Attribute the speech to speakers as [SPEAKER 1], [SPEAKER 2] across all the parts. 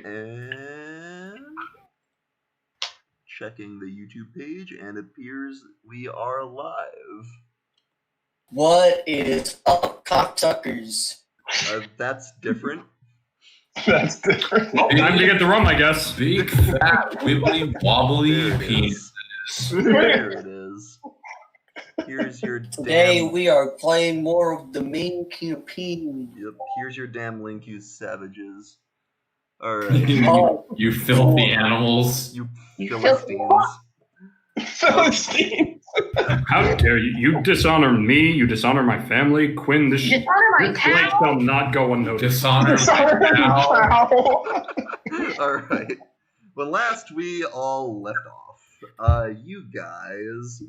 [SPEAKER 1] And checking the YouTube page, and it appears we are live.
[SPEAKER 2] What is up, cocksuckers?
[SPEAKER 1] That's different.
[SPEAKER 3] That's different.
[SPEAKER 4] Well, time to get the rum, I guess.
[SPEAKER 5] Big, fat, wibbly, wobbly
[SPEAKER 1] There it
[SPEAKER 5] penis.
[SPEAKER 1] There it is. Here's your
[SPEAKER 2] Today
[SPEAKER 1] damn...
[SPEAKER 2] we are playing more of the main campaign.
[SPEAKER 1] Yep, here's your damn link, you savages. Alright.
[SPEAKER 5] You filthy animals.
[SPEAKER 1] You
[SPEAKER 6] You
[SPEAKER 1] Philistines.
[SPEAKER 3] Philistines.
[SPEAKER 4] How dare you? You dishonor me. You dishonor my family. Quinn, this
[SPEAKER 6] Dishonor my
[SPEAKER 4] this blade
[SPEAKER 6] cow?
[SPEAKER 4] shall not go unnoticed.
[SPEAKER 5] Dishonor my cow.
[SPEAKER 1] Alright. When last we all left off, you guys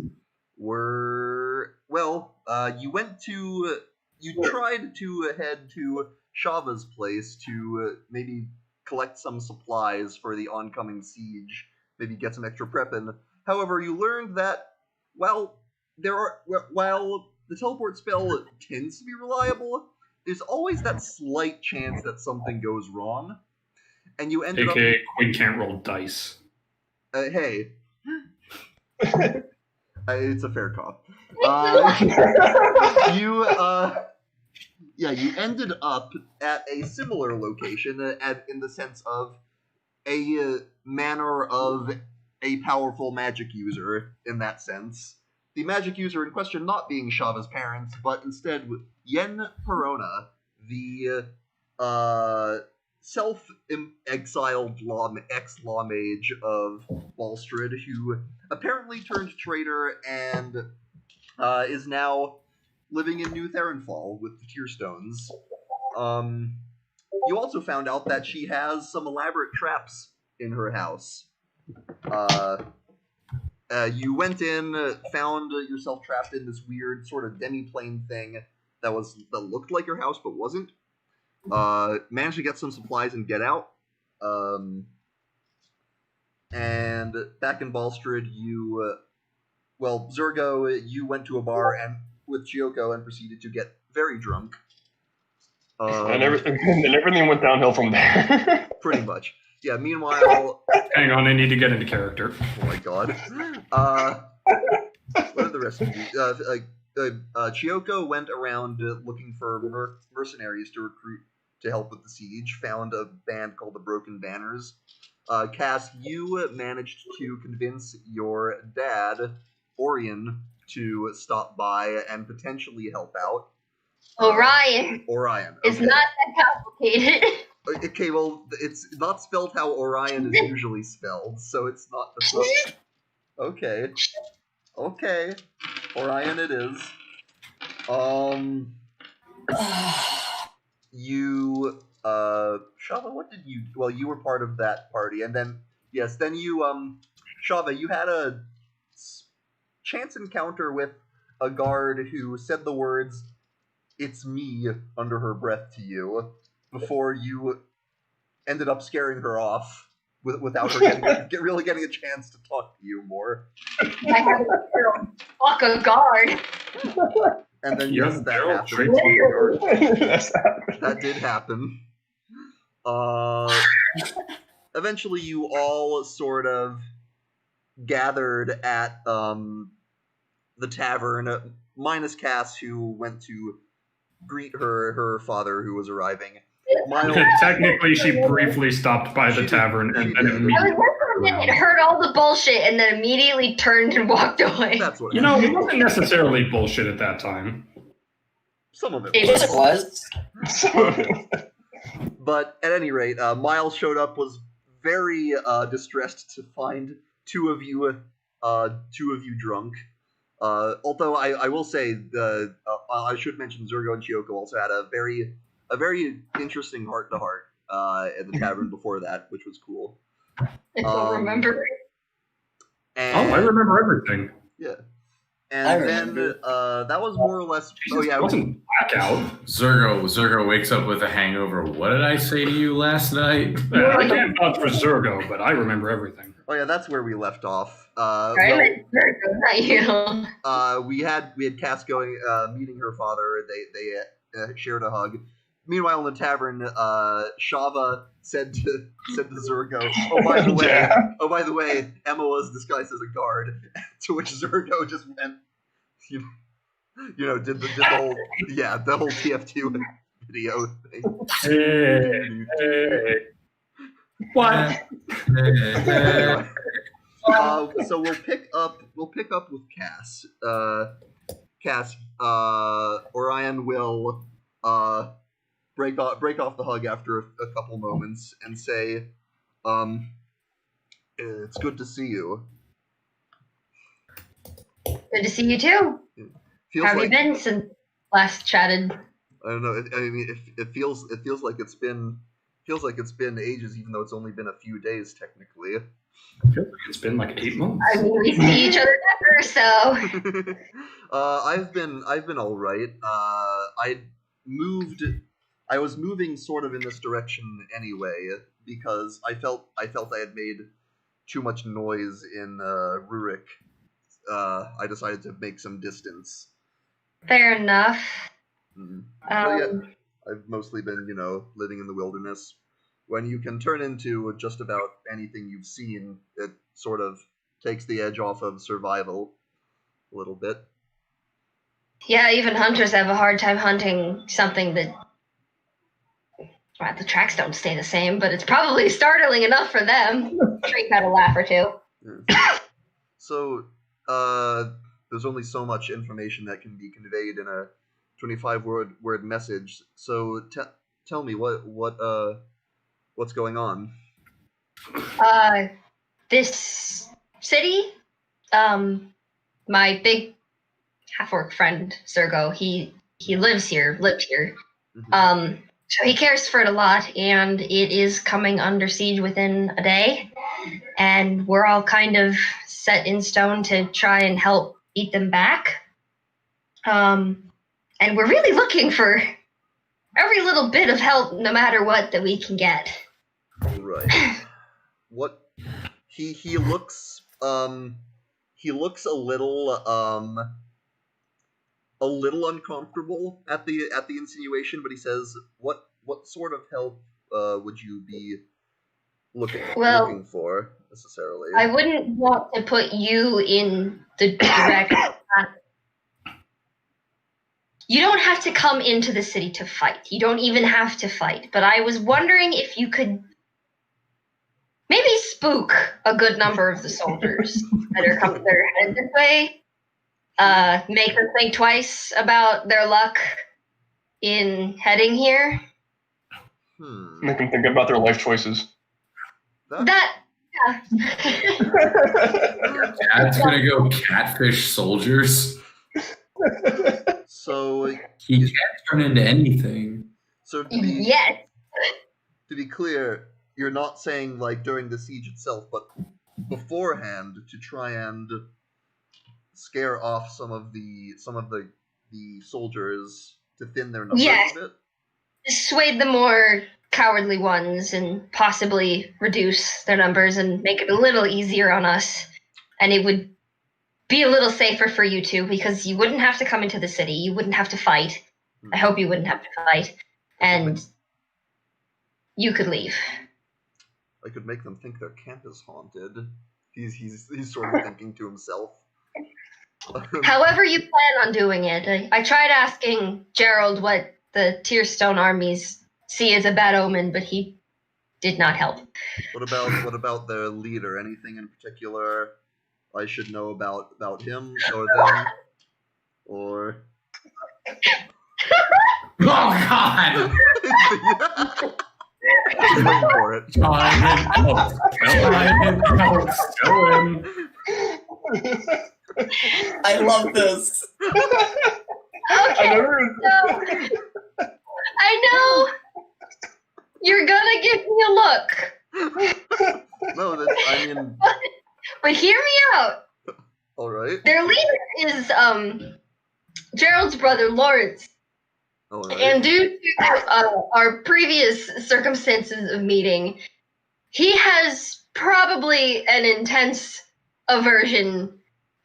[SPEAKER 1] were... Well, you tried to head to Shava's place to maybe collect some supplies for the oncoming siege, maybe get some extra prep in. However, you learned that while the teleport spell tends to be reliable, there's always that slight chance that something goes wrong, and you ended
[SPEAKER 4] AKA Quinn can't roll dice.
[SPEAKER 1] hey. It's a fair cop. You ended up at a similar location, in the sense of a manner of a powerful magic user, in that sense. The magic user in question not being Shava's parents, but instead Yen Perona, the self-exiled ex-law mage of Balstrad, who apparently turned traitor and is now living in New Therenfall with the Tearstones. You also found out that she has some elaborate traps in her house. You went in, found yourself trapped in this weird sort of demi-plane thing that looked like your house but wasn't. Managed to get some supplies and get out. And back in Balstrad, Zergo, you went to a bar and with Chiyoko and proceeded to get very drunk.
[SPEAKER 3] And everything went downhill from there.
[SPEAKER 1] Pretty much. Yeah, meanwhile...
[SPEAKER 4] Hang on, I need to get into character.
[SPEAKER 1] Oh my god. What are the rest of you? Chiyoko went around looking for mercenaries to recruit to help with the siege, found a band called the Broken Banners. Cass, you managed to convince your dad, Orion, to stop by and potentially help out.
[SPEAKER 6] Orion.
[SPEAKER 1] Okay.
[SPEAKER 6] It's not that complicated.
[SPEAKER 1] Okay, well, it's not spelled how Orion is usually spelled, so it's not... Okay. Okay. Orion it is. You, Shava, what did you... Well, you were part of that party, and then, yes, then you, Shava, you had a chance encounter with a guard who said the words, "It's me," under her breath to you, before you ended up scaring her off without her really getting a chance to talk to you more.
[SPEAKER 6] I have to fuck a guard.
[SPEAKER 1] And then
[SPEAKER 4] Yes,
[SPEAKER 1] that happened.
[SPEAKER 4] straight to your guard.
[SPEAKER 1] That did happen. Eventually you all sort of gathered at the tavern, minus Cass, who went to greet her father, who was arriving.
[SPEAKER 4] Technically, she briefly stopped by the tavern and then
[SPEAKER 6] I was
[SPEAKER 4] immediately...
[SPEAKER 6] there for a minute, heard all the bullshit, and then immediately turned and walked away.
[SPEAKER 1] That's what
[SPEAKER 4] You know, it wasn't necessarily bullshit at that time.
[SPEAKER 1] some of it
[SPEAKER 2] Yes, it was.
[SPEAKER 1] But at any rate, Miles showed up, was very distressed to find two of you drunk. Although I will say I should mention Zergo and Chiyoko also had a very interesting heart-to-heart at the tavern before that, which was cool.
[SPEAKER 6] I don't remember.
[SPEAKER 1] And,
[SPEAKER 4] I remember everything.
[SPEAKER 1] Yeah. And then that was more or less...
[SPEAKER 4] Jesus, it wasn't blackout.
[SPEAKER 5] Zergo wakes up with a hangover. What did I say to you last night?
[SPEAKER 4] I can't vouch for Zergo, but I remember everything.
[SPEAKER 1] Oh yeah, that's where we left off.
[SPEAKER 6] Not you.
[SPEAKER 1] We had Cass going, meeting her father. They shared a hug. Meanwhile, in the tavern, Shava said to Zurgo, "Oh, by the way, Emma was disguised as a guard." To which Zurgo just went, did the whole TF2 video thing.
[SPEAKER 4] Hey. What?
[SPEAKER 1] Anyway, so we'll pick up with Cass. Orion will break off the hug after a couple moments and say, "It's good to see you."
[SPEAKER 6] Good to see you too. How have you been since last chatted?
[SPEAKER 1] I don't know. It feels like it's been ages, even though it's only been a few days technically.
[SPEAKER 4] I feel like it's been like 8 months.
[SPEAKER 6] I mean, we see each other never, so.
[SPEAKER 1] I've been all right. I was moving sort of in this direction anyway because I felt I had made too much noise in Rurik. I decided to make some distance.
[SPEAKER 6] Fair enough.
[SPEAKER 1] Yeah, I've mostly been, living in the wilderness. When you can turn into just about anything you've seen, it sort of takes the edge off of survival a little bit.
[SPEAKER 6] Yeah, even hunters have a hard time hunting something that... Well, the tracks don't stay the same, but it's probably startling enough for them. Drake had a laugh or two.
[SPEAKER 1] Yeah. So, there's only so much information that can be conveyed in a 25-word message. So, tell me, what's going on?
[SPEAKER 6] This city, my big half-orc friend, Zurgo, he lived here.
[SPEAKER 1] Mm-hmm.
[SPEAKER 6] So he cares for it a lot, and it is coming under siege within a day, and we're all kind of set in stone to try and help beat them back. And we're really looking for every little bit of help, no matter what, that we can get.
[SPEAKER 1] Right. What he looks a little uncomfortable at the insinuation, but he says, "What sort of help would you be looking for necessarily?"
[SPEAKER 6] I wouldn't want to put you in the direct. You don't have to come into the city to fight. You don't even have to fight. But I was wondering if you could maybe spook a good number of the soldiers that are headed this way. Make them think twice about their luck in heading here.
[SPEAKER 3] Make them think about their life choices.
[SPEAKER 6] Yeah.
[SPEAKER 5] Dad's gonna go catfish soldiers.
[SPEAKER 1] So
[SPEAKER 5] he can't turn into anything.
[SPEAKER 1] So
[SPEAKER 6] yes.
[SPEAKER 1] To be clear, you're not saying like during the siege itself, but beforehand to try and scare off some of the soldiers to thin their numbers a bit?
[SPEAKER 6] Dissuade the more cowardly ones and possibly reduce their numbers and make it a little easier on us. And it would be a little safer for you two because you wouldn't have to come into the city. You wouldn't have to fight. I hope you wouldn't have to fight. And you could leave.
[SPEAKER 1] I could make them think their camp is haunted. He's sort of thinking to himself.
[SPEAKER 6] However you plan on doing it. I tried asking Gerald what the Tearstone armies see as a bad omen, but he did not help.
[SPEAKER 1] What about their leader? Anything in particular I should know about him or them? Or
[SPEAKER 5] oh God!
[SPEAKER 1] He's waiting for it.
[SPEAKER 2] I love this.
[SPEAKER 6] Okay. I know. You're gonna give me a look.
[SPEAKER 1] No,
[SPEAKER 6] but hear me out.
[SPEAKER 1] All right.
[SPEAKER 6] Their leader is Gerald's brother Lawrence.
[SPEAKER 1] All right.
[SPEAKER 6] And due to our previous circumstances of meeting, he has probably an intense aversion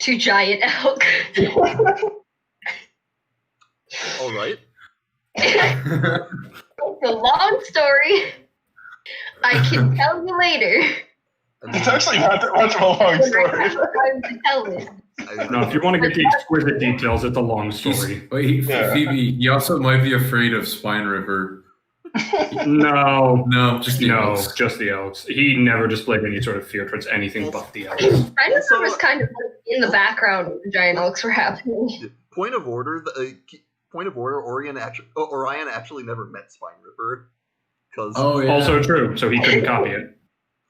[SPEAKER 6] to giant elk.
[SPEAKER 1] All right.
[SPEAKER 6] It's a long story. I can tell you later.
[SPEAKER 3] It's actually not that much of a long
[SPEAKER 6] When I
[SPEAKER 3] story.
[SPEAKER 6] have time to tell it.
[SPEAKER 4] No, if you want to get the exquisite details, it's a long story.
[SPEAKER 3] Yeah.
[SPEAKER 5] Phoebe, he also might be afraid of Spine Ripper.
[SPEAKER 4] No,
[SPEAKER 5] No, just the
[SPEAKER 4] no,
[SPEAKER 5] elves.
[SPEAKER 4] just the elves. He never displayed any sort of fear towards anything but the elves.
[SPEAKER 6] I know
[SPEAKER 1] Also-
[SPEAKER 6] it was kind of like in the background when the giant elks were happening.
[SPEAKER 1] Point of order. Orion actually never met Spine Ripper. Because
[SPEAKER 5] Oh, yeah.
[SPEAKER 4] Also true, so he couldn't copy it.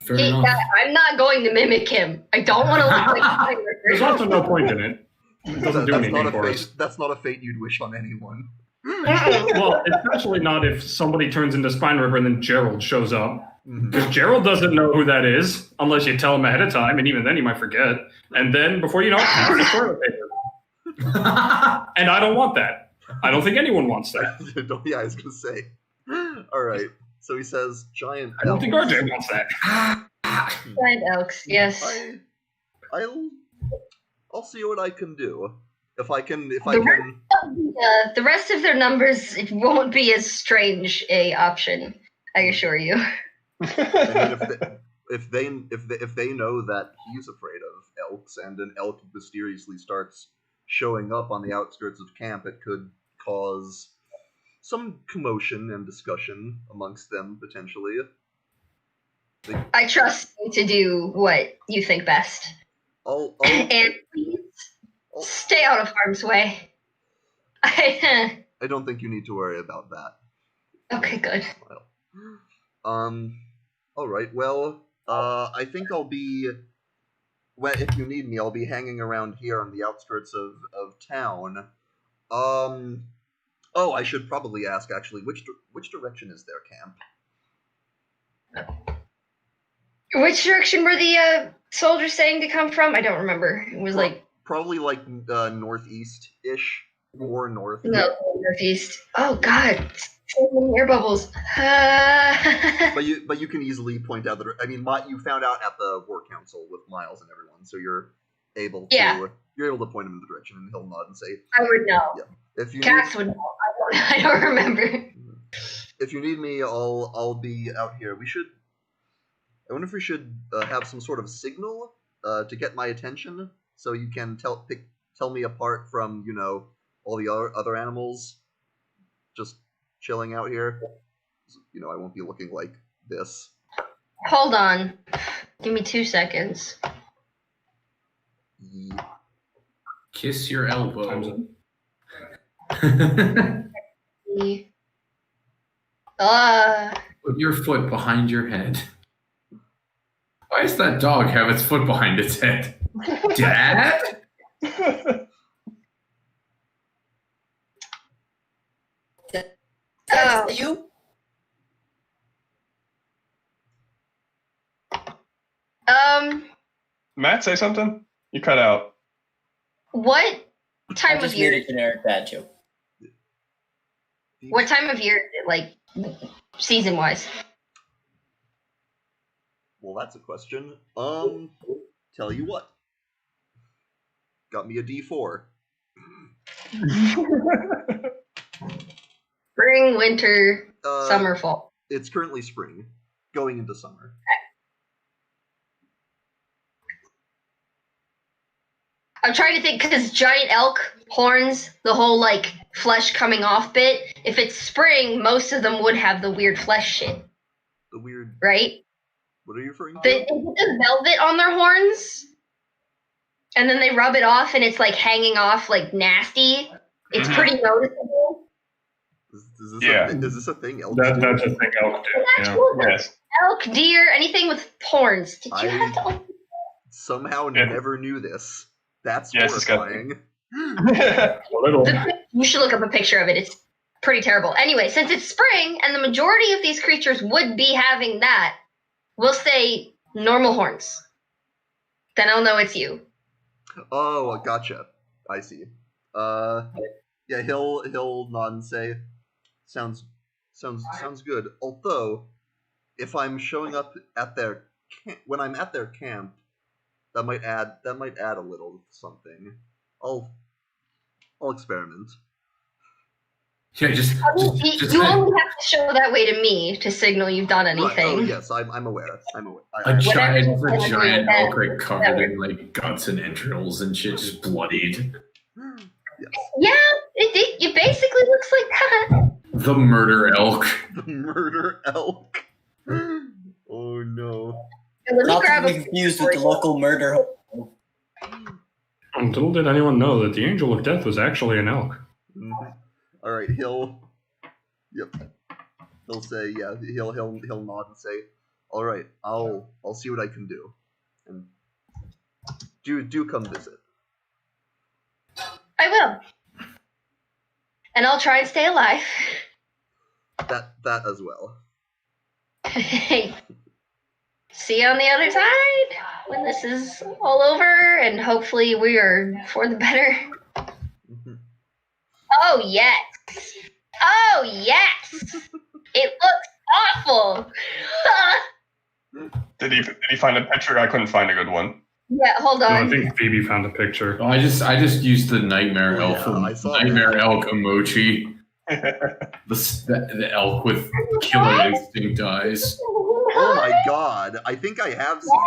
[SPEAKER 5] Fair enough.
[SPEAKER 6] I'm not going to mimic him. I don't want to look like Spine
[SPEAKER 4] There's
[SPEAKER 6] Ripper.
[SPEAKER 4] also no point in it. It doesn't do anything for us.
[SPEAKER 1] that's not a fate you'd wish on anyone.
[SPEAKER 4] Well, especially not if somebody turns into Spine Ripper and then Gerald shows up. Because Gerald doesn't know who that is, unless you tell him ahead of time, and even then he might forget. And then, before you know it, he's the toilet paper. And I don't want that. I don't think anyone wants that.
[SPEAKER 1] Yeah, I was gonna say. All right. So he says, "Giant."
[SPEAKER 4] I don't think
[SPEAKER 1] elves."
[SPEAKER 4] RJ wants that.
[SPEAKER 6] Giant elks, yes.
[SPEAKER 1] I'll see what I can do. If I can.
[SPEAKER 6] The rest of their numbers, it won't be as strange a option. I assure you.
[SPEAKER 1] I mean, if they know that he's afraid of elks, and an elk mysteriously starts showing up on the outskirts of camp, it could cause some commotion and discussion amongst them potentially.
[SPEAKER 6] I trust you to do what you think best. And please stay out of harm's way.
[SPEAKER 1] I don't think you need to worry about that.
[SPEAKER 6] Okay, good.
[SPEAKER 1] All right. Well, I think I'll be. Well, if you need me, I'll be hanging around here on the outskirts of town. Oh, I should probably ask actually, which direction is their camp?
[SPEAKER 6] Which direction were the soldiers saying to come from? I don't remember. It was like
[SPEAKER 1] probably like northeast-ish or north.
[SPEAKER 6] no, northeast. Oh God, so many air bubbles.
[SPEAKER 1] But you can easily point out that. I mean, you found out at the war council with Miles and everyone, so you're able to point him in the direction, and he'll nod and say,
[SPEAKER 6] I would know.
[SPEAKER 1] Yeah. If you
[SPEAKER 6] Cats would know. I don't remember.
[SPEAKER 1] If you need me, I'll be out here. I wonder if we should have some sort of signal to get my attention, so you can tell me apart from all the other animals just chilling out here. I won't be looking like this.
[SPEAKER 6] Hold on. Give me 2 seconds.
[SPEAKER 1] Yeah.
[SPEAKER 5] Kiss your elbow. Put your foot behind your head. Why does that dog have its foot behind its head? Dad?
[SPEAKER 6] Oh.
[SPEAKER 2] You?
[SPEAKER 3] Matt, say something? You cut out.
[SPEAKER 6] What
[SPEAKER 2] I
[SPEAKER 6] time of
[SPEAKER 2] just
[SPEAKER 6] year?
[SPEAKER 2] made a generic bad joke.
[SPEAKER 6] What time of year, like season wise?
[SPEAKER 1] Well, that's a question. Tell you what. Got me a D4.
[SPEAKER 6] Spring, winter, summer, fall.
[SPEAKER 1] It's currently spring, going into summer.
[SPEAKER 6] I'm trying to think because giant elk horns, the whole like flesh coming off bit. If it's spring, most of them would have the weird flesh shit,
[SPEAKER 1] The weird.
[SPEAKER 6] right?
[SPEAKER 1] What are you referring to?
[SPEAKER 6] They put the velvet on their horns, and then they rub it off, and it's like hanging off like nasty. It's pretty noticeable.
[SPEAKER 1] Is this a thing? Elk
[SPEAKER 4] That's
[SPEAKER 1] do?
[SPEAKER 4] a thing elk do. Yeah.
[SPEAKER 6] Actual
[SPEAKER 3] Yes.
[SPEAKER 6] elk, deer, anything with horns. Did you have to?
[SPEAKER 1] Somehow
[SPEAKER 3] Yeah.
[SPEAKER 1] never knew this. That's
[SPEAKER 3] Yes, it's
[SPEAKER 1] horrifying.
[SPEAKER 4] A little.
[SPEAKER 6] You should look up a picture of it. It's pretty terrible. Anyway, since it's spring and the majority of these creatures would be having that, we'll say normal horns. Then I'll know it's you.
[SPEAKER 1] Oh, gotcha. I see. Yeah, he'll nod and say, "Sounds good." Although, if I'm showing up at when I'm at their camp, that might add a little something. I'll experiment.
[SPEAKER 5] Yeah,
[SPEAKER 6] You only have to show that way to me to signal you've done
[SPEAKER 1] Right.
[SPEAKER 6] anything.
[SPEAKER 1] Oh yes, I'm aware.
[SPEAKER 5] a giant
[SPEAKER 6] Whatever.
[SPEAKER 5] elk like covered in like guts and entrails and shit, just bloodied.
[SPEAKER 1] Yes.
[SPEAKER 6] Yeah, it basically looks like that.
[SPEAKER 5] The murder elk.
[SPEAKER 1] The murder elk. Oh no.
[SPEAKER 6] Let me
[SPEAKER 2] Not
[SPEAKER 6] grab
[SPEAKER 2] to be
[SPEAKER 6] a
[SPEAKER 2] confused with the local murder.
[SPEAKER 4] Little did anyone know that the angel of death was actually an elk.
[SPEAKER 1] Mhm. All right, he'll say, yeah, he'll nod and say, all right, I'll see what I can do, and do come visit.
[SPEAKER 6] I will. And I'll try and stay alive.
[SPEAKER 1] That as well.
[SPEAKER 6] Hey. See you on the other side when this is all over, and hopefully we are for the better.
[SPEAKER 1] Mhm.
[SPEAKER 6] Oh, yes. Oh, yes. It looks awful.
[SPEAKER 3] Did he find a picture? I couldn't find a good one.
[SPEAKER 6] Yeah, hold
[SPEAKER 4] No, I
[SPEAKER 6] on.
[SPEAKER 4] think Phoebe found a picture.
[SPEAKER 5] Oh, I just used the nightmare
[SPEAKER 1] Oh,
[SPEAKER 5] elk
[SPEAKER 1] yeah, I saw
[SPEAKER 5] nightmare
[SPEAKER 1] that.
[SPEAKER 5] elk emoji. The elk with killer instinct eyes.
[SPEAKER 1] Oh my god, I think I have seen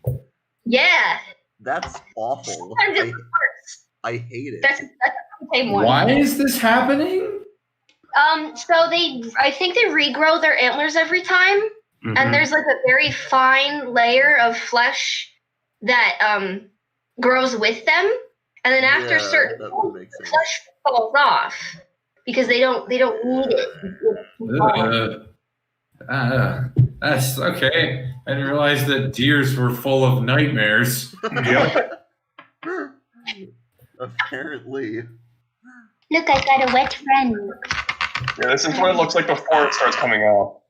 [SPEAKER 1] that.
[SPEAKER 6] Yeah.
[SPEAKER 1] That's awful.
[SPEAKER 6] Sometimes it hurts.
[SPEAKER 1] I hate it.
[SPEAKER 6] That's the same one.
[SPEAKER 5] Why is this happening?
[SPEAKER 6] So I think they regrow their antlers every time,
[SPEAKER 4] Mhm.
[SPEAKER 6] and there's like a very fine layer of flesh that grows with them, and then after
[SPEAKER 1] Yeah,
[SPEAKER 6] certain
[SPEAKER 1] that would make
[SPEAKER 6] the
[SPEAKER 1] sense.
[SPEAKER 6] flesh falls off because they don't need it.
[SPEAKER 5] That's okay. I didn't realize that deers were full of nightmares.
[SPEAKER 4] Yep.
[SPEAKER 1] Apparently.
[SPEAKER 6] Look, I got a wet friend.
[SPEAKER 3] Yeah, this is what it looks like before it starts coming off.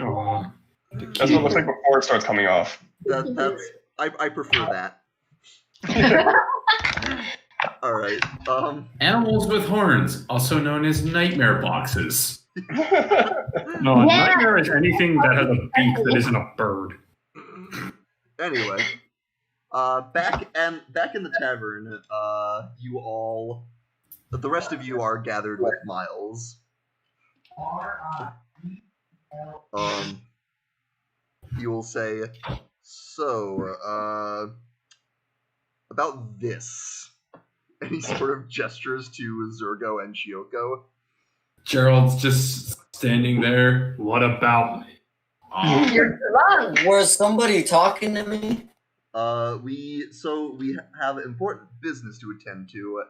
[SPEAKER 4] Aw.
[SPEAKER 3] That's what it looks like before it starts coming off.
[SPEAKER 1] That's I prefer that. All right.
[SPEAKER 5] Animals with horns, also known as nightmare boxes.
[SPEAKER 4] No, a
[SPEAKER 6] Yeah.
[SPEAKER 4] nightmare is anything that has a beak that isn't a bird.
[SPEAKER 1] Anyway, back in the tavern, you all, the rest of you are gathered with Miles. You will say, so, about this. And he sort of gestures to Zurgo and Shioko.
[SPEAKER 5] Gerald's just standing there.
[SPEAKER 4] What about me?
[SPEAKER 5] Oh,
[SPEAKER 6] You're wrong.
[SPEAKER 2] Was somebody talking to me?
[SPEAKER 1] We have important business to attend to,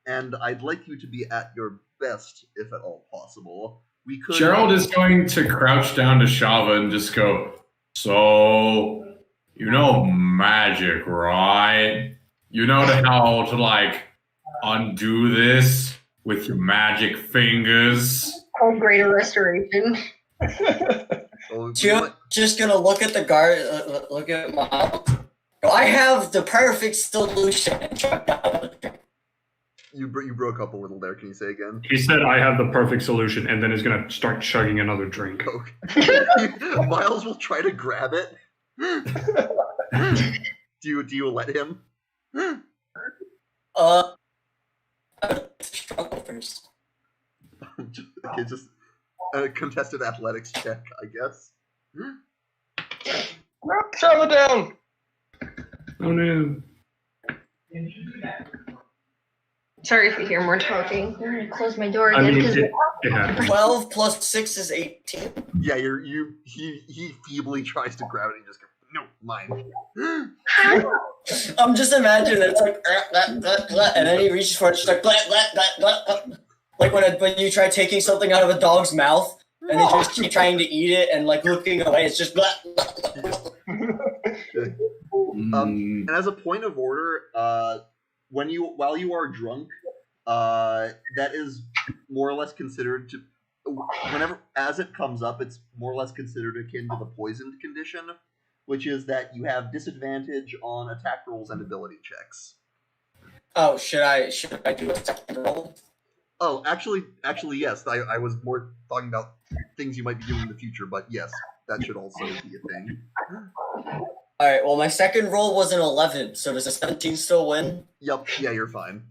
[SPEAKER 1] and I'd like you to be at your best, if at all possible. We could.
[SPEAKER 5] Gerald is going to crouch down to Shava and just go, so, you know magic, right? You know how to, like, undo this with your magic fingers?
[SPEAKER 6] Oh, greater restoration.
[SPEAKER 1] Oh,
[SPEAKER 2] Just gonna look at the guard, look at Miles. I have the perfect solution.
[SPEAKER 1] you broke up a little there. Can you say again?
[SPEAKER 4] He said, I have the perfect solution, and then is going to start chugging another drink.
[SPEAKER 1] Okay. Miles will try to grab it. Do you let him?
[SPEAKER 2] Struggle first.
[SPEAKER 1] Okay, just a contested athletics check, I guess.
[SPEAKER 3] Shove it down!
[SPEAKER 4] Oh no.
[SPEAKER 6] Sorry if you hear more talking. I'm gonna close my door
[SPEAKER 4] I
[SPEAKER 6] again
[SPEAKER 4] mean,
[SPEAKER 6] because
[SPEAKER 4] it happens.
[SPEAKER 2] 12 plus 6 is 18.
[SPEAKER 1] Yeah, he feebly tries to grab it and just goes, no, mine.
[SPEAKER 2] I'm just imagining it's like, and then he reaches for it, just like, like when you try taking something out of a dog's mouth, and they just keep trying to eat it and like looking away. It's just.
[SPEAKER 1] And as a point of order, while you are drunk, that is more or less considered to, whenever as it comes up, it's more or less considered akin to the poisoned condition, which is that you have disadvantage on attack rolls and ability checks.
[SPEAKER 2] Oh, should I do a second roll?
[SPEAKER 1] Oh, actually, yes. I was more talking about things you might be doing in the future, but yes, that should also be a thing.
[SPEAKER 2] All right. Well, my second roll was an 11. So does a 17 still win?
[SPEAKER 1] Yep. Yeah, you're fine.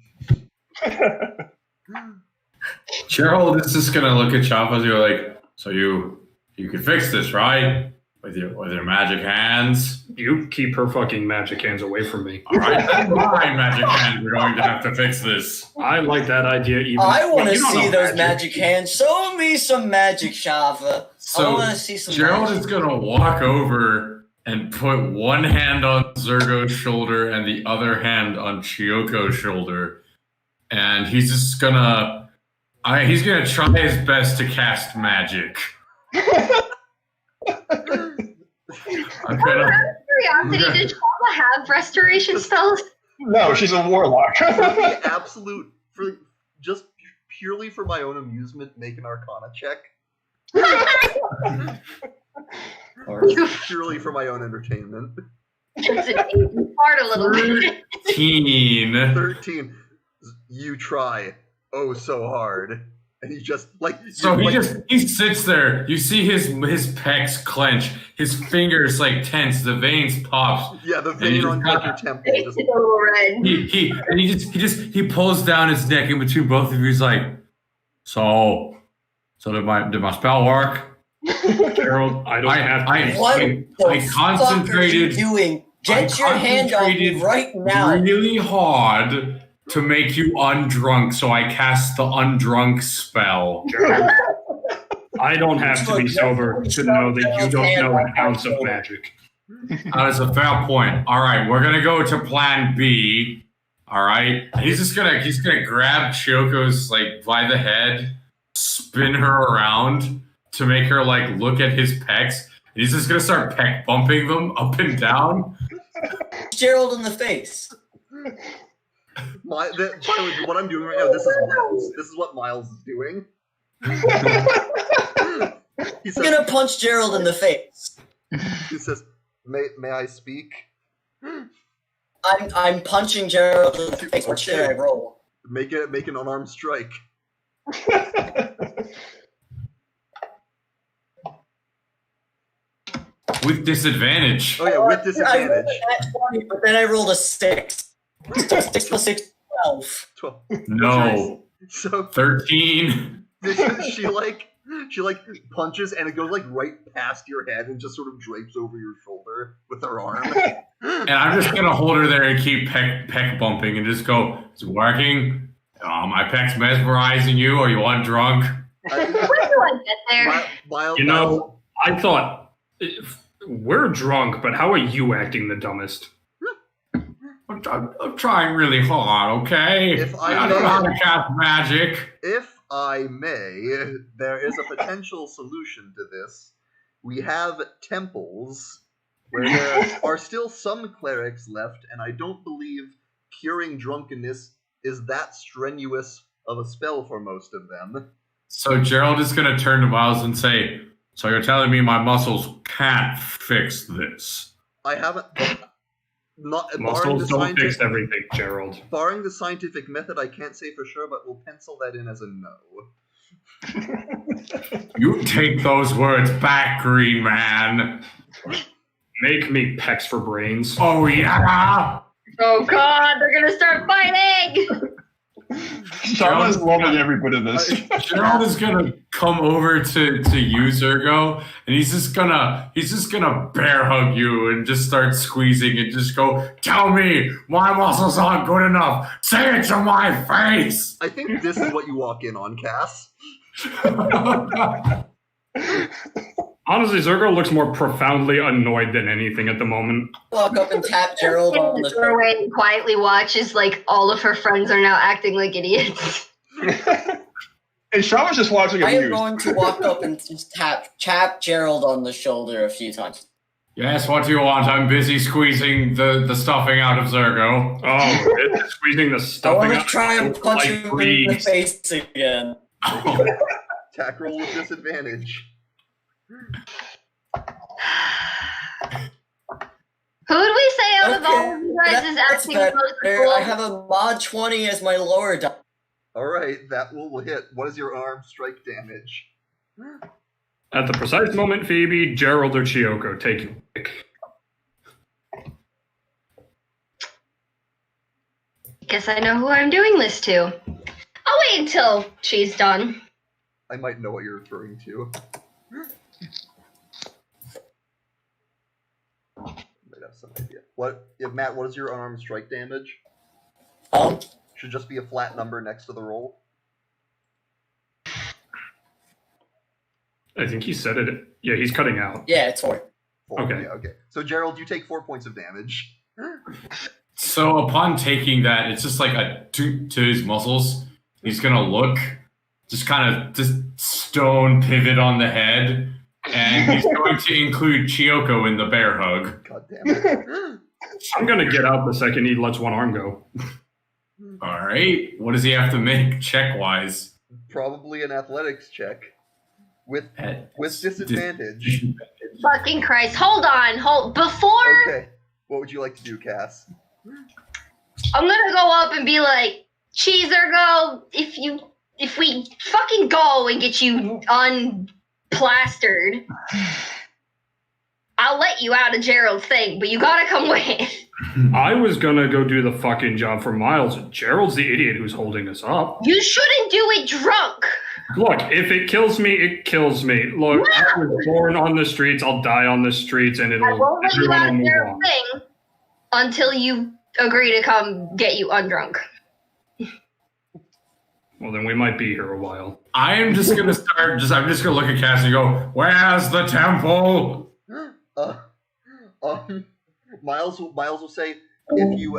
[SPEAKER 5] Gerald is just gonna look at Chapa and go like, "So you can fix this, right? With your magic hands."
[SPEAKER 4] You keep her fucking magic hands away from me.
[SPEAKER 5] All right, then my magic hands are going to have to fix this.
[SPEAKER 4] I like that idea even.
[SPEAKER 2] I want to
[SPEAKER 4] You don't
[SPEAKER 2] see
[SPEAKER 4] know
[SPEAKER 2] those magic hands. Show me some magic, Shava. I
[SPEAKER 5] So
[SPEAKER 2] want to see some
[SPEAKER 5] Gerald
[SPEAKER 2] magic.
[SPEAKER 5] is gonna walk over and put one hand on Zergo's shoulder and the other hand on Chioko's shoulder, and he's just gonna try his best to cast magic. I'm gonna.
[SPEAKER 6] Curiosity, did Shava have restoration spells?
[SPEAKER 3] No, she's a warlock.
[SPEAKER 1] Just purely for my own amusement, make an Arcana check. Purely for my own entertainment.
[SPEAKER 6] Fart a little bit.
[SPEAKER 5] 13.
[SPEAKER 1] You try. Oh, so hard. And he just
[SPEAKER 5] So he sits there. You see his pecs clench, his fingers tense, the veins pops.
[SPEAKER 1] Yeah, the vein on your temple.
[SPEAKER 6] It's so red.
[SPEAKER 5] He pulls down his neck in between both of you. He's like, so did my spell work?
[SPEAKER 4] Gerald, I don't have to.
[SPEAKER 2] What
[SPEAKER 5] I
[SPEAKER 2] the
[SPEAKER 5] concentrated.
[SPEAKER 2] fuck are you doing? Get your hand off me right now.
[SPEAKER 5] Really hard to make you undrunk, so I cast the undrunk spell.
[SPEAKER 4] Gerald, I don't have to be sober to know that you don't know an ounce of magic.
[SPEAKER 5] That's a fair point. All right, we're gonna go to Plan B. All right, he's gonna grab Chioko's by the head, spin her around to make her look at his pecs. And he's just gonna start peck bumping them up and down.
[SPEAKER 2] Gerald in the face.
[SPEAKER 1] By the way, what I'm doing right now, this is Miles. This is what Miles is doing.
[SPEAKER 2] He's gonna punch Gerald in the face.
[SPEAKER 1] He says, "May I speak?"
[SPEAKER 2] I'm punching Gerald in the face. What should I roll?
[SPEAKER 1] Make an unarmed strike.
[SPEAKER 5] With disadvantage.
[SPEAKER 1] Oh yeah, with disadvantage.
[SPEAKER 2] I rolled a 20, but then I rolled a 6. 6 plus 6, 12.
[SPEAKER 1] 12.
[SPEAKER 5] No.
[SPEAKER 1] So
[SPEAKER 5] 13.
[SPEAKER 1] she punches and it goes right past your head and just sort of drapes over your shoulder with her arm.
[SPEAKER 5] And I'm just gonna hold her there and keep peck bumping and just go, "It's working. My peck's mesmerizing you. Are you undrunk?"
[SPEAKER 6] When do I get there?
[SPEAKER 1] Miles,
[SPEAKER 4] I thought we're drunk, but how are you acting the dumbest?
[SPEAKER 5] I'm trying really hard, okay?
[SPEAKER 1] If I
[SPEAKER 5] I don't know how
[SPEAKER 1] may-
[SPEAKER 5] to cast magic.
[SPEAKER 1] If I may, there is a potential solution to this. We have temples where there are still some clerics left, and I don't believe curing drunkenness is that strenuous of a spell for most of them.
[SPEAKER 5] So Gerald is gonna turn to Miles and say, "So you're telling me my muscles can't fix this?"
[SPEAKER 1] I haven't. Not
[SPEAKER 4] Muscles don't fix everything, Gerald.
[SPEAKER 1] Barring the scientific method, I can't say for sure, but we'll pencil that in as a no.
[SPEAKER 5] You take those words back, Green Man.
[SPEAKER 4] Make me pecs for brains.
[SPEAKER 5] Oh yeah.
[SPEAKER 6] Oh god, they're gonna start fighting!
[SPEAKER 3] Shama's loving every bit of this.
[SPEAKER 5] Gerald is gonna come over to you, Zergo, and he's just gonna bear hug you and just start squeezing and just go, "Tell me my muscles aren't good enough. Say it to my face."
[SPEAKER 1] I think this is what you walk in on, Cass.
[SPEAKER 4] Honestly, Zergo looks more profoundly annoyed than anything at the moment.
[SPEAKER 2] Walk up and tap Gerald on
[SPEAKER 6] In
[SPEAKER 2] the
[SPEAKER 6] the doorway and quietly watches all of her friends are now acting like idiots.
[SPEAKER 3] And Shama's just watching
[SPEAKER 2] I am
[SPEAKER 3] amused.
[SPEAKER 2] going to walk up and just tap Gerald on the shoulder a few times.
[SPEAKER 5] Yes, what do you want? I'm busy squeezing the stuffing out of Zergo.
[SPEAKER 4] Oh, it's squeezing the
[SPEAKER 2] I
[SPEAKER 4] stuffing
[SPEAKER 2] want to
[SPEAKER 4] out.
[SPEAKER 2] try and punch him in the
[SPEAKER 4] breeze.
[SPEAKER 2] face again.
[SPEAKER 1] Attack roll with disadvantage.
[SPEAKER 6] Who would we say out of all of you guys is
[SPEAKER 2] That's
[SPEAKER 6] acting the most
[SPEAKER 2] better.
[SPEAKER 6] cool?
[SPEAKER 2] I have a mod 20 as my lower die.
[SPEAKER 1] Alright, that will hit. What is your arm strike damage?
[SPEAKER 4] At the precise moment, Phoebe, Gerald, or Chiyoko, take your pick.
[SPEAKER 6] Guess I know who I'm doing this to. I'll wait until she's done.
[SPEAKER 1] I might know what you're referring to. Might have some idea. Matt, what is your unarmed strike damage? Should just be a flat number next to the roll.
[SPEAKER 4] I think he said it. Yeah, he's cutting out.
[SPEAKER 2] Yeah, it's 4.
[SPEAKER 4] Okay.
[SPEAKER 1] Yeah, okay. So, Gerald, you take 4 points of damage.
[SPEAKER 5] So upon taking that, it's just like a toot to his muscles. He's gonna look, just kind of just stone pivot on the head, and he's going to include Chiyoko in the bear hug.
[SPEAKER 1] God damn it.
[SPEAKER 4] I'm gonna get out the second he lets one arm go.
[SPEAKER 5] All right, what does he have to make check-wise?
[SPEAKER 1] Probably an athletics check. With disadvantage.
[SPEAKER 6] Fucking Christ. Hold. Before
[SPEAKER 1] Okay. What would you like to do, Cass?
[SPEAKER 6] I'm gonna go up and be like, Cheezergo, if we fucking go and get you unplastered, I'll let you out of Gerald's thing, but you gotta come with.
[SPEAKER 4] I was gonna go do the fucking job for Miles. Gerald's the idiot who's holding us up.
[SPEAKER 6] You shouldn't do it drunk.
[SPEAKER 4] Look, if it kills me, it kills me. Look, I was born on the streets. I'll die on the streets, and
[SPEAKER 6] I won't let you out
[SPEAKER 4] everyone will
[SPEAKER 6] of
[SPEAKER 4] move
[SPEAKER 6] Gerald's
[SPEAKER 4] on.
[SPEAKER 6] thing until you agree to come get you undrunk.
[SPEAKER 4] Well, then we might be here a while.
[SPEAKER 5] I am just gonna start. I'm just gonna look at Cass and go, "Where's the temple?"
[SPEAKER 1] Miles will say, if you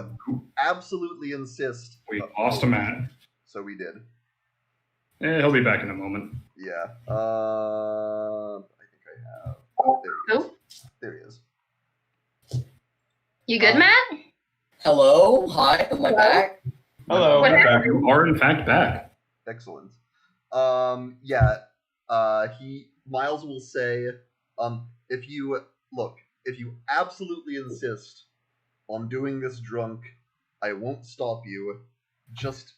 [SPEAKER 1] absolutely insist.
[SPEAKER 4] We lost a man.
[SPEAKER 1] So we did.
[SPEAKER 4] He'll be back in a moment.
[SPEAKER 1] Yeah. I think I have. Oh, there he is. There he is.
[SPEAKER 6] You good, Matt?
[SPEAKER 2] Hello? Hi, am I back?
[SPEAKER 3] Hello.
[SPEAKER 6] What
[SPEAKER 3] I'm
[SPEAKER 6] happened?
[SPEAKER 3] back.
[SPEAKER 4] You are, in fact, back.
[SPEAKER 1] Excellent. Miles will say, if you absolutely insist on doing this drunk, I won't stop you. Just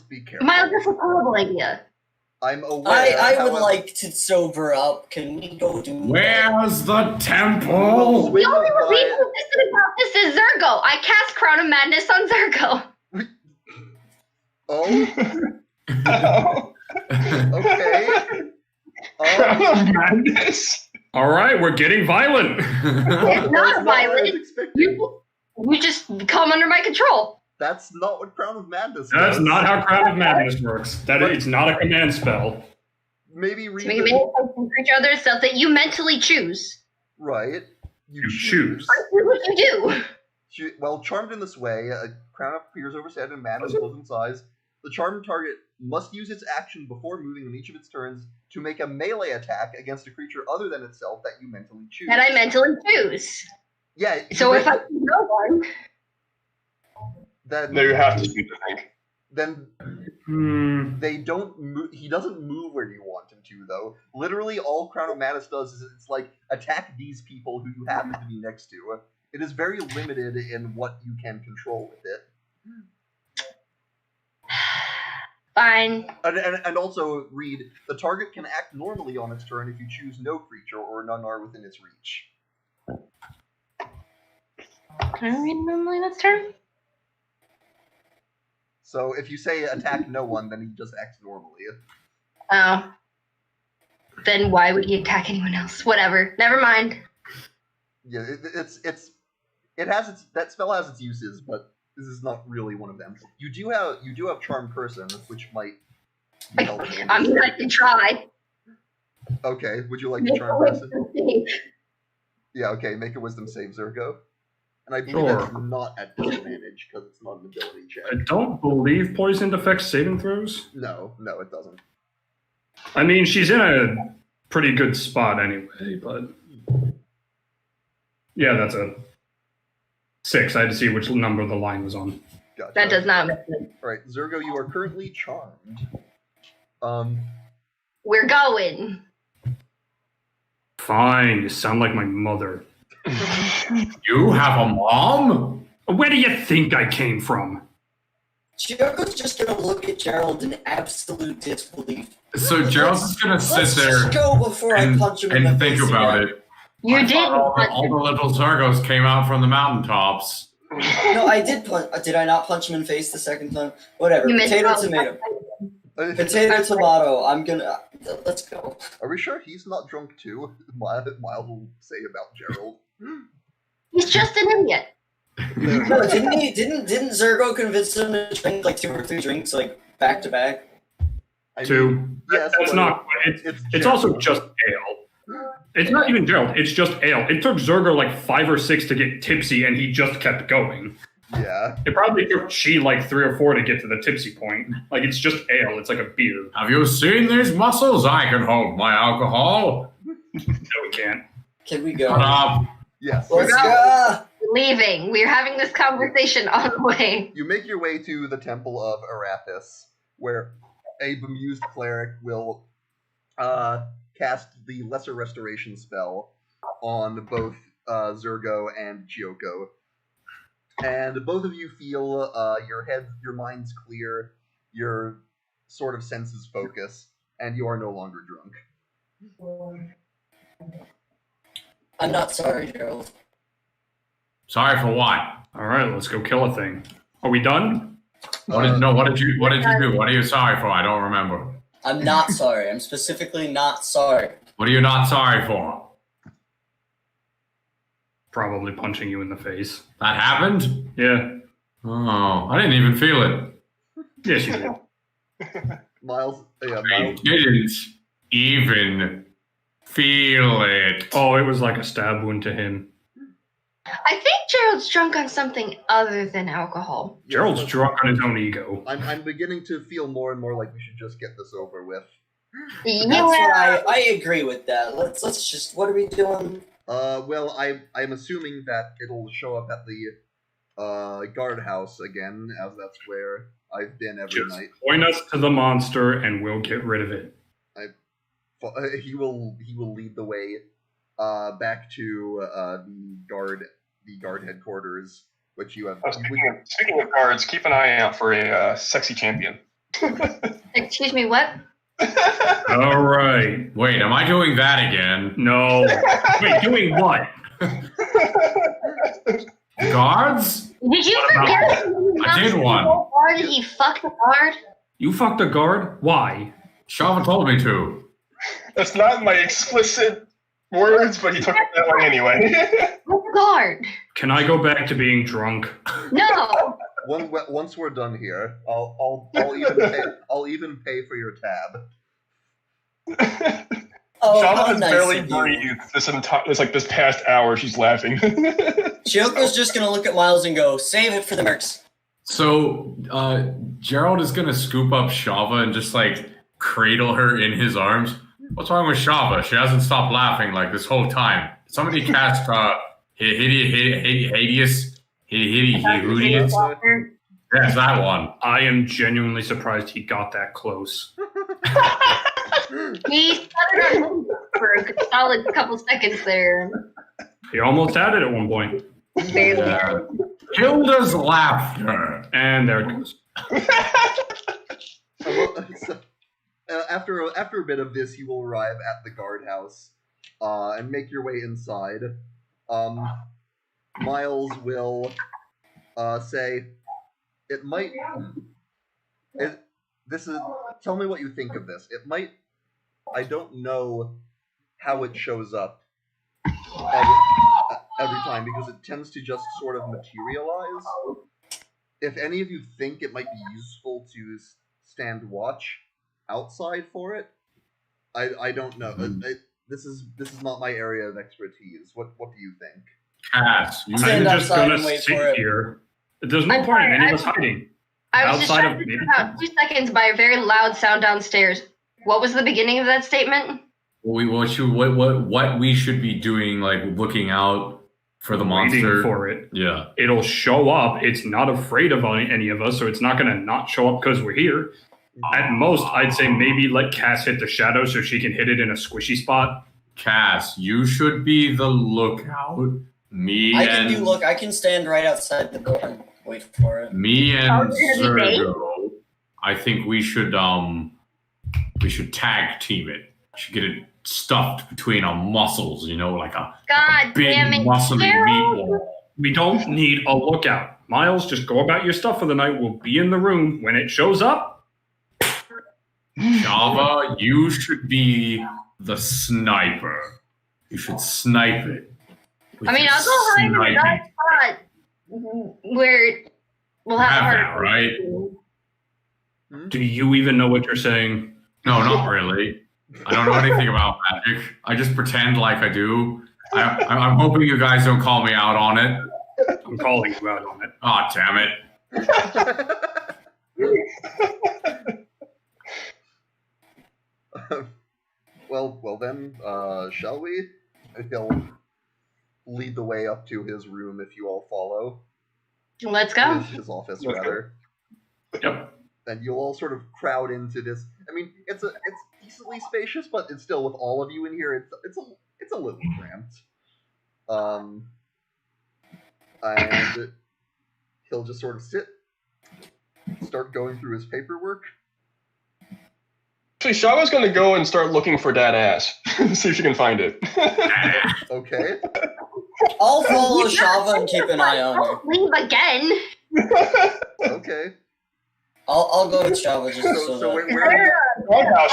[SPEAKER 1] be careful.
[SPEAKER 6] Miles, that's a horrible idea.
[SPEAKER 1] I'm aware.
[SPEAKER 2] I would like to sober up. Can we go do
[SPEAKER 5] Where's the
[SPEAKER 1] We'll
[SPEAKER 5] temple?
[SPEAKER 1] swing
[SPEAKER 6] The only
[SPEAKER 1] by-
[SPEAKER 6] reason about this is Zergo. I cast Crown of Madness on Zergo.
[SPEAKER 1] Oh, okay.
[SPEAKER 3] Madness.
[SPEAKER 4] All right, we're getting violent.
[SPEAKER 6] It's
[SPEAKER 1] That's
[SPEAKER 6] not
[SPEAKER 1] what I was
[SPEAKER 6] violent.
[SPEAKER 1] expecting.
[SPEAKER 6] You just come under my control.
[SPEAKER 1] That's not what Crown of Madness
[SPEAKER 4] That's
[SPEAKER 1] does.
[SPEAKER 4] not how Crown of Madness works. It's not a command spell.
[SPEAKER 1] Maybe read
[SPEAKER 6] To make a creature other stuff that you mentally choose.
[SPEAKER 1] Right.
[SPEAKER 4] You choose.
[SPEAKER 6] Do what you do.
[SPEAKER 1] Well, charmed in this way, a crown appears over its head and madness grows in size. The charmed target must use its action before moving on each of its turns to make a melee attack against a creature other than itself that you mentally choose.
[SPEAKER 6] That I mentally choose.
[SPEAKER 1] Yeah.
[SPEAKER 6] So if I choose no one,
[SPEAKER 1] then
[SPEAKER 3] No, you have to speak the thing.
[SPEAKER 1] then they don't move. He doesn't move where you want him to, though. Literally, all Crown of Madness does is it's like attack these people who you happen to be next to. It is very limited in what you can control with it.
[SPEAKER 6] fine.
[SPEAKER 1] And also, read, the target can act normally on its turn if you choose no creature or none are within its reach.
[SPEAKER 6] Can I read normally this turn?
[SPEAKER 1] So if you say attack no one, then he just acts normally.
[SPEAKER 6] Oh. Then why would he attack anyone else? Whatever. Never mind.
[SPEAKER 1] Yeah, that spell has its uses, but this is not really one of them. You do have Charm Person, which might be helpful.
[SPEAKER 6] I mean, I can try.
[SPEAKER 1] Okay, would you like to Charm Person? Yeah, okay, make a Wisdom save, Zergo. And I believe
[SPEAKER 4] Sure.
[SPEAKER 1] that's not at disadvantage, because it's not an ability check.
[SPEAKER 4] I don't believe poisoned affects saving throws.
[SPEAKER 1] No, it doesn't.
[SPEAKER 4] I mean, she's in a pretty good spot anyway, but... Yeah, that's a 6. I had to see which number the line was on.
[SPEAKER 1] Gotcha.
[SPEAKER 6] That does not make sense.
[SPEAKER 1] Alright, Zergo, you are currently charmed.
[SPEAKER 6] We're going.
[SPEAKER 4] Fine, you sound like my mother.
[SPEAKER 5] You have a mom?
[SPEAKER 4] Where do you think I came from?
[SPEAKER 2] Chioko's just gonna look at Gerald in absolute disbelief.
[SPEAKER 5] So Gerald's just gonna sit
[SPEAKER 2] Let's
[SPEAKER 5] there
[SPEAKER 2] just go before I punch him in the
[SPEAKER 5] and think
[SPEAKER 2] face
[SPEAKER 5] about
[SPEAKER 2] again.
[SPEAKER 5] it.
[SPEAKER 6] You
[SPEAKER 5] I
[SPEAKER 6] did.
[SPEAKER 5] thought all the little Zargos came out from the mountaintops.
[SPEAKER 2] No, I did punch. Did I not punch him in face the second time? Whatever.
[SPEAKER 6] You missed
[SPEAKER 2] Potato,
[SPEAKER 6] both.
[SPEAKER 2] tomato. Potato, tomato. I'm gonna. Let's go.
[SPEAKER 1] Are we sure he's not drunk too? Miles will say about Gerald.
[SPEAKER 6] He's just an idiot.
[SPEAKER 2] No, didn't Zergo convince him to drink like 2 or 3 drinks like back to back?
[SPEAKER 1] I mean,
[SPEAKER 4] Two.
[SPEAKER 1] yes,
[SPEAKER 4] That's
[SPEAKER 1] but
[SPEAKER 4] not. It's also
[SPEAKER 1] Gerald.
[SPEAKER 4] just ale. It's not even Gerald. It's just ale. It took Zergo like 5 or 6 to get tipsy, and he just kept going.
[SPEAKER 1] Yeah.
[SPEAKER 4] It probably took Chi like 3 or 4 to get to the tipsy point. Like it's just ale. It's like a beer.
[SPEAKER 5] Have you seen these muscles? I can hold my alcohol.
[SPEAKER 4] No, we can't.
[SPEAKER 2] Can we go?
[SPEAKER 5] Shut up.
[SPEAKER 1] Yes.
[SPEAKER 2] Let's go.
[SPEAKER 6] Leaving. We're having this conversation on the way.
[SPEAKER 1] You make your way to the Temple of Arathis, where a bemused cleric will cast the Lesser Restoration spell on both Zergo and Gyoko. And both of you feel your mind's clear, your sort of senses focus, and you are no longer drunk.
[SPEAKER 2] I'm not sorry, Gerald.
[SPEAKER 5] Sorry for what?
[SPEAKER 4] All right, let's go kill a thing. Are we done?
[SPEAKER 5] What did you do? What are you sorry for? I don't remember.
[SPEAKER 2] I'm not sorry. I'm specifically not sorry.
[SPEAKER 5] What are you not sorry for?
[SPEAKER 4] Probably punching you in the face.
[SPEAKER 5] That happened?
[SPEAKER 4] Yeah.
[SPEAKER 5] Oh, I didn't even feel it.
[SPEAKER 4] Yes, you did.
[SPEAKER 1] Miles,
[SPEAKER 5] I
[SPEAKER 1] Miles,
[SPEAKER 5] didn't even feel it.
[SPEAKER 4] Oh, it was like a stab wound to him.
[SPEAKER 6] I think Gerald's drunk on something other than alcohol.
[SPEAKER 4] Gerald's drunk on his own ego.
[SPEAKER 1] I'm beginning to feel more and more like we should just get this over with.
[SPEAKER 2] That's
[SPEAKER 6] Yeah.
[SPEAKER 2] what I agree with that. Let's just. What are we doing?
[SPEAKER 1] Well, I'm assuming that it'll show up at the guardhouse again, as that's where I've been every
[SPEAKER 4] Just
[SPEAKER 1] night.
[SPEAKER 4] point us to the monster and we'll get rid of it.
[SPEAKER 1] He will lead the way back to the guard headquarters, which you have.
[SPEAKER 3] Speaking of guards, keep an eye out for a sexy champion.
[SPEAKER 6] Excuse me, what?
[SPEAKER 4] All right.
[SPEAKER 5] Wait, am I doing that again?
[SPEAKER 4] No. Wait, doing what?
[SPEAKER 5] Guards?
[SPEAKER 6] Did you
[SPEAKER 4] What about-
[SPEAKER 6] forget?
[SPEAKER 5] I did one.
[SPEAKER 6] Guard, he fucked the guard.
[SPEAKER 4] You fucked a guard? Why?
[SPEAKER 5] Shava told me to.
[SPEAKER 3] That's not my explicit words, but he took it that way anyway.
[SPEAKER 6] What's the guard?
[SPEAKER 4] Can I go back to being drunk?
[SPEAKER 6] No.
[SPEAKER 1] Once we're done here, I'll even pay for your tab.
[SPEAKER 2] Oh,
[SPEAKER 3] Shama
[SPEAKER 2] how
[SPEAKER 3] has
[SPEAKER 2] nice
[SPEAKER 3] barely
[SPEAKER 2] of you.
[SPEAKER 3] breathed this past hour. She's laughing.
[SPEAKER 2] Chioko's just gonna look at Miles and go, "Save it for the mercs."
[SPEAKER 5] So, Gerald is gonna scoop up Shava and just like cradle her in his arms. What's wrong with Shava? She hasn't stopped laughing like this whole time. Somebody cast Hideous. Yes, that one.
[SPEAKER 4] I am genuinely surprised he got that close.
[SPEAKER 6] He stuttered on for a solid couple seconds there.
[SPEAKER 4] He almost had it at one point.
[SPEAKER 6] Barely.
[SPEAKER 5] Hilda's laughter.
[SPEAKER 4] And there it goes.
[SPEAKER 1] After a bit of this, you will arrive at the guardhouse and make your way inside. Miles will say, "It might. This is. Tell me what you think of this. It might. I don't know how it shows up every time because it tends to just sort of materialize. If any of you think it might be useful to stand watch outside for it, I don't know. This is not my area of expertise. What do you think?"
[SPEAKER 5] Cass, you
[SPEAKER 4] I'm
[SPEAKER 2] Stand
[SPEAKER 4] just
[SPEAKER 2] outside
[SPEAKER 4] gonna
[SPEAKER 2] and wait
[SPEAKER 4] sit
[SPEAKER 2] for it.
[SPEAKER 4] here. There's no
[SPEAKER 6] I'm
[SPEAKER 4] point in
[SPEAKER 6] sorry,
[SPEAKER 4] any of us hiding.
[SPEAKER 6] I was just
[SPEAKER 4] Outside
[SPEAKER 6] trying
[SPEAKER 4] of
[SPEAKER 6] to
[SPEAKER 4] maybe-
[SPEAKER 6] figure out 2 seconds by a very loud sound downstairs. What was the beginning of that statement?
[SPEAKER 5] what we should be doing, like looking out for the monster.
[SPEAKER 4] Waiting for it.
[SPEAKER 5] Yeah.
[SPEAKER 4] It'll show up. It's not afraid of any of us, so it's not going to not show up because we're here. At most, I'd say maybe let Cass hit the shadow so she can hit it in a squishy spot.
[SPEAKER 5] Cass, you should be the lookout.
[SPEAKER 2] I can stand right outside the door and wait for it.
[SPEAKER 5] Me and
[SPEAKER 6] Oh, you're gonna be
[SPEAKER 5] Zergo, I think we should tag team it. We should get it stuffed between our muscles, like a
[SPEAKER 6] God
[SPEAKER 5] big
[SPEAKER 6] damn it,
[SPEAKER 5] muscly
[SPEAKER 6] Gerald.
[SPEAKER 5] meatball.
[SPEAKER 4] We don't need a lookout. Miles, just go about your stuff for the night. We'll be in the room. When it shows up...
[SPEAKER 5] Java, you should be the sniper. You should snipe it.
[SPEAKER 6] I mean, I'll go hide in a dark spot where we'll have
[SPEAKER 5] Have
[SPEAKER 6] a
[SPEAKER 5] that, right?
[SPEAKER 4] Do you even know what you're saying?
[SPEAKER 5] No, not really. I don't know anything about magic. I just pretend like I do. I'm hoping you guys don't call me out on it.
[SPEAKER 4] I'm calling you out on it.
[SPEAKER 5] Aw, damn it.
[SPEAKER 1] Well then, shall we? He'll lead the way up to his room if you all follow.
[SPEAKER 6] Let's go.
[SPEAKER 1] His office, rather.
[SPEAKER 4] Yep.
[SPEAKER 1] And you'll all sort of crowd into this. I mean, it's decently spacious, but it's still with all of you in here. It's a little cramped. And he'll just sort of start going through his paperwork.
[SPEAKER 3] Actually, Shava's gonna go and start looking for that ass. See if she can find it.
[SPEAKER 1] Okay.
[SPEAKER 2] I'll follow Shava and keep an eye on her.
[SPEAKER 6] Leave again.
[SPEAKER 1] Okay.
[SPEAKER 2] I'll go with Shava just
[SPEAKER 1] So
[SPEAKER 2] so
[SPEAKER 1] where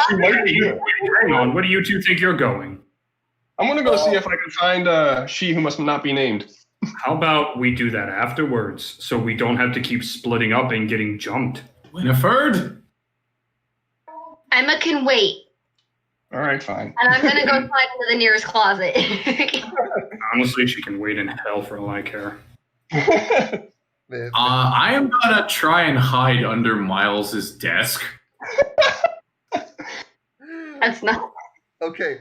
[SPEAKER 3] She might be here.
[SPEAKER 4] Hang on. Where do you two think you're going?
[SPEAKER 3] I'm gonna go see if I can find she who must not be named.
[SPEAKER 4] How about we do that afterwards so we don't have to keep splitting up and getting jumped?
[SPEAKER 5] Winifred?
[SPEAKER 6] Emma can wait,
[SPEAKER 3] All right, fine.
[SPEAKER 6] and I'm gonna go slide into the nearest closet.
[SPEAKER 4] Honestly, she can wait in hell for all I care.
[SPEAKER 5] I am gonna try and hide under Miles's desk.
[SPEAKER 6] That's not.
[SPEAKER 1] Okay,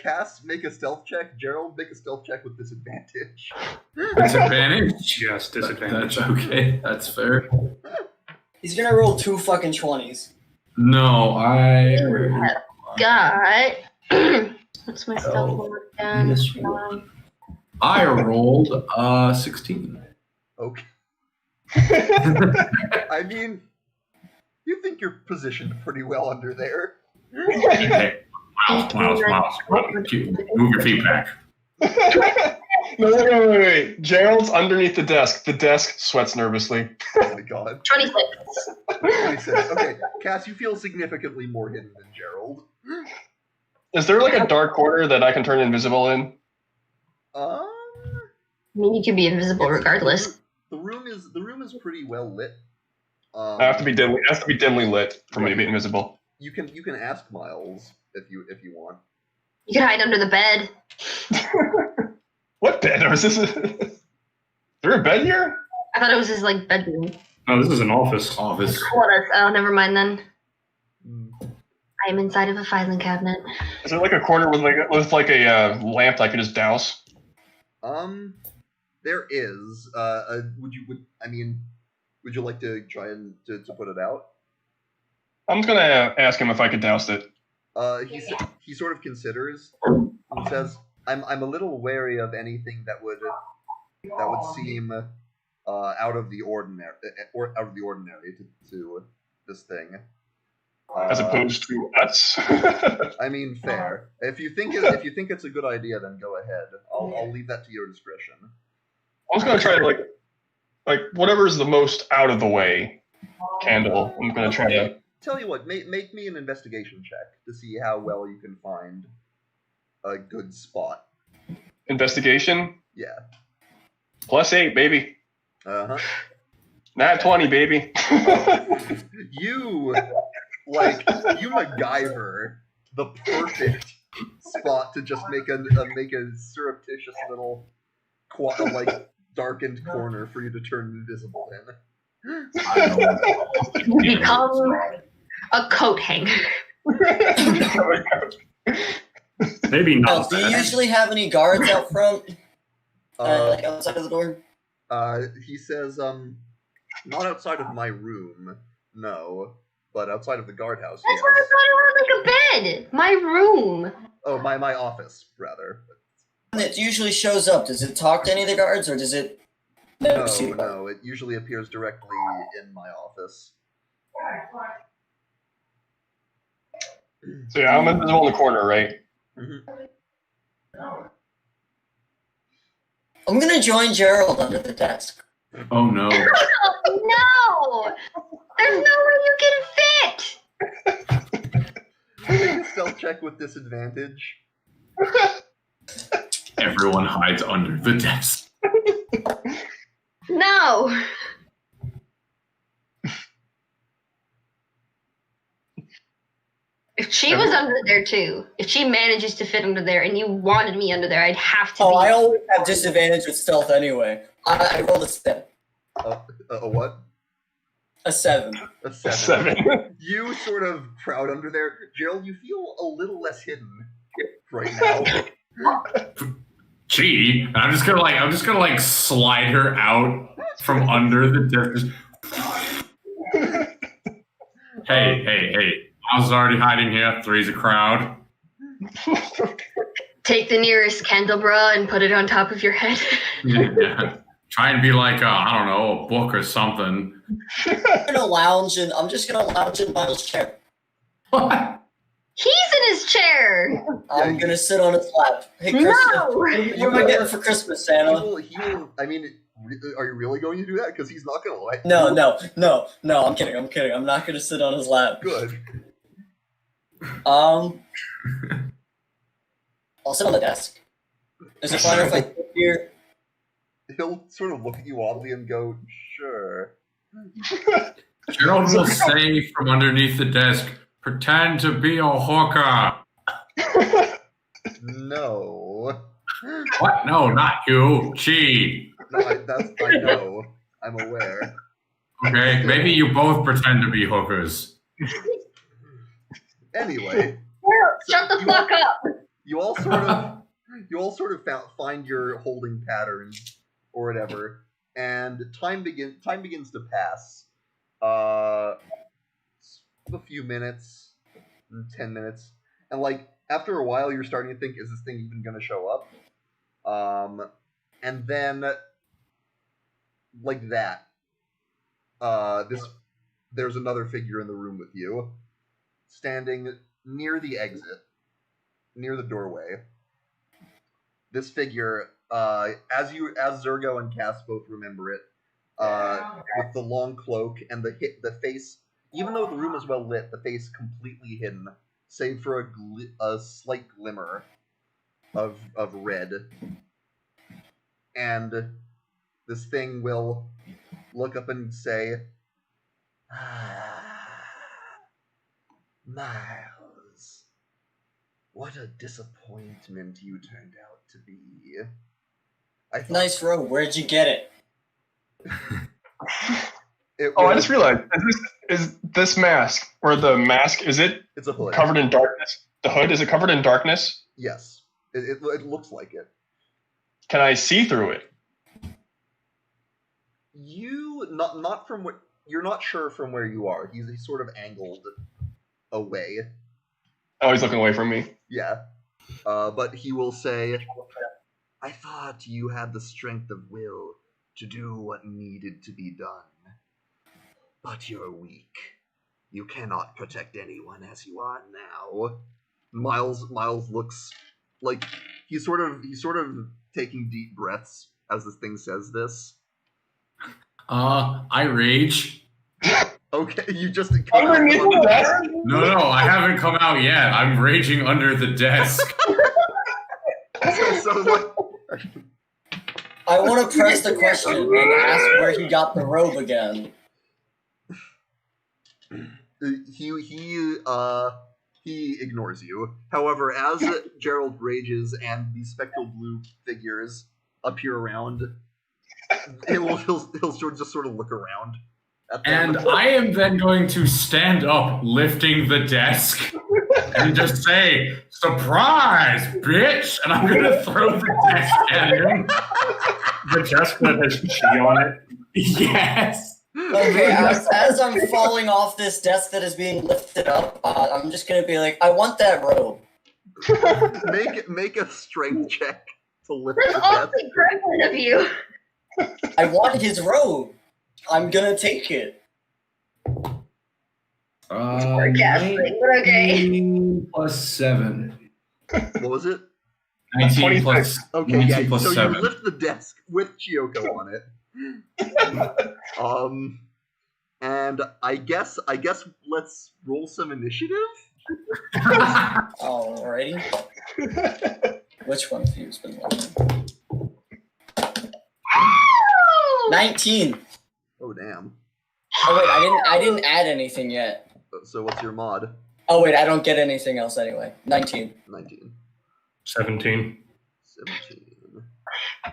[SPEAKER 1] Cass, make a stealth check. Gerald, make a stealth check with disadvantage.
[SPEAKER 5] Disadvantage?
[SPEAKER 4] Yes, disadvantage.
[SPEAKER 5] That's okay. That's fair.
[SPEAKER 2] He's gonna roll 2 fucking 20s.
[SPEAKER 5] No, I...
[SPEAKER 6] Got. What's my stealth again?
[SPEAKER 5] I rolled 16.
[SPEAKER 1] Okay. I mean, you think you're positioned pretty well under there.
[SPEAKER 5] Hey, Miles. Move your feet back.
[SPEAKER 3] No, wait. Gerald's underneath the desk. The desk sweats nervously.
[SPEAKER 1] Oh my god.
[SPEAKER 6] 26.
[SPEAKER 1] 26. Okay, Cass, you feel significantly more hidden than Gerald.
[SPEAKER 3] Is there like a dark corner that I can turn invisible in?
[SPEAKER 6] I mean, you can be invisible regardless.
[SPEAKER 1] The room is pretty well lit.
[SPEAKER 3] I have to be dimly. It has to be dimly lit for me to be invisible.
[SPEAKER 1] You can ask Miles if you want.
[SPEAKER 6] You can hide under the bed.
[SPEAKER 3] What bed? Is this? Is there a bed here?
[SPEAKER 6] I thought it was his like bedroom.
[SPEAKER 4] No, this is an office.
[SPEAKER 5] Office.
[SPEAKER 6] Oh, never mind then. I am inside of a filing cabinet.
[SPEAKER 3] Is there like a corner with like a lamp that I can just douse?
[SPEAKER 1] There is. Would you like to try and to put it out?
[SPEAKER 3] I'm just gonna ask him if I could douse it.
[SPEAKER 1] He sort of considers and says, "I'm a little wary of anything that would seem out of the ordinary to this thing."
[SPEAKER 3] As opposed to us.
[SPEAKER 1] I mean, fair. If you think it's a good idea, then go ahead. I'll leave that to your discretion.
[SPEAKER 3] I'm just gonna try to like whatever is the most out of the way candle. I'm gonna try to.
[SPEAKER 1] Tell you what, make me an investigation check to see how well you can find a good spot.
[SPEAKER 3] Investigation.
[SPEAKER 1] Yeah.
[SPEAKER 3] +8, baby.
[SPEAKER 1] Uh-huh.
[SPEAKER 3] Nat 20, baby.
[SPEAKER 1] You MacGyver the perfect spot to just make a surreptitious little darkened corner for you to turn invisible in.
[SPEAKER 6] Become a coat hanger.
[SPEAKER 4] Maybe not.
[SPEAKER 2] Do you usually have any guards out front? Like outside of the door?
[SPEAKER 1] He says, not outside of my room, no, but outside of the guardhouse.
[SPEAKER 6] That's why I thought around like a bed. My room.
[SPEAKER 1] Oh, my office, rather.
[SPEAKER 2] It usually shows up. Does it talk to any of the guards, or does it?
[SPEAKER 1] No, it usually appears directly in my office.
[SPEAKER 3] So yeah, I'm invisible in the corner, right?
[SPEAKER 1] Mm-hmm.
[SPEAKER 2] I'm gonna join Gerald under the desk.
[SPEAKER 5] Oh no.
[SPEAKER 6] Oh, no! There's no way you can fit!
[SPEAKER 1] Make a stealth check with disadvantage.
[SPEAKER 5] Everyone hides under the desk.
[SPEAKER 6] No! If she was under there too, if she manages to fit under there and you wanted me under there, I'd have to
[SPEAKER 2] Oh,
[SPEAKER 6] be.
[SPEAKER 2] I always have disadvantage with stealth anyway. I rolled a 7.
[SPEAKER 1] A what?
[SPEAKER 2] A 7.
[SPEAKER 1] A
[SPEAKER 3] A
[SPEAKER 1] 7.
[SPEAKER 3] 7.
[SPEAKER 1] You sort of crowd under there. Gerald, you feel a little less hidden right now.
[SPEAKER 5] Gee, and I'm just gonna slide her out from under the desk. Hey. I was already hiding here. 3's a crowd.
[SPEAKER 6] Take the nearest candelabra and put it on top of your head.
[SPEAKER 5] Yeah. Try and be like, I don't know, a book or something.
[SPEAKER 2] I'm just gonna lounge in Miles' chair.
[SPEAKER 5] What?
[SPEAKER 6] He's in his chair!
[SPEAKER 2] I'm gonna sit on his lap. Hey, Christmas.
[SPEAKER 6] No!
[SPEAKER 2] What am I getting for Christmas, Santa?
[SPEAKER 1] He will, I mean, are you really going to do that? Because he's not going to let
[SPEAKER 2] No, I'm kidding. I'm not gonna sit on his lap.
[SPEAKER 1] Good.
[SPEAKER 2] I'll sit on the desk. Is it fine if I sit here?
[SPEAKER 1] He'll sort of look at you oddly and go, sure.
[SPEAKER 5] Gerald will say from underneath the desk, pretend to be a hooker.
[SPEAKER 1] No.
[SPEAKER 5] What? No, not you. Gee.
[SPEAKER 1] No, I know. I'm aware.
[SPEAKER 5] Okay, maybe you both pretend to be hookers.
[SPEAKER 1] Anyway.
[SPEAKER 6] Shut the fuck up!
[SPEAKER 1] You all sort of find your holding patterns or whatever, and time begins to pass. A few minutes, 10 minutes, and like after a while, you're starting to think, is this thing even going to show up? And then like that, there's another figure in the room with you, standing near the exit, near the doorway. This figure, as Zergo and Cass both remember it, with the long cloak and the face, even though the room is well lit, the face completely hidden, save for a slight glimmer of red. And this thing will look up and say, Miles, what a disappointment you turned out to be.
[SPEAKER 2] Nice robe. Where'd you get it?
[SPEAKER 3] I just realized, is this mask, or the mask, is it
[SPEAKER 1] It's a hood.
[SPEAKER 3] covered in darkness? The hood, is it covered in darkness?
[SPEAKER 1] Yes. It looks like it.
[SPEAKER 3] Can I see through it?
[SPEAKER 1] You, not from what, you're not sure from where you are. He's sort of angled away.
[SPEAKER 3] Oh, he's looking away from me.
[SPEAKER 1] Yeah. But he will say, I thought you had the strength of will to do what needed to be done. But you're weak. You cannot protect anyone as you are now. Miles looks like he's sort of taking deep breaths as this thing says this.
[SPEAKER 5] I rage.
[SPEAKER 1] Okay, you just
[SPEAKER 3] Underneath the desk?
[SPEAKER 5] No, I haven't come out yet. I'm raging under the desk.
[SPEAKER 1] so like,
[SPEAKER 2] I want to press the question and ask where he got the robe again.
[SPEAKER 1] he ignores you. However, as Gerald rages and the spectral blue figures appear around, he'll sort of look around at them.
[SPEAKER 5] And I am then going to stand up, lifting the desk, and just say, surprise, bitch! And I'm going to throw the desk at him.
[SPEAKER 4] The desk that has chi on it.
[SPEAKER 5] Yes.
[SPEAKER 2] Okay, as I'm falling off this desk that is being lifted up, I'm just gonna be like, I want that robe.
[SPEAKER 1] Make a strength check to lift
[SPEAKER 6] That's
[SPEAKER 1] the desk.
[SPEAKER 6] awfully gremlin of you.
[SPEAKER 2] I want his robe. I'm gonna take it.
[SPEAKER 6] We're gasping, but okay.
[SPEAKER 5] 19 plus 7.
[SPEAKER 1] What was it?
[SPEAKER 5] 19 plus,
[SPEAKER 1] Okay,
[SPEAKER 5] 19
[SPEAKER 1] yeah.
[SPEAKER 5] plus
[SPEAKER 1] So
[SPEAKER 5] 7.
[SPEAKER 1] you lift the desk with Chiyoko on it. And I guess let's roll some initiative.
[SPEAKER 2] Alrighty. Which one of you has been looking? 19.
[SPEAKER 1] Oh damn.
[SPEAKER 2] Oh wait, I didn't add anything yet.
[SPEAKER 1] So what's your mod?
[SPEAKER 2] Oh wait, I don't get anything else anyway. 19.
[SPEAKER 1] 19.
[SPEAKER 4] 17.
[SPEAKER 1] 17.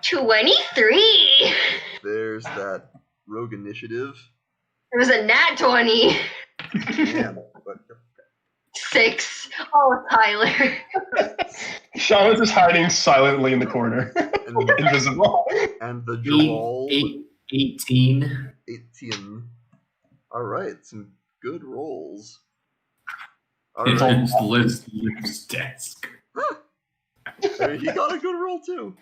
[SPEAKER 6] 23.
[SPEAKER 1] There's that rogue initiative.
[SPEAKER 6] It was a nat 20.
[SPEAKER 1] Damn. But
[SPEAKER 6] 6. Oh, Tyler.
[SPEAKER 3] Shava's just hiding silently in the corner, invisible.
[SPEAKER 1] And the drawl.
[SPEAKER 5] 18.
[SPEAKER 1] 18. All right, some good rolls. All
[SPEAKER 5] It's
[SPEAKER 1] right.
[SPEAKER 5] almost Liv's desk.
[SPEAKER 1] He got a good roll too.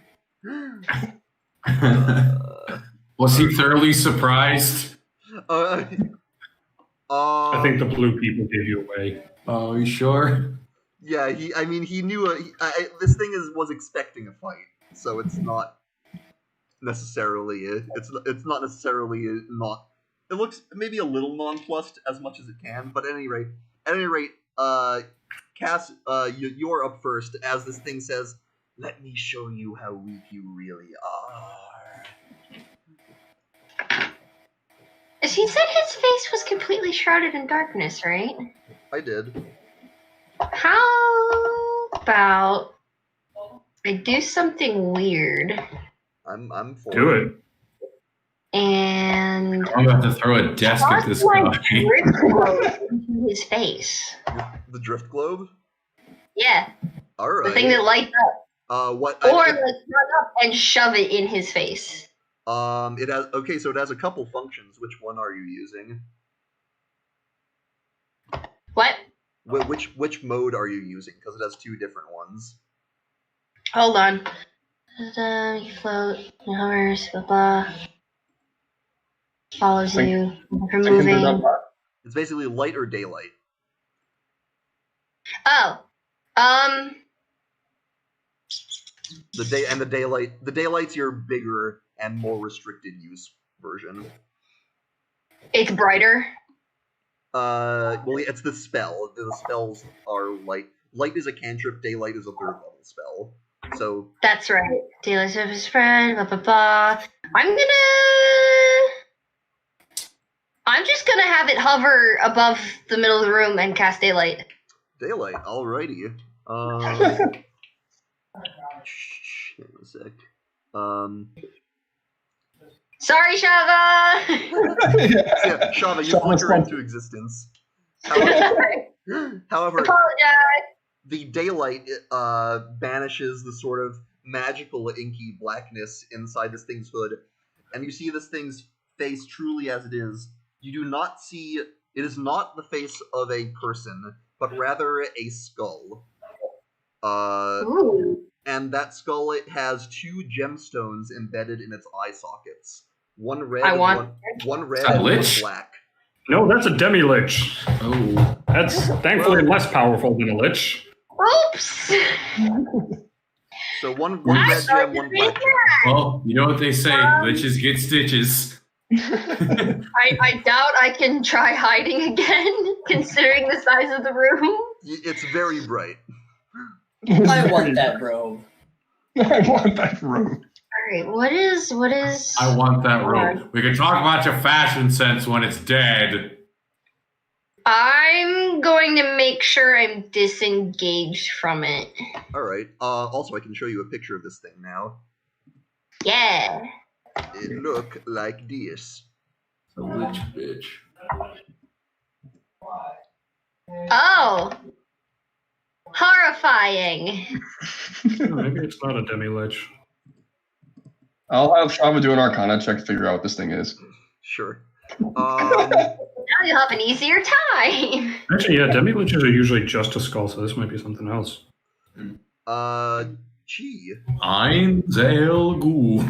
[SPEAKER 5] Was he thoroughly surprised?
[SPEAKER 1] I
[SPEAKER 4] I think the blue people gave you away.
[SPEAKER 5] Oh, you sure?
[SPEAKER 1] Yeah, he knew. This thing was expecting a fight, so it's not necessarily. It's not necessarily not. It looks maybe a little nonplussed as much as it can, but at any rate, Cass, you're up first as this thing says, "Let me show you how weak you really are."
[SPEAKER 6] He said his face was completely shrouded in darkness, right?
[SPEAKER 1] I did.
[SPEAKER 6] How about I do something weird
[SPEAKER 1] I'm for
[SPEAKER 4] Do it.
[SPEAKER 6] and
[SPEAKER 5] I'm about to throw a desk at this
[SPEAKER 6] toss my
[SPEAKER 5] guy.
[SPEAKER 6] drift globe into his face.
[SPEAKER 1] The drift globe.
[SPEAKER 6] Yeah,
[SPEAKER 1] All right.
[SPEAKER 6] the thing that lights up,
[SPEAKER 1] What?
[SPEAKER 6] or like run up and shove it in his face.
[SPEAKER 1] It has. Okay, so it has a couple functions. Which one are you using?
[SPEAKER 6] What?
[SPEAKER 1] Which mode are you using? Because it has two different ones.
[SPEAKER 6] Hold on. You float, you hovers, blah blah. Follows
[SPEAKER 3] Think-
[SPEAKER 6] you from
[SPEAKER 3] I can do
[SPEAKER 6] moving.
[SPEAKER 3] that.
[SPEAKER 1] It's basically light or daylight.
[SPEAKER 6] Oh,
[SPEAKER 1] The daylight. The daylight's your bigger and more restricted use version.
[SPEAKER 6] it's brighter.
[SPEAKER 1] Well, it's the spell. The spells are light. Light is a cantrip. Daylight is a third level spell. So
[SPEAKER 6] That's right. Daylight surface spread, blah blah blah. I'm just gonna have it hover above the middle of the room and cast daylight.
[SPEAKER 1] daylight. Alrighty. Hang on a sec.
[SPEAKER 6] Sorry, Shava.
[SPEAKER 1] Yeah, Shava, you flicker into existence. However,
[SPEAKER 6] Apologize.
[SPEAKER 1] the daylight banishes the sort of magical inky blackness inside this thing's hood, and you see this thing's face truly as it is. You do not see it is not the face of a person, but rather a skull.
[SPEAKER 6] Ooh.
[SPEAKER 1] And that skull, it has two gemstones embedded in its eye sockets. One red,
[SPEAKER 6] I
[SPEAKER 1] and
[SPEAKER 6] want-
[SPEAKER 1] one red,
[SPEAKER 5] A
[SPEAKER 1] and one
[SPEAKER 5] lich?
[SPEAKER 1] black.
[SPEAKER 4] No, that's a demi-lich.
[SPEAKER 5] Oh.
[SPEAKER 4] That's thankfully less powerful than a lich.
[SPEAKER 6] Oops.
[SPEAKER 1] So one
[SPEAKER 6] I
[SPEAKER 1] red
[SPEAKER 6] thought
[SPEAKER 1] gem,
[SPEAKER 6] you
[SPEAKER 1] one
[SPEAKER 6] did
[SPEAKER 1] black gem.
[SPEAKER 5] Well, you know what they say, liches get stitches.
[SPEAKER 6] I doubt I can try hiding again, considering the size of the room.
[SPEAKER 1] It's very bright.
[SPEAKER 2] I want that robe.
[SPEAKER 3] I want that room.
[SPEAKER 6] Alright, what is
[SPEAKER 5] I want that robe. We can talk about your fashion sense when it's dead.
[SPEAKER 6] I'm going to make sure I'm disengaged from it.
[SPEAKER 1] Alright, also I can show you a picture of this thing now.
[SPEAKER 6] Yeah.
[SPEAKER 1] It look like this.
[SPEAKER 5] A lich bitch.
[SPEAKER 6] Oh. Horrifying.
[SPEAKER 4] Maybe it's not a demi-lich.
[SPEAKER 3] I'll have Shava do an Arcana check to figure out what this thing is.
[SPEAKER 1] Sure.
[SPEAKER 6] Now you'll have an easier time.
[SPEAKER 4] Actually, yeah, demi-liches are usually just a skull, so this might be something else.
[SPEAKER 1] Gee.
[SPEAKER 5] Einzel Gu.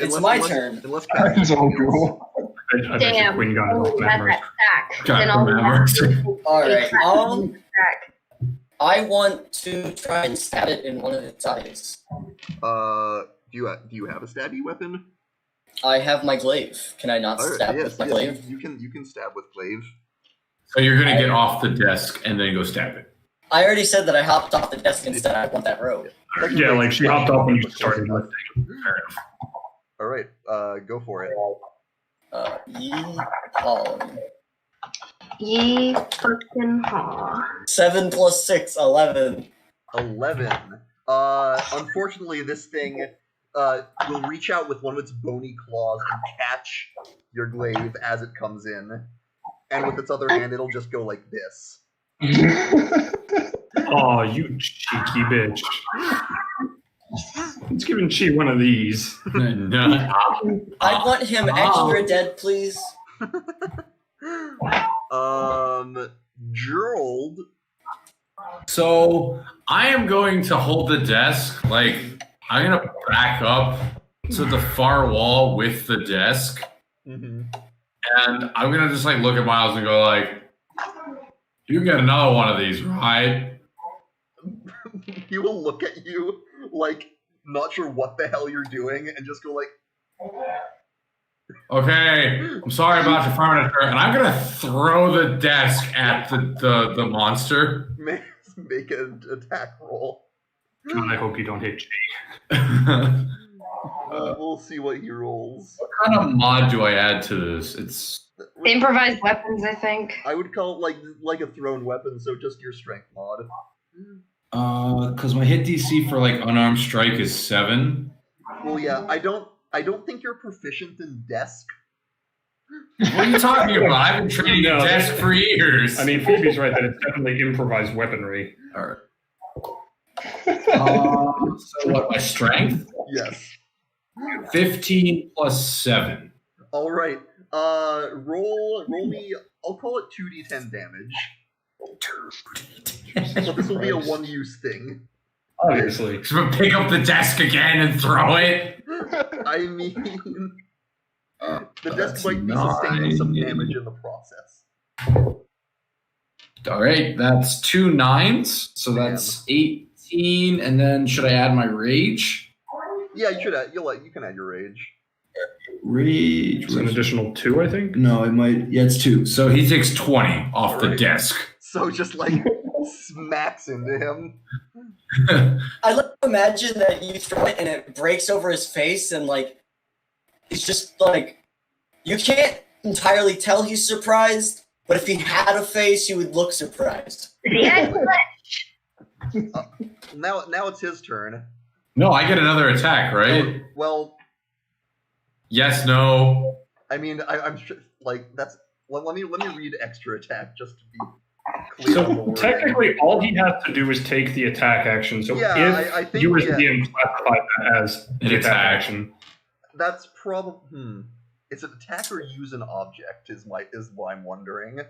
[SPEAKER 2] It's my turn.
[SPEAKER 1] Unless
[SPEAKER 3] It's all cool.
[SPEAKER 4] I bet you
[SPEAKER 6] Damn.
[SPEAKER 4] Queen got
[SPEAKER 6] Oh,
[SPEAKER 4] it.
[SPEAKER 6] we had that stack.
[SPEAKER 5] Got
[SPEAKER 6] Then
[SPEAKER 5] it
[SPEAKER 6] all
[SPEAKER 5] from
[SPEAKER 6] we have
[SPEAKER 5] Amherst.
[SPEAKER 6] is
[SPEAKER 2] Alright,
[SPEAKER 6] stack.
[SPEAKER 2] I want to try and stab it in one of its eyes.
[SPEAKER 1] Do you have a stabby weapon?
[SPEAKER 2] I have my glaive. Can I not stab
[SPEAKER 1] yes,
[SPEAKER 2] with my
[SPEAKER 1] yes,
[SPEAKER 2] glaive?
[SPEAKER 1] you can stab with glaive.
[SPEAKER 5] So you're gonna get off the desk and then go stab it.
[SPEAKER 2] I already said that I hopped off the desk instead. I want that rope.
[SPEAKER 4] Yeah, like she hopped off when you started lifting.
[SPEAKER 5] Fair enough.
[SPEAKER 1] All right, go for it.
[SPEAKER 2] Ye Colin.
[SPEAKER 6] Ye fucking haw.
[SPEAKER 2] 7 plus 6, 11.
[SPEAKER 1] 11. Unfortunately, this thing will reach out with one of its bony claws and catch your glaive as it comes in, and with its other hand, it'll just go like this.
[SPEAKER 4] Oh, you cheeky bitch. Let's give Chi one of these.
[SPEAKER 2] I want him extra dead, please.
[SPEAKER 1] Gerald.
[SPEAKER 5] So I am going to hold the desk. Like I'm gonna back up to the far wall with the desk, and I'm gonna just like look at Miles and go like, "You get another one of these, right?"
[SPEAKER 1] He will look at you like not sure what the hell you're doing, and just go like,
[SPEAKER 5] "Okay, I'm sorry about your furniture," and I'm gonna throw the desk at the monster.
[SPEAKER 1] Make an attack roll.
[SPEAKER 4] God, I hope you don't hit Chi.
[SPEAKER 1] We'll see what he rolls.
[SPEAKER 5] What kind of mod do I add to this? It's
[SPEAKER 6] Improvised weapons, I think.
[SPEAKER 1] I would call it like a thrown weapon, so just your strength mod.
[SPEAKER 5] because my hit DC for like unarmed strike is 7.
[SPEAKER 1] Well, yeah, I don't think you're proficient in desk.
[SPEAKER 5] What are you talking about? I've been training a desk for years.
[SPEAKER 4] I mean, Phoebe's right that it's definitely improvised weaponry.
[SPEAKER 5] All right. So what? My strength?
[SPEAKER 1] Yes.
[SPEAKER 5] 15 plus 7.
[SPEAKER 1] All right. Roll me. I'll call it 2d10 damage. So this will be a one-use thing.
[SPEAKER 4] Obviously.
[SPEAKER 5] So I'm gonna pick up the desk again and throw it.
[SPEAKER 1] I mean, the desk might be sustaining some damage in the process.
[SPEAKER 5] All right, that's 2 9s, so that's 18. And then should I add my rage?
[SPEAKER 1] Yeah, you should. You can add your rage.
[SPEAKER 5] Rage.
[SPEAKER 4] It's an additional 2, I think.
[SPEAKER 5] No, it might. Yeah, it's 2. So he takes 20 off the desk.
[SPEAKER 1] So just like smacks into him.
[SPEAKER 2] I like to imagine that you throw it and it breaks over his face, and like he's just like, you can't entirely tell he's surprised, but if he had a face, he would look surprised.
[SPEAKER 6] Yeah.
[SPEAKER 1] Now it's his turn.
[SPEAKER 5] No, I get another attack, right?
[SPEAKER 1] Well,
[SPEAKER 5] Yes, no.
[SPEAKER 1] I mean, I'm sure, like that's. Let me read extra attack just to be clear on the
[SPEAKER 4] So
[SPEAKER 1] wording.
[SPEAKER 4] technically, all he has to do is take the attack action. So
[SPEAKER 1] Yeah,
[SPEAKER 4] if
[SPEAKER 1] I think,
[SPEAKER 4] you as
[SPEAKER 1] yeah.
[SPEAKER 4] DM classify that as
[SPEAKER 5] An
[SPEAKER 4] the
[SPEAKER 5] attack.
[SPEAKER 4] attack action,
[SPEAKER 1] That's probably. Is it attack or use an object? Is what I'm wondering.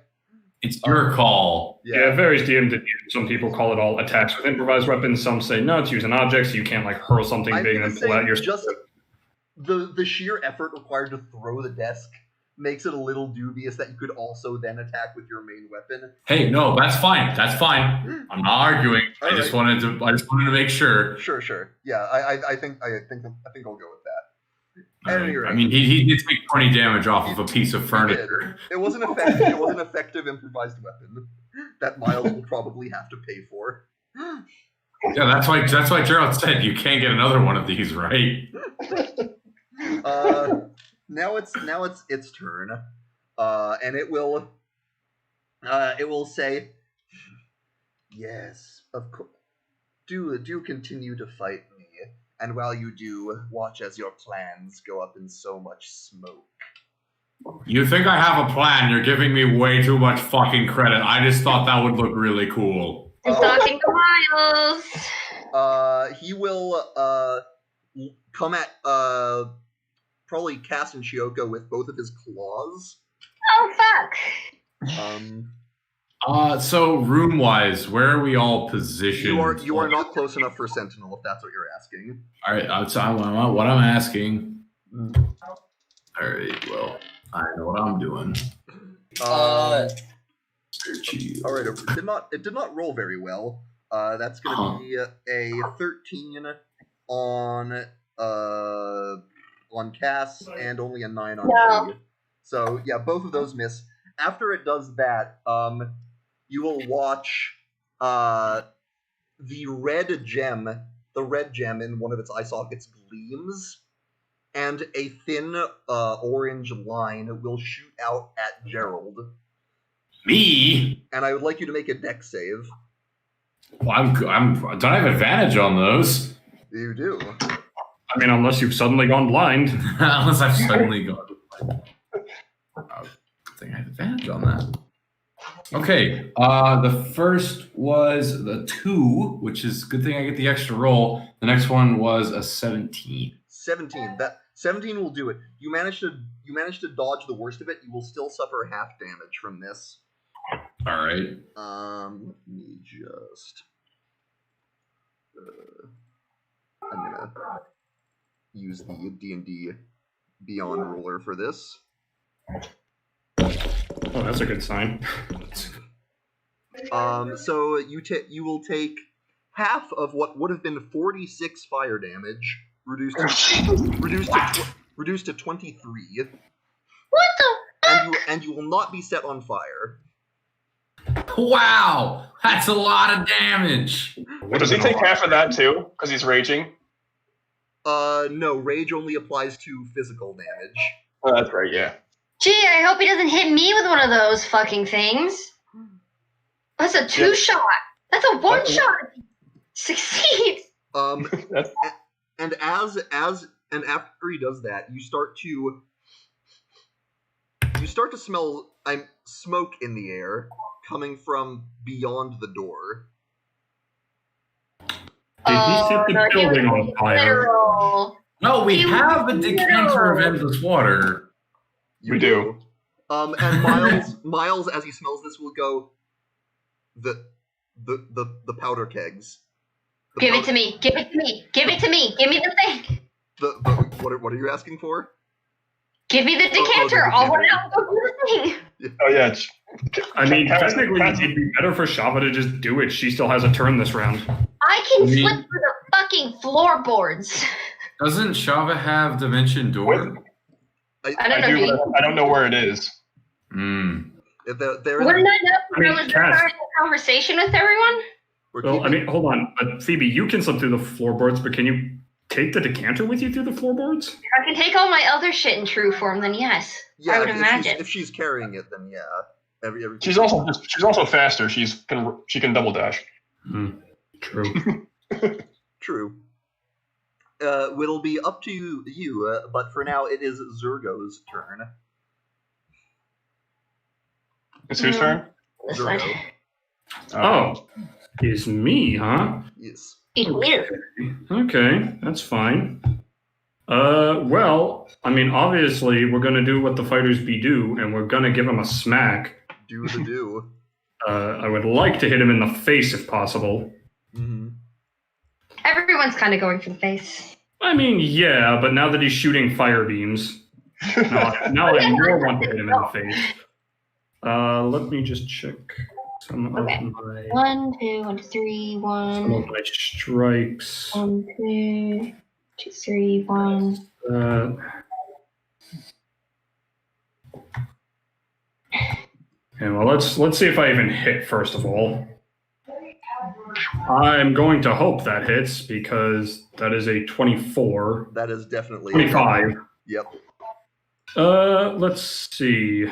[SPEAKER 5] It's your call.
[SPEAKER 4] yeah, it varies DM to DM. Some people call it all attacks with improvised weapons. Some say no, it's using objects. So you can't like hurl something
[SPEAKER 1] I'm
[SPEAKER 4] big and
[SPEAKER 1] gonna
[SPEAKER 4] then pull
[SPEAKER 1] say
[SPEAKER 4] out your.
[SPEAKER 1] just the sheer effort required to throw the desk makes it a little dubious that you could also then attack with your main weapon.
[SPEAKER 5] Hey, no, that's fine. That's fine. I'm not arguing. I just wanted to make sure.
[SPEAKER 1] Sure. Yeah, I think I'll go with that. At any rate,
[SPEAKER 5] I mean, he did take 20 damage off of a piece of
[SPEAKER 1] he
[SPEAKER 5] furniture.
[SPEAKER 1] did. It was an effective improvised weapon that Miles will probably have to pay for.
[SPEAKER 5] Yeah, that's why Gerald said you can't get another one of these, right?
[SPEAKER 1] Now it's its turn, and it will say, "Yes, of course. Do continue to fight me, and while you do, watch as your plans go up in so much smoke."
[SPEAKER 5] You think I have a plan? You're giving me way too much fucking credit. I just thought that would look really cool.
[SPEAKER 6] I'm talking to Miles.
[SPEAKER 1] He will come at probably Cass and Shiyoko with both of his claws.
[SPEAKER 6] Oh fuck.
[SPEAKER 5] So room-wise, where are we all positioned?
[SPEAKER 1] You are not close enough for Sentinel, if that's what you're asking.
[SPEAKER 5] All right, what I'm asking. All right, well, I know what I'm doing.
[SPEAKER 1] All right, it did not roll very well. That's going to be a 13 on Cass and only a 9 on
[SPEAKER 6] No.
[SPEAKER 1] P. So yeah, both of those miss. After it does that, you will watch the red gem in one of its eye sockets gleams, and a thin orange line will shoot out at Gerald.
[SPEAKER 5] Me?
[SPEAKER 1] And I would like you to make a dex save.
[SPEAKER 5] Well, don't I have advantage on those?
[SPEAKER 1] You do.
[SPEAKER 4] I mean, unless you've suddenly gone blind.
[SPEAKER 5] Unless I've suddenly gone. I think I have advantage on that. Okay, the first was the 2, which is good thing I get the extra roll. The next one was a 17.
[SPEAKER 1] 17. That 17 will do it. You manage to dodge the worst of it. You will still suffer half damage from this.
[SPEAKER 5] All right.
[SPEAKER 1] Let me just. I'm gonna use the D&D Beyond ruler for this.
[SPEAKER 4] Oh, that's a good sign.
[SPEAKER 1] So you will take half of what would have been 46 fire damage, reduced to 23.
[SPEAKER 6] What the?
[SPEAKER 1] And you will not be set on fire.
[SPEAKER 5] Wow, that's a lot of damage.
[SPEAKER 3] Does he take half of that too? Because he's raging?
[SPEAKER 1] No, rage only applies to physical damage.
[SPEAKER 3] Oh, that's right, yeah.
[SPEAKER 6] Gee, I hope he doesn't hit me with one of those fucking things. That's a 2-shot. That's a 1-shot. Succeeds.
[SPEAKER 1] And after he does that, you start to smell smoke in the air coming from beyond the door.
[SPEAKER 4] Did he set the building on fire?
[SPEAKER 6] Literal.
[SPEAKER 5] No, we
[SPEAKER 6] He
[SPEAKER 5] have a
[SPEAKER 6] was
[SPEAKER 5] decanter of
[SPEAKER 6] literal.
[SPEAKER 5] endless water.
[SPEAKER 1] You
[SPEAKER 3] We do.
[SPEAKER 1] And Miles, as he smells this, will go, the powder kegs.
[SPEAKER 6] Give it to me. Give it to me. Give it to me. Give me the thing.
[SPEAKER 1] What are you asking for?
[SPEAKER 6] Give me the
[SPEAKER 1] the
[SPEAKER 6] decanter. I'll run
[SPEAKER 1] decanter.
[SPEAKER 6] out and go do the thing.
[SPEAKER 3] Oh, yeah.
[SPEAKER 4] I mean,
[SPEAKER 3] Cass-
[SPEAKER 4] technically,
[SPEAKER 3] Cass-
[SPEAKER 4] it'd be better for Shava to just do it. She still has a turn this round.
[SPEAKER 6] I can
[SPEAKER 5] Me-
[SPEAKER 6] slip through the fucking floorboards.
[SPEAKER 5] Doesn't Shava have Dimension Door?
[SPEAKER 6] I don't know. Dude.
[SPEAKER 3] I don't know where it is.
[SPEAKER 5] Hmm.
[SPEAKER 1] There
[SPEAKER 6] Wouldn't I know if
[SPEAKER 4] I mean,
[SPEAKER 6] I was
[SPEAKER 4] Cass-
[SPEAKER 6] starting a conversation with everyone?
[SPEAKER 4] Well, I mean, hold on. But Phoebe, you can slip through the floorboards, but can you take the decanter with you through the floorboards?
[SPEAKER 6] I can take all my other shit in true form, then yes.
[SPEAKER 1] yeah,
[SPEAKER 6] I would
[SPEAKER 1] if
[SPEAKER 6] imagine.
[SPEAKER 1] if she's carrying it, then yeah. Every
[SPEAKER 3] She's also faster. She can double dash.
[SPEAKER 4] True.
[SPEAKER 1] true. It'll be up to you, but for now it is Zergo's turn.
[SPEAKER 3] It's whose turn?
[SPEAKER 6] This one.
[SPEAKER 1] Zergo.
[SPEAKER 4] Oh, it's me, huh?
[SPEAKER 1] Yes.
[SPEAKER 4] Okay, that's fine. Well, I mean, obviously, we're gonna do what the fighters be do, and we're gonna give him a smack.
[SPEAKER 1] Do the do.
[SPEAKER 4] I would like to hit him in the face if possible.
[SPEAKER 1] Mm-hmm.
[SPEAKER 6] Everyone's kind of going for the face.
[SPEAKER 4] I mean, yeah, but now that he's shooting fire beams, now I more want to hit him in the face. Let me just check some
[SPEAKER 6] Okay.
[SPEAKER 4] of my
[SPEAKER 6] 1, 2, 1, 2, 3,
[SPEAKER 4] some
[SPEAKER 6] 1.
[SPEAKER 4] of my strikes.
[SPEAKER 6] 1, 2, 2, 3, 1.
[SPEAKER 4] Yeah, well, let's see if I even hit first of all. I'm going to hope that hits because that is a 24.
[SPEAKER 1] That is definitely
[SPEAKER 4] 25.
[SPEAKER 1] Yep.
[SPEAKER 4] Let's see.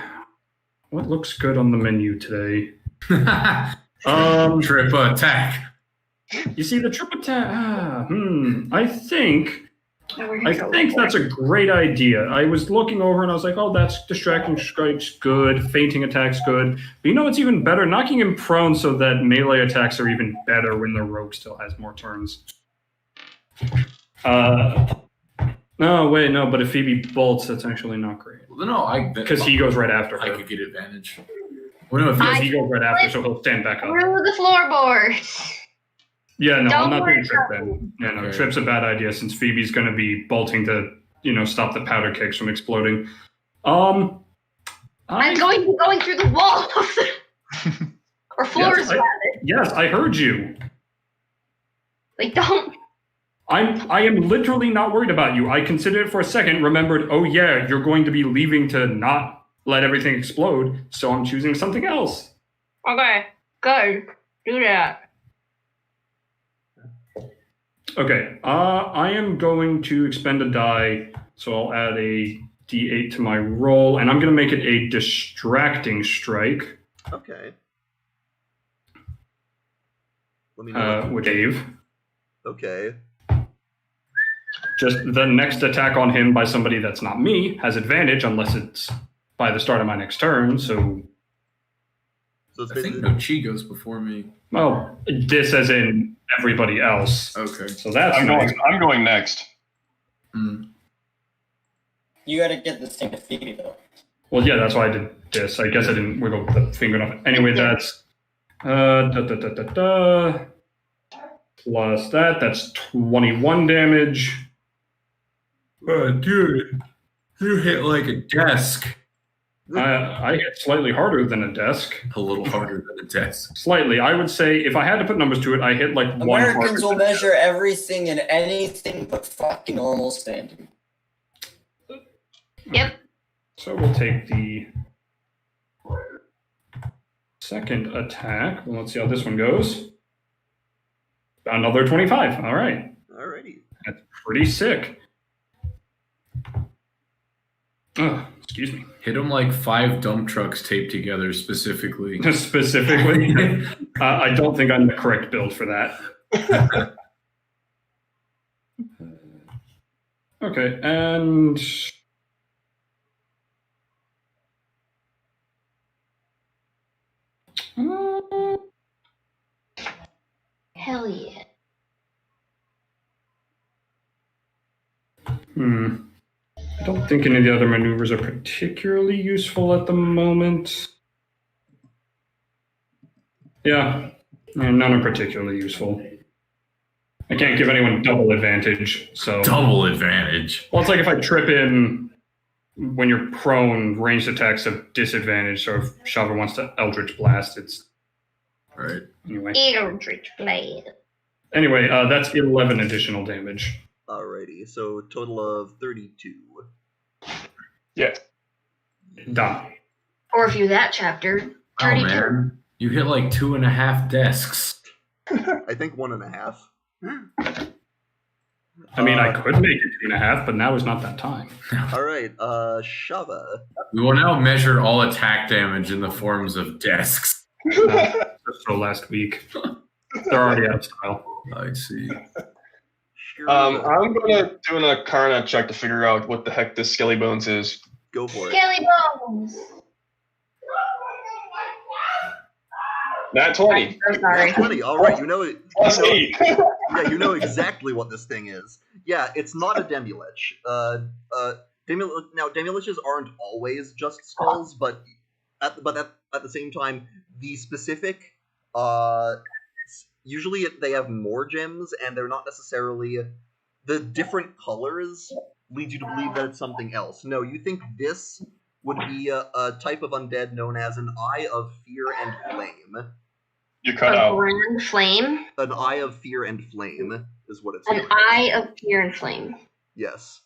[SPEAKER 4] What looks good on the menu today?
[SPEAKER 5] Trip attack.
[SPEAKER 4] You see the trip attack. I think that's a great idea. I was looking over and I was like, oh, that's distracting strikes good, fainting attacks good. But you know what's even better? Knocking him prone so that melee attacks are even better when the rogue still has more turns. No, wait, no, but if Phoebe bolts, that's actually not great.
[SPEAKER 5] No,
[SPEAKER 4] Because he goes right after
[SPEAKER 5] I
[SPEAKER 4] her.
[SPEAKER 5] could get advantage. Well, no, if
[SPEAKER 4] Because
[SPEAKER 5] you
[SPEAKER 4] he goes right after, so he'll stand back up.
[SPEAKER 6] Through the floorboards.
[SPEAKER 4] Yeah, no, I'm
[SPEAKER 6] Don't
[SPEAKER 4] not doing
[SPEAKER 6] worry
[SPEAKER 4] trip
[SPEAKER 6] about
[SPEAKER 4] then. Yeah, no,
[SPEAKER 5] Okay.
[SPEAKER 4] trip's a bad idea since Phoebe's going to be bolting to, stop the powder kegs from exploding.
[SPEAKER 6] I'm going to be going through the walls. Or floors, rather.
[SPEAKER 4] Yes, I heard you.
[SPEAKER 6] Like, don't.
[SPEAKER 4] I am literally not worried about you. I considered it for a second, remembered, oh yeah, you're going to be leaving to not let everything explode, so I'm choosing something else.
[SPEAKER 6] Okay, good. Do that.
[SPEAKER 4] Okay, I am going to expend a die, so I'll add a D8 to my roll, and I'm going to make it a distracting strike.
[SPEAKER 1] Okay. Let me know.
[SPEAKER 4] With Dave.
[SPEAKER 1] Okay.
[SPEAKER 4] Just the next attack on him by somebody that's not me has advantage unless it's by the start of my next turn, so...
[SPEAKER 1] So it's
[SPEAKER 5] I think
[SPEAKER 1] basically...
[SPEAKER 5] no chi goes before me.
[SPEAKER 4] Well, this as in everybody else.
[SPEAKER 5] Okay.
[SPEAKER 4] So that's
[SPEAKER 3] I'm going next.
[SPEAKER 5] Mm.
[SPEAKER 2] You gotta get this thing defeated, though.
[SPEAKER 4] Well, yeah, that's why I did this. I guess I didn't wiggle the finger enough. Anyway, that's... Plus that's 21 damage.
[SPEAKER 5] Dude, you hit like a desk.
[SPEAKER 4] I hit slightly harder than a desk.
[SPEAKER 5] A little harder than a desk.
[SPEAKER 4] Slightly. I would say, if I had to put numbers to it, I hit like one harder.
[SPEAKER 2] Americans will measure everything and anything but fucking normal standard.
[SPEAKER 6] Yep.
[SPEAKER 4] So we'll take the second attack. Well, let's see how this one goes. Another 25. All right.
[SPEAKER 1] Alrighty.
[SPEAKER 4] That's pretty sick. Excuse me.
[SPEAKER 5] Hit him like 5 dump trucks taped together specifically.
[SPEAKER 4] Specifically, I don't think I'm the correct build for that. Okay, and
[SPEAKER 6] Hell yeah.
[SPEAKER 4] I don't think any of the other maneuvers are particularly useful at the moment. Yeah, none are particularly useful. I can't give anyone double advantage, so...
[SPEAKER 5] Double advantage?
[SPEAKER 4] Well, it's like if I trip in when you're prone, ranged attacks have disadvantage, so if Shava wants to Eldritch Blast, it's...
[SPEAKER 5] Right.
[SPEAKER 4] Anyway.
[SPEAKER 6] Eldritch Blade.
[SPEAKER 4] Anyway, that's 11 additional damage.
[SPEAKER 1] Alrighty, so total of 32.
[SPEAKER 3] Yeah.
[SPEAKER 4] Done.
[SPEAKER 6] Or if you're that chapter, 32.
[SPEAKER 5] Oh, man. You hit like 2.5 desks.
[SPEAKER 1] I think 1.5.
[SPEAKER 4] I mean, I could make it 2.5, but now is not that time.
[SPEAKER 1] Alright, Shava.
[SPEAKER 5] We will now measure all attack damage in the forms of desks.
[SPEAKER 4] Just for last week. They're already out of style.
[SPEAKER 5] I see.
[SPEAKER 1] Sure.
[SPEAKER 3] I'm gonna do an Arcana check to figure out what the heck this Skelly Bones is.
[SPEAKER 1] Go for it.
[SPEAKER 6] Skelly Bones.
[SPEAKER 3] Nat 20.
[SPEAKER 6] I'm so sorry.
[SPEAKER 1] 20, alright, you know it.
[SPEAKER 3] Plus 8.
[SPEAKER 1] Yeah, you know exactly what this thing is. Yeah, it's not a Demulich. Now, Demuliches aren't always just skulls, but at the same time, the specific, usually they have more gems, and they're not necessarily... The different colors lead you to believe that it's something else. No, you think this would be a type of undead known as an Eye of Fear and Flame.
[SPEAKER 3] You cut
[SPEAKER 6] A
[SPEAKER 3] out.
[SPEAKER 6] grand flame.
[SPEAKER 1] An Eye of Fear and Flame is what it's
[SPEAKER 6] An
[SPEAKER 1] known as.
[SPEAKER 6] eye of fear and flame.
[SPEAKER 1] Yes.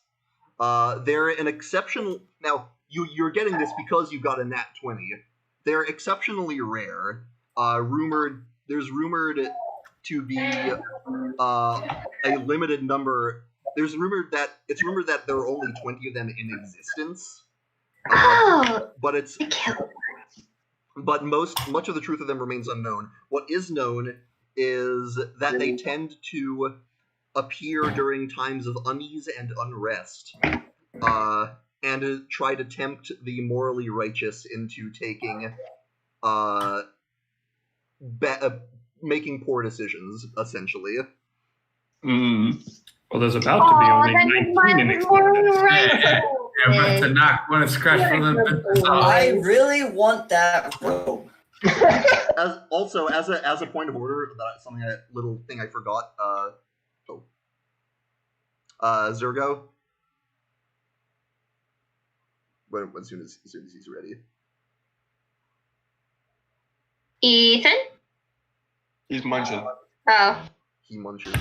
[SPEAKER 1] They're an exceptional... Now, you're getting this because you got a nat 20. They're exceptionally rare. There's rumored to be a limited number... It's rumored that there are only 20 of them in existence. But much of the truth of them remains unknown. What is known is that they tend to appear during times of unease and unrest, and try to tempt the morally righteous into taking, making poor decisions, essentially.
[SPEAKER 4] Well, there's about to be only 19 in it.
[SPEAKER 5] I'm about to knock one scratch from the
[SPEAKER 2] I really want that robe.
[SPEAKER 1] As a point of order, little thing I forgot. Zergo. As soon as he's ready.
[SPEAKER 6] Ethan?
[SPEAKER 3] He's munching.
[SPEAKER 6] Oh.
[SPEAKER 1] He munches.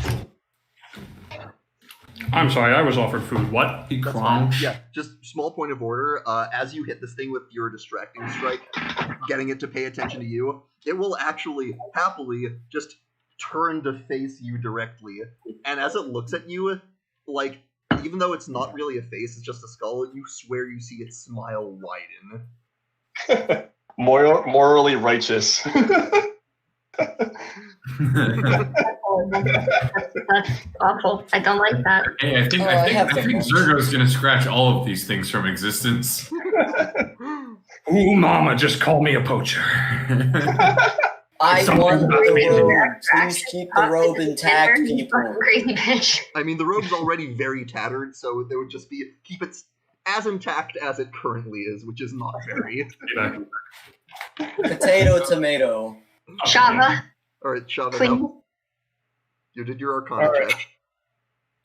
[SPEAKER 4] I'm sorry, I was offered food. What?
[SPEAKER 5] He
[SPEAKER 1] That's fine.
[SPEAKER 5] crunch.
[SPEAKER 1] Yeah, just small point of order. As you hit this thing with your distracting strike, getting it to pay attention to you, it will actually happily just turn to face you directly. And as it looks at you, like, even though it's not really a face, it's just a skull, you swear you see its smile widen.
[SPEAKER 3] Morally righteous.
[SPEAKER 6] That's awful. I don't like that.
[SPEAKER 5] Hey, I think Zergo's gonna scratch all of these things from existence.
[SPEAKER 4] Ooh, mama, just call me a poacher.
[SPEAKER 2] I
[SPEAKER 4] Something
[SPEAKER 2] want
[SPEAKER 4] about
[SPEAKER 2] the
[SPEAKER 4] me.
[SPEAKER 2] robe. Please keep the robe intact, people.
[SPEAKER 6] Crazy bitch.
[SPEAKER 1] I mean, the robe's already very tattered, so there would just be keep it as intact as it currently is, which is not very.
[SPEAKER 2] Potato, tomato.
[SPEAKER 6] Shava,
[SPEAKER 1] Alright, shove it
[SPEAKER 6] please.
[SPEAKER 1] out. You did your Arcana check.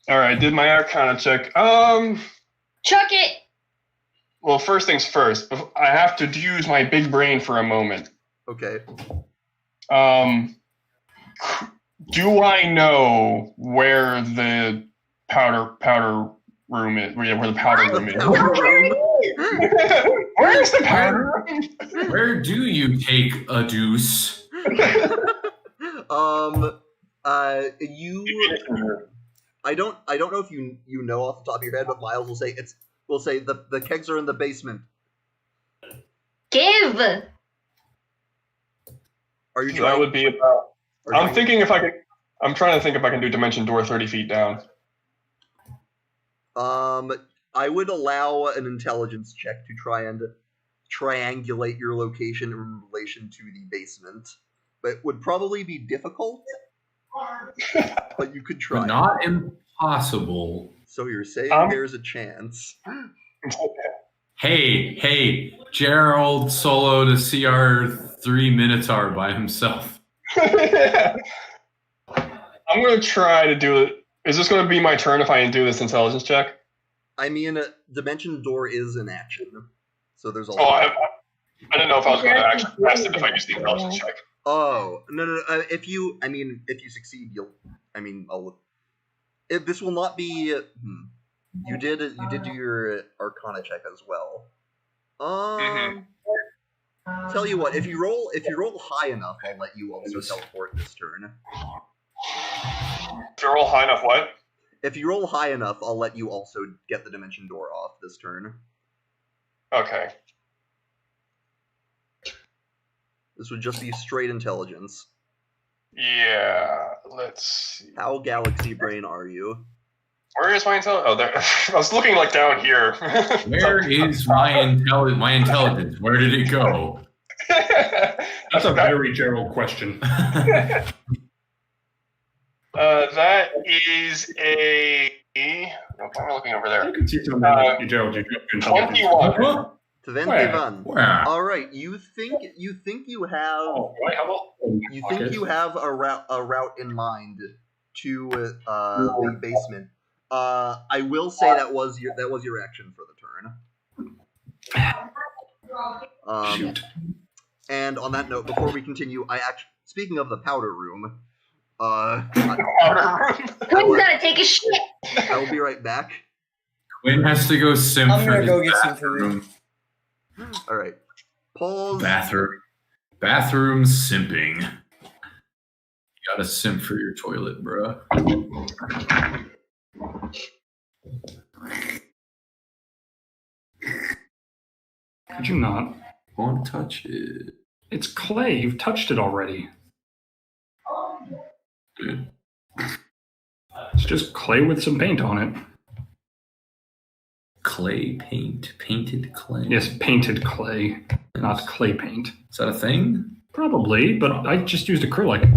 [SPEAKER 3] All right, did my Arcana check.
[SPEAKER 6] Chuck it.
[SPEAKER 3] Well, first things first. I have to use my big brain for a moment.
[SPEAKER 1] Okay.
[SPEAKER 3] Do I know where the powder room is? Where the powder room is? Where's the powder room?
[SPEAKER 5] Where do you take a deuce?
[SPEAKER 1] You. I don't know if you know off the top of your head, but Miles will say the kegs are in the basement.
[SPEAKER 6] Give.
[SPEAKER 1] Are you
[SPEAKER 3] So
[SPEAKER 1] trying?
[SPEAKER 3] that would be about.
[SPEAKER 1] are
[SPEAKER 3] I'm
[SPEAKER 1] you-
[SPEAKER 3] thinking if I can. I'm trying to think if I can do dimension door 30 feet down.
[SPEAKER 1] I would allow an intelligence check to try and triangulate your location in relation to the basement, but it would probably be difficult. But you could try.
[SPEAKER 5] But not impossible.
[SPEAKER 1] So you're saying there's a chance.
[SPEAKER 5] Hey, Gerald soloed a CR3 Minotaur by himself.
[SPEAKER 3] I'm going to try to do it. Is this going to be my turn if I do this intelligence check?
[SPEAKER 1] I mean, Dimension Door is an action, so there's also.
[SPEAKER 3] Oh, I didn't know if I was going to actually press it if I use the intelligence check.
[SPEAKER 1] Oh no! If you succeed, this will not be. You did do your Arcana check as well. Tell you what, if you roll high enough, I'll let you also teleport this turn.
[SPEAKER 3] If you roll high enough, what?
[SPEAKER 1] If you roll high enough, I'll let you also get the Dimension Door off this turn.
[SPEAKER 3] Okay.
[SPEAKER 1] This would just be straight intelligence.
[SPEAKER 3] Yeah, let's see.
[SPEAKER 1] How galaxy brain are you?
[SPEAKER 3] Where is my intelligence? Oh, there. I was looking like down here.
[SPEAKER 5] Where is my intelligence? Where did it go?
[SPEAKER 4] That's a very Gerald question.
[SPEAKER 3] That is a. No, why am I looking over
[SPEAKER 4] I
[SPEAKER 3] there?
[SPEAKER 4] can see some of Gerald.
[SPEAKER 3] 21.
[SPEAKER 1] 21.
[SPEAKER 5] Where?
[SPEAKER 1] All right. You think you have
[SPEAKER 4] Oh, do I have a
[SPEAKER 1] you think you have a route in mind to the basement. I will say that was your action for the turn.
[SPEAKER 4] Shoot.
[SPEAKER 1] And on that note, before we continue, speaking of the powder room,
[SPEAKER 6] Quinn's gotta take a shit.
[SPEAKER 1] I will be right back.
[SPEAKER 5] Quinn has to go sim
[SPEAKER 2] I'm
[SPEAKER 5] for
[SPEAKER 2] gonna
[SPEAKER 5] his
[SPEAKER 2] go get some
[SPEAKER 5] bathroom.
[SPEAKER 2] food.
[SPEAKER 1] All right. Pause.
[SPEAKER 5] Bathroom simping. You gotta simp for your toilet, bruh.
[SPEAKER 4] Could you not?
[SPEAKER 5] Won't touch it.
[SPEAKER 4] It's clay. You've touched it already.
[SPEAKER 5] Good.
[SPEAKER 4] It's just clay with some paint on it.
[SPEAKER 5] Clay paint. Painted clay.
[SPEAKER 4] Yes, painted clay, not clay paint.
[SPEAKER 5] Is that a thing?
[SPEAKER 4] Probably, but I just used acrylic.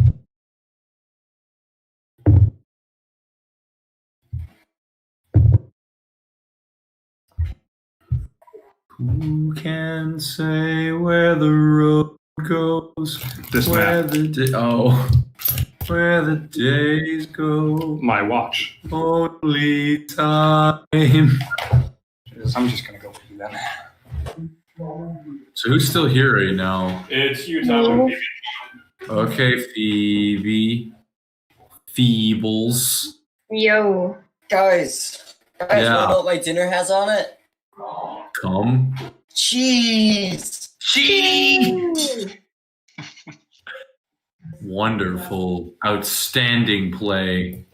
[SPEAKER 5] Who can say where the road goes?
[SPEAKER 4] This
[SPEAKER 5] where
[SPEAKER 4] map.
[SPEAKER 5] where the days go?
[SPEAKER 4] My watch.
[SPEAKER 5] Only time.
[SPEAKER 4] I'm just gonna go with you then.
[SPEAKER 5] So who's still here right now?
[SPEAKER 4] It's you, Tyler.
[SPEAKER 5] Okay, Phoebe. Feebles.
[SPEAKER 6] Yo.
[SPEAKER 2] Guys,
[SPEAKER 5] Yeah.
[SPEAKER 2] wanna know what my dinner has on it?
[SPEAKER 5] Come.
[SPEAKER 2] Cheese!
[SPEAKER 5] Cheese! Wonderful. Outstanding play.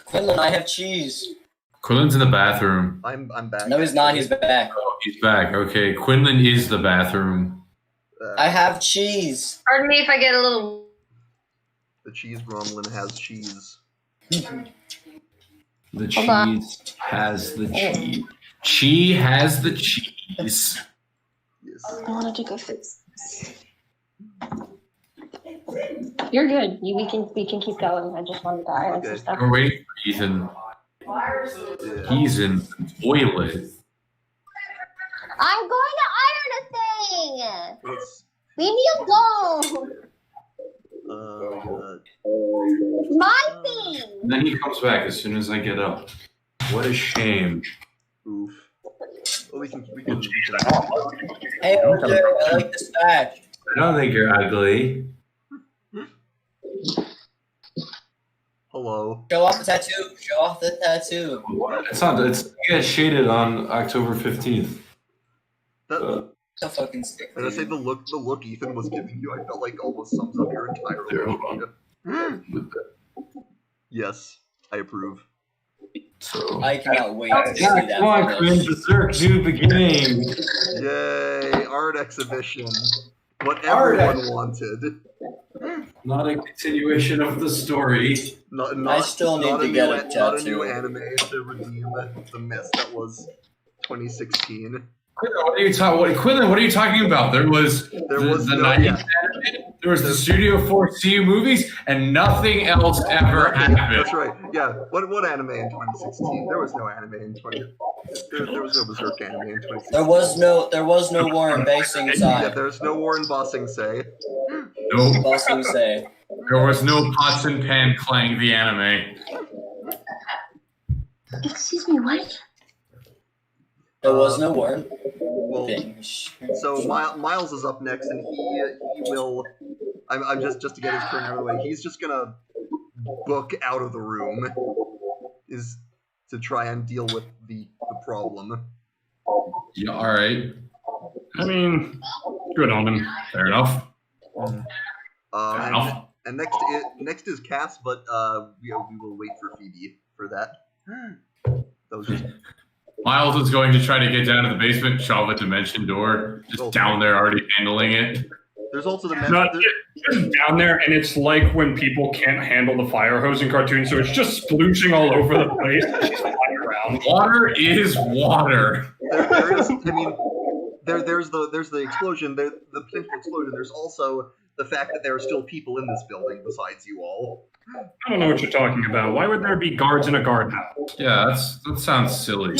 [SPEAKER 2] Quinlan, I have cheese.
[SPEAKER 5] Quinlan's in the bathroom.
[SPEAKER 1] I'm back.
[SPEAKER 2] No, he's not. He's back.
[SPEAKER 5] Oh, he's back. Okay, Quinlan is the bathroom.
[SPEAKER 2] I have cheese.
[SPEAKER 6] Pardon me if I get a little.
[SPEAKER 1] The cheese gremlin has cheese.
[SPEAKER 5] The
[SPEAKER 6] Hold on.
[SPEAKER 5] cheese has the cheese. She has the cheese.
[SPEAKER 1] Yes.
[SPEAKER 6] I wanted to go fix this. You're good. We can keep going. I just wanted to iron
[SPEAKER 1] Okay.
[SPEAKER 6] some stuff.
[SPEAKER 5] We're waiting for Ethan.
[SPEAKER 1] Yeah.
[SPEAKER 5] He's in the toilet.
[SPEAKER 7] I'm going to iron a thing.
[SPEAKER 1] Let's,
[SPEAKER 7] Leave me alone.
[SPEAKER 1] God.
[SPEAKER 7] It's my thing.
[SPEAKER 5] And then he comes back as soon as I get up. What a shame.
[SPEAKER 1] Oof. Well, we can.
[SPEAKER 2] Hey, OJ, I like this patch.
[SPEAKER 5] I don't think you're ugly.
[SPEAKER 1] Hello.
[SPEAKER 2] Show off the tattoo. Show off the tattoo.
[SPEAKER 5] It's not. It's gets shaded on October 15th.
[SPEAKER 1] That,
[SPEAKER 2] So fucking sick.
[SPEAKER 1] and I say the look Ethan was giving you, I felt like almost sums up your entire
[SPEAKER 5] There,
[SPEAKER 1] look. Yes, I approve.
[SPEAKER 5] So.
[SPEAKER 2] I cannot wait to see that.
[SPEAKER 5] Come on,
[SPEAKER 2] for
[SPEAKER 5] Quinn.
[SPEAKER 2] this.
[SPEAKER 5] Berserk, new beginning.
[SPEAKER 1] Yay! Art exhibition. What
[SPEAKER 5] Art
[SPEAKER 1] everyone wanted.
[SPEAKER 5] Not a continuation of the story.
[SPEAKER 2] I still need
[SPEAKER 1] not
[SPEAKER 2] to
[SPEAKER 1] a
[SPEAKER 2] get
[SPEAKER 1] new,
[SPEAKER 2] a
[SPEAKER 1] Not a
[SPEAKER 2] tattoo.
[SPEAKER 1] new anime to redeem the miss that was 2016.
[SPEAKER 5] Quinlan, what are you talking? Quinlan, what are you talking about? There was the
[SPEAKER 1] no,
[SPEAKER 5] 90s
[SPEAKER 1] yeah.
[SPEAKER 5] anime, there was the Studio 4C movies, and nothing else ever happened.
[SPEAKER 1] That's right. Yeah. What anime in 2016? There was no anime in 20. There was no Berserk anime in 2016.
[SPEAKER 2] There was no Warren Basing
[SPEAKER 1] Yeah,
[SPEAKER 2] side.
[SPEAKER 1] there's no Warren Bossing say.
[SPEAKER 5] Nope.
[SPEAKER 2] Basing say.
[SPEAKER 5] There was no pots and pan clang the anime.
[SPEAKER 7] Excuse me, what?
[SPEAKER 2] There was no Warren.
[SPEAKER 1] Well, so Miles is up next, and he will. I'm just to get his turn out of the way. He's just gonna book out of the room. Is to try and deal with the problem.
[SPEAKER 5] Yeah, all right.
[SPEAKER 4] I mean, good on him.
[SPEAKER 5] Fair enough.
[SPEAKER 1] And,
[SPEAKER 5] enough.
[SPEAKER 1] and next is Cass, but we will wait for Phoebe for that. That was just
[SPEAKER 5] Miles is going to try to get down to the basement, shove a dimension door, just down there already handling it.
[SPEAKER 1] there's also the
[SPEAKER 4] Not just down there, and it's like when people can't handle the fire hose in cartoons, so it's just splooshing all over the place. She's flying around.
[SPEAKER 5] Water is water.
[SPEAKER 1] there is. I mean, there's the explosion, the potential explosion. There's also the fact that there are still people in this building besides you all.
[SPEAKER 4] I don't know what you're talking about. Why would there be guards in a guardhouse?
[SPEAKER 5] Yeah, that sounds silly.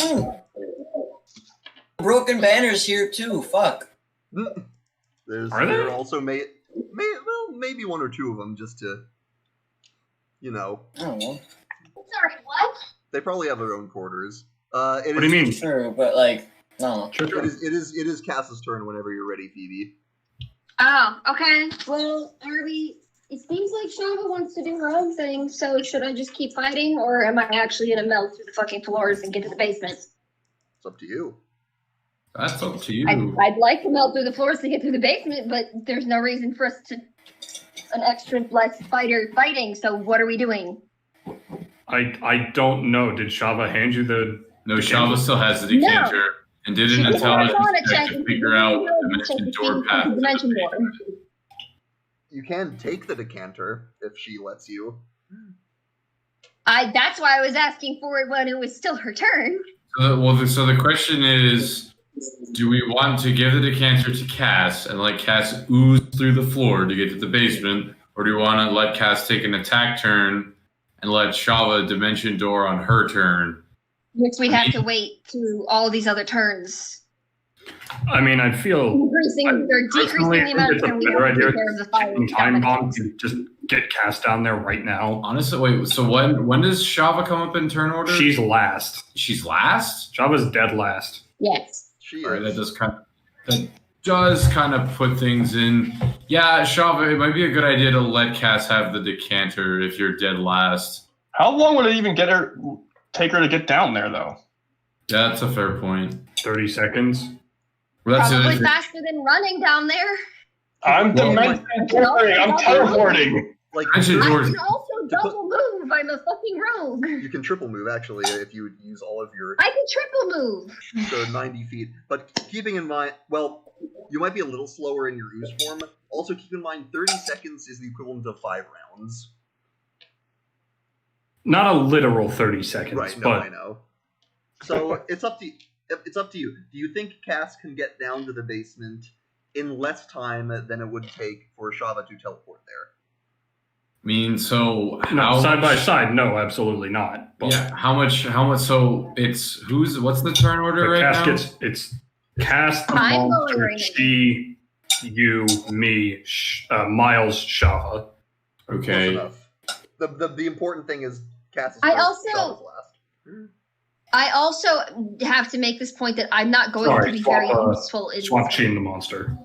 [SPEAKER 2] Broken banners here too. Fuck.
[SPEAKER 1] There
[SPEAKER 4] there?
[SPEAKER 1] are also maybe one or two of them just to,
[SPEAKER 2] I don't know.
[SPEAKER 7] Sorry, what?
[SPEAKER 1] they probably have their own quarters.
[SPEAKER 4] What do you mean?
[SPEAKER 2] Sure, but like, no.
[SPEAKER 4] Sure.
[SPEAKER 1] It is Cass's turn whenever you're ready, Phoebe.
[SPEAKER 7] Oh, okay. Well, Arby, it seems like Shava wants to do her own thing, so should I just keep fighting, or am I actually gonna melt through the fucking floors and get to the basement?
[SPEAKER 1] It's up to you.
[SPEAKER 5] That's up to you.
[SPEAKER 7] I'd like to melt through the floors to get through the basement, but there's no reason for us to an extra less fighting, so what are we doing?
[SPEAKER 4] I don't know. Did Shava hand you the...
[SPEAKER 5] No, Shava still has the decanter and did an intelligence check to figure out the dimension door path.
[SPEAKER 7] Dimension door.
[SPEAKER 1] You can take the decanter if she lets you.
[SPEAKER 7] That's why I was asking for it when it was still her turn.
[SPEAKER 5] So the question is, do we want to give the decanter to Cass and let Cass ooze through the floor to get to the basement, or do we want to let Cass take an attack turn and let Shava dimension door on her turn?
[SPEAKER 7] Which we'd have to wait through all these other turns.
[SPEAKER 4] I mean, I feel...
[SPEAKER 7] Decreasing the amount of time we have to take care of the fire.
[SPEAKER 4] Time bomb to just get cast down there right now.
[SPEAKER 5] Honestly, wait, so when does Shava come up in turn order?
[SPEAKER 4] She's last.
[SPEAKER 5] She's last?
[SPEAKER 4] Shava's dead last.
[SPEAKER 7] Yes.
[SPEAKER 1] She
[SPEAKER 5] All right,
[SPEAKER 1] is.
[SPEAKER 5] that does kind of put things in. Yeah, Shava, it might be a good idea to let Cass have the decanter if you're dead last.
[SPEAKER 3] How long would it even take her to get down there, though?
[SPEAKER 5] That's a fair point.
[SPEAKER 4] 30 seconds.
[SPEAKER 5] Well, that's
[SPEAKER 7] Probably
[SPEAKER 5] it.
[SPEAKER 7] faster than running down there.
[SPEAKER 3] I'm dimension touring. I'm teleporting.
[SPEAKER 1] Like
[SPEAKER 5] Actually,
[SPEAKER 7] I
[SPEAKER 5] George-
[SPEAKER 7] can also double move. I'm a fucking rogue.
[SPEAKER 1] you can triple move actually if you use all of your
[SPEAKER 7] I can triple move.
[SPEAKER 1] so 90 feet. But keeping in mind, well, you might be a little slower in your ooze form. Also, keep in mind 30 seconds is the equivalent of 5 rounds.
[SPEAKER 4] Not a literal 30 seconds,
[SPEAKER 1] Right? No,
[SPEAKER 4] but
[SPEAKER 1] I know. So it's up to you. Do you think Cass can get down to the basement in less time than it would take for Shava to teleport there?
[SPEAKER 5] I mean, so
[SPEAKER 4] no,
[SPEAKER 5] how
[SPEAKER 4] side by side, no, absolutely not. But
[SPEAKER 5] Yeah, how much? So it's what's the turn order right
[SPEAKER 4] Cass
[SPEAKER 5] now?
[SPEAKER 4] it's Cass, the
[SPEAKER 7] I'm
[SPEAKER 4] monster,
[SPEAKER 7] going right now.
[SPEAKER 4] she, you, me, Miles, Shava.
[SPEAKER 1] Close
[SPEAKER 5] Okay.
[SPEAKER 1] enough. The important thing is Cass is
[SPEAKER 7] I
[SPEAKER 1] first,
[SPEAKER 7] also-
[SPEAKER 1] Shava's last.
[SPEAKER 7] I also have to make this point that I'm not going
[SPEAKER 4] Sorry,
[SPEAKER 7] to be
[SPEAKER 4] swap,
[SPEAKER 7] very useful in
[SPEAKER 4] Swamp
[SPEAKER 7] this.
[SPEAKER 4] Sheen the monster.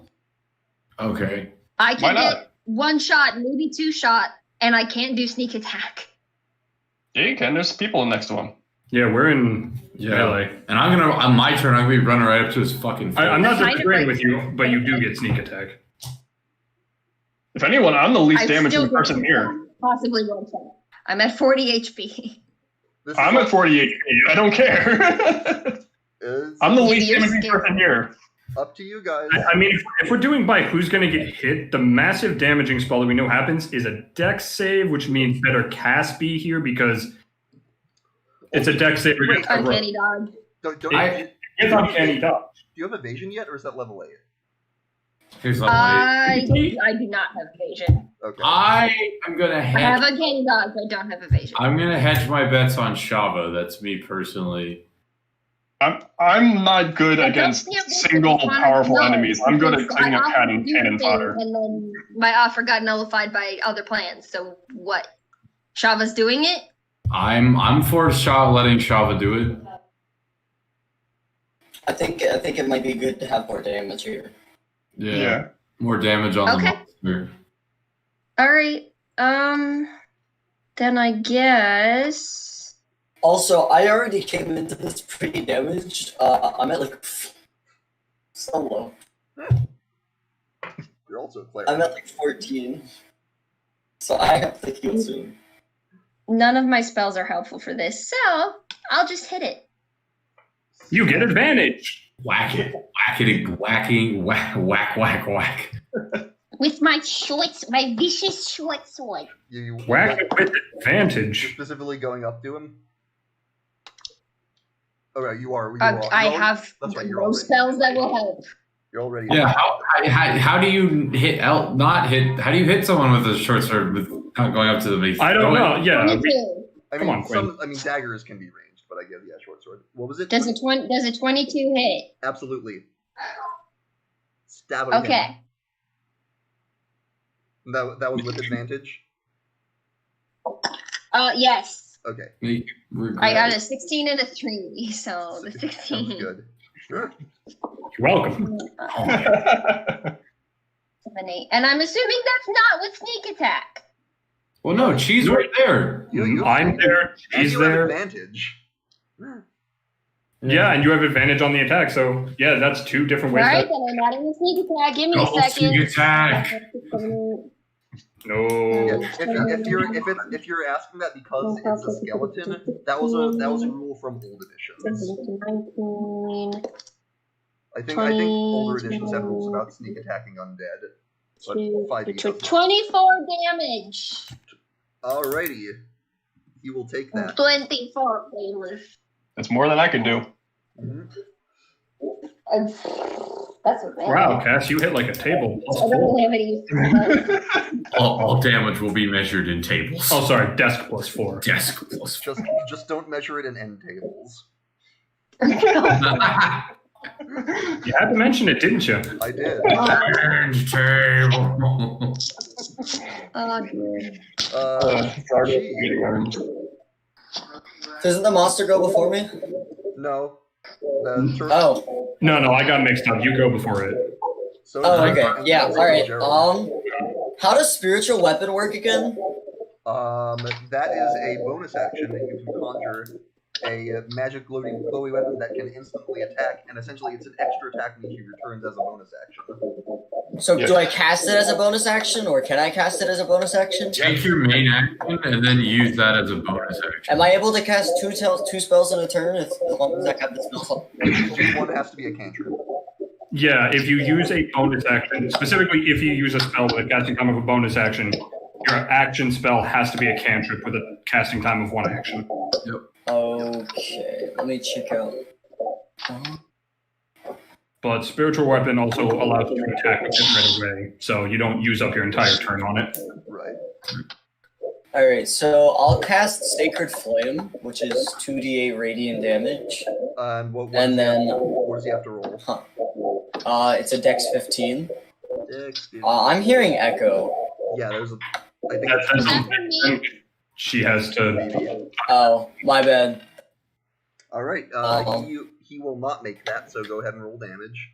[SPEAKER 5] Okay.
[SPEAKER 7] I
[SPEAKER 3] Why
[SPEAKER 7] can
[SPEAKER 3] not?
[SPEAKER 7] get 1 shot, maybe 2 shot, and I can't do sneak attack.
[SPEAKER 3] Yeah, you can. There's people next to him.
[SPEAKER 4] Yeah, we're in
[SPEAKER 5] Yeah.
[SPEAKER 4] melee.
[SPEAKER 5] And I'm gonna on my turn. I'm gonna be running right up to his fucking face.
[SPEAKER 4] I'm not
[SPEAKER 7] Kind of
[SPEAKER 4] disagreeing
[SPEAKER 7] like-
[SPEAKER 4] with you, but you do get sneak attack.
[SPEAKER 3] If anyone, I'm the least
[SPEAKER 7] I
[SPEAKER 3] damaging
[SPEAKER 7] still
[SPEAKER 3] person
[SPEAKER 7] get
[SPEAKER 3] here.
[SPEAKER 7] Possibly 1 shot. I'm at 40 HP.
[SPEAKER 1] This is
[SPEAKER 3] I'm
[SPEAKER 1] what
[SPEAKER 3] at 40 HP. I don't care.
[SPEAKER 1] is
[SPEAKER 3] I'm the least
[SPEAKER 7] You're
[SPEAKER 3] damaging
[SPEAKER 7] scared.
[SPEAKER 3] person here.
[SPEAKER 1] up to you guys.
[SPEAKER 4] I mean, if we're doing by who's going to get hit, the massive damaging spell that we know happens is a dex save, which means better Cass be here because it's a dex save against the rogue.
[SPEAKER 7] Uncanny dodge.
[SPEAKER 1] Don't
[SPEAKER 5] I-
[SPEAKER 4] It's uncanny dodge.
[SPEAKER 1] do you have evasion yet, or is that level 8?
[SPEAKER 5] Here's level 8.
[SPEAKER 7] I do not have evasion.
[SPEAKER 1] Okay.
[SPEAKER 5] I am gonna
[SPEAKER 7] I have
[SPEAKER 5] hedge.
[SPEAKER 7] uncanny dodge, I don't have evasion.
[SPEAKER 5] I'm gonna hedge my bets on Shava. That's me personally.
[SPEAKER 3] I'm not good
[SPEAKER 7] I
[SPEAKER 3] against
[SPEAKER 7] don't think
[SPEAKER 3] single
[SPEAKER 7] it's one of
[SPEAKER 3] powerful
[SPEAKER 7] those,
[SPEAKER 3] enemies. I'm good at
[SPEAKER 7] because
[SPEAKER 3] cleaning up
[SPEAKER 7] I often do
[SPEAKER 3] cannon
[SPEAKER 7] things,
[SPEAKER 3] fodder.
[SPEAKER 7] And then my offer got nullified by other plans. So what? Shava's doing it?
[SPEAKER 5] I'm for letting Shava do it.
[SPEAKER 2] I think it might be good to have more damage here.
[SPEAKER 5] Yeah. More damage on
[SPEAKER 7] Okay.
[SPEAKER 5] the monster.
[SPEAKER 7] All right. Then I guess.
[SPEAKER 2] Also, I already came into this pretty damaged. I'm at like so low.
[SPEAKER 1] You're also a cleric.
[SPEAKER 2] I'm at like 14. So I have to heal soon.
[SPEAKER 7] None of my spells are helpful for this, so I'll just hit it.
[SPEAKER 4] You get advantage.
[SPEAKER 5] Whack it, whacking, whack.
[SPEAKER 7] With my my vicious short sword.
[SPEAKER 1] You
[SPEAKER 4] Whack it with
[SPEAKER 1] You're
[SPEAKER 4] advantage.
[SPEAKER 1] specifically going up to him. Oh, right, you are.
[SPEAKER 7] I have
[SPEAKER 1] That's right, you're
[SPEAKER 7] no
[SPEAKER 1] already-
[SPEAKER 7] spells that will help.
[SPEAKER 1] You're already.
[SPEAKER 5] Yeah. How do you hit? Not hit. How do you hit someone with a short sword without going up to the base?
[SPEAKER 4] I don't know. Yeah,
[SPEAKER 7] 22.
[SPEAKER 1] I
[SPEAKER 4] Come
[SPEAKER 1] mean,
[SPEAKER 4] on, Quinn.
[SPEAKER 1] daggers can be ranged, but I give short sword. What was it?
[SPEAKER 7] Does a 22 hit?
[SPEAKER 1] Absolutely. Stab him.
[SPEAKER 7] Okay.
[SPEAKER 1] That was with advantage.
[SPEAKER 7] Yes.
[SPEAKER 1] Okay.
[SPEAKER 7] I got a 16 and a 3, so the 16.
[SPEAKER 1] Sounds good. Sure.
[SPEAKER 4] you're welcome.
[SPEAKER 7] 7, 8. And I'm assuming that's not with sneak attack.
[SPEAKER 5] Well, no, she's right there.
[SPEAKER 4] I'm there.
[SPEAKER 1] And
[SPEAKER 4] She's
[SPEAKER 1] you have
[SPEAKER 4] there.
[SPEAKER 1] advantage.
[SPEAKER 4] Yeah, and you have advantage on the attack. So yeah, that's 2 different ways.
[SPEAKER 7] Alright, then I'm not in the sneak attack. Give me a
[SPEAKER 5] Double
[SPEAKER 7] second.
[SPEAKER 5] sneak attack.
[SPEAKER 4] No.
[SPEAKER 1] Yeah, if you're asking that because it's a skeleton, that was a rule from old editions.
[SPEAKER 7] 19,
[SPEAKER 1] I think older editions had rules about sneak attacking undead. But 5e.
[SPEAKER 7] 24 damage.
[SPEAKER 1] Alrighty. He will take that.
[SPEAKER 7] 24 damage.
[SPEAKER 3] That's more than I could do.
[SPEAKER 1] Mhm.
[SPEAKER 7] That's what
[SPEAKER 4] Wow, Cass, you hit like a table.
[SPEAKER 7] I don't really have any use
[SPEAKER 5] All damage will be measured in tables.
[SPEAKER 4] Oh, sorry, desk +4.
[SPEAKER 5] Desk plus.
[SPEAKER 1] Just don't measure it in end tables.
[SPEAKER 4] You had to mention it, didn't you?
[SPEAKER 1] I did.
[SPEAKER 5] End table.
[SPEAKER 7] Oh, dear.
[SPEAKER 1] Gee.
[SPEAKER 2] Doesn't the monster go before me?
[SPEAKER 1] No.
[SPEAKER 2] Oh.
[SPEAKER 4] No, I got mixed up. You go before it.
[SPEAKER 1] So
[SPEAKER 2] Oh, okay. Yeah, alright.
[SPEAKER 1] Gerald.
[SPEAKER 2] How does spiritual weapon work again?
[SPEAKER 1] That is a bonus action that you can conjure a magic glowy weapon that can instantly attack, and essentially it's an extra attack on each of your turns as a bonus action.
[SPEAKER 2] So do I cast it as a bonus action, or can I cast it as a bonus action?
[SPEAKER 5] Take your main action and then use that as a bonus action.
[SPEAKER 2] Am I able to cast two spells in a turn as long as I have the spell slot?
[SPEAKER 1] One has to be a cantrip.
[SPEAKER 4] Yeah, if you use a bonus action, specifically if you use a spell with a casting time of a bonus action, your action spell has to be a cantrip with a casting time of 1 action.
[SPEAKER 5] Yep.
[SPEAKER 2] Okay, let me check out.
[SPEAKER 4] But spiritual weapon also allows you to attack with it right away, so you don't use up your entire turn on it.
[SPEAKER 1] Right.
[SPEAKER 2] Alright, so I'll cast Sacred Flame, which is 2d8 radiant damage.
[SPEAKER 1] And what does he have to roll?
[SPEAKER 2] It's a dex 15.
[SPEAKER 1] Dex 15.
[SPEAKER 2] I'm hearing Echo.
[SPEAKER 1] Yeah, there's a... I think
[SPEAKER 4] That's
[SPEAKER 1] it's
[SPEAKER 6] for me.
[SPEAKER 4] She has to.
[SPEAKER 2] Oh, my bad.
[SPEAKER 1] all right. He will not make that, so go ahead and roll damage.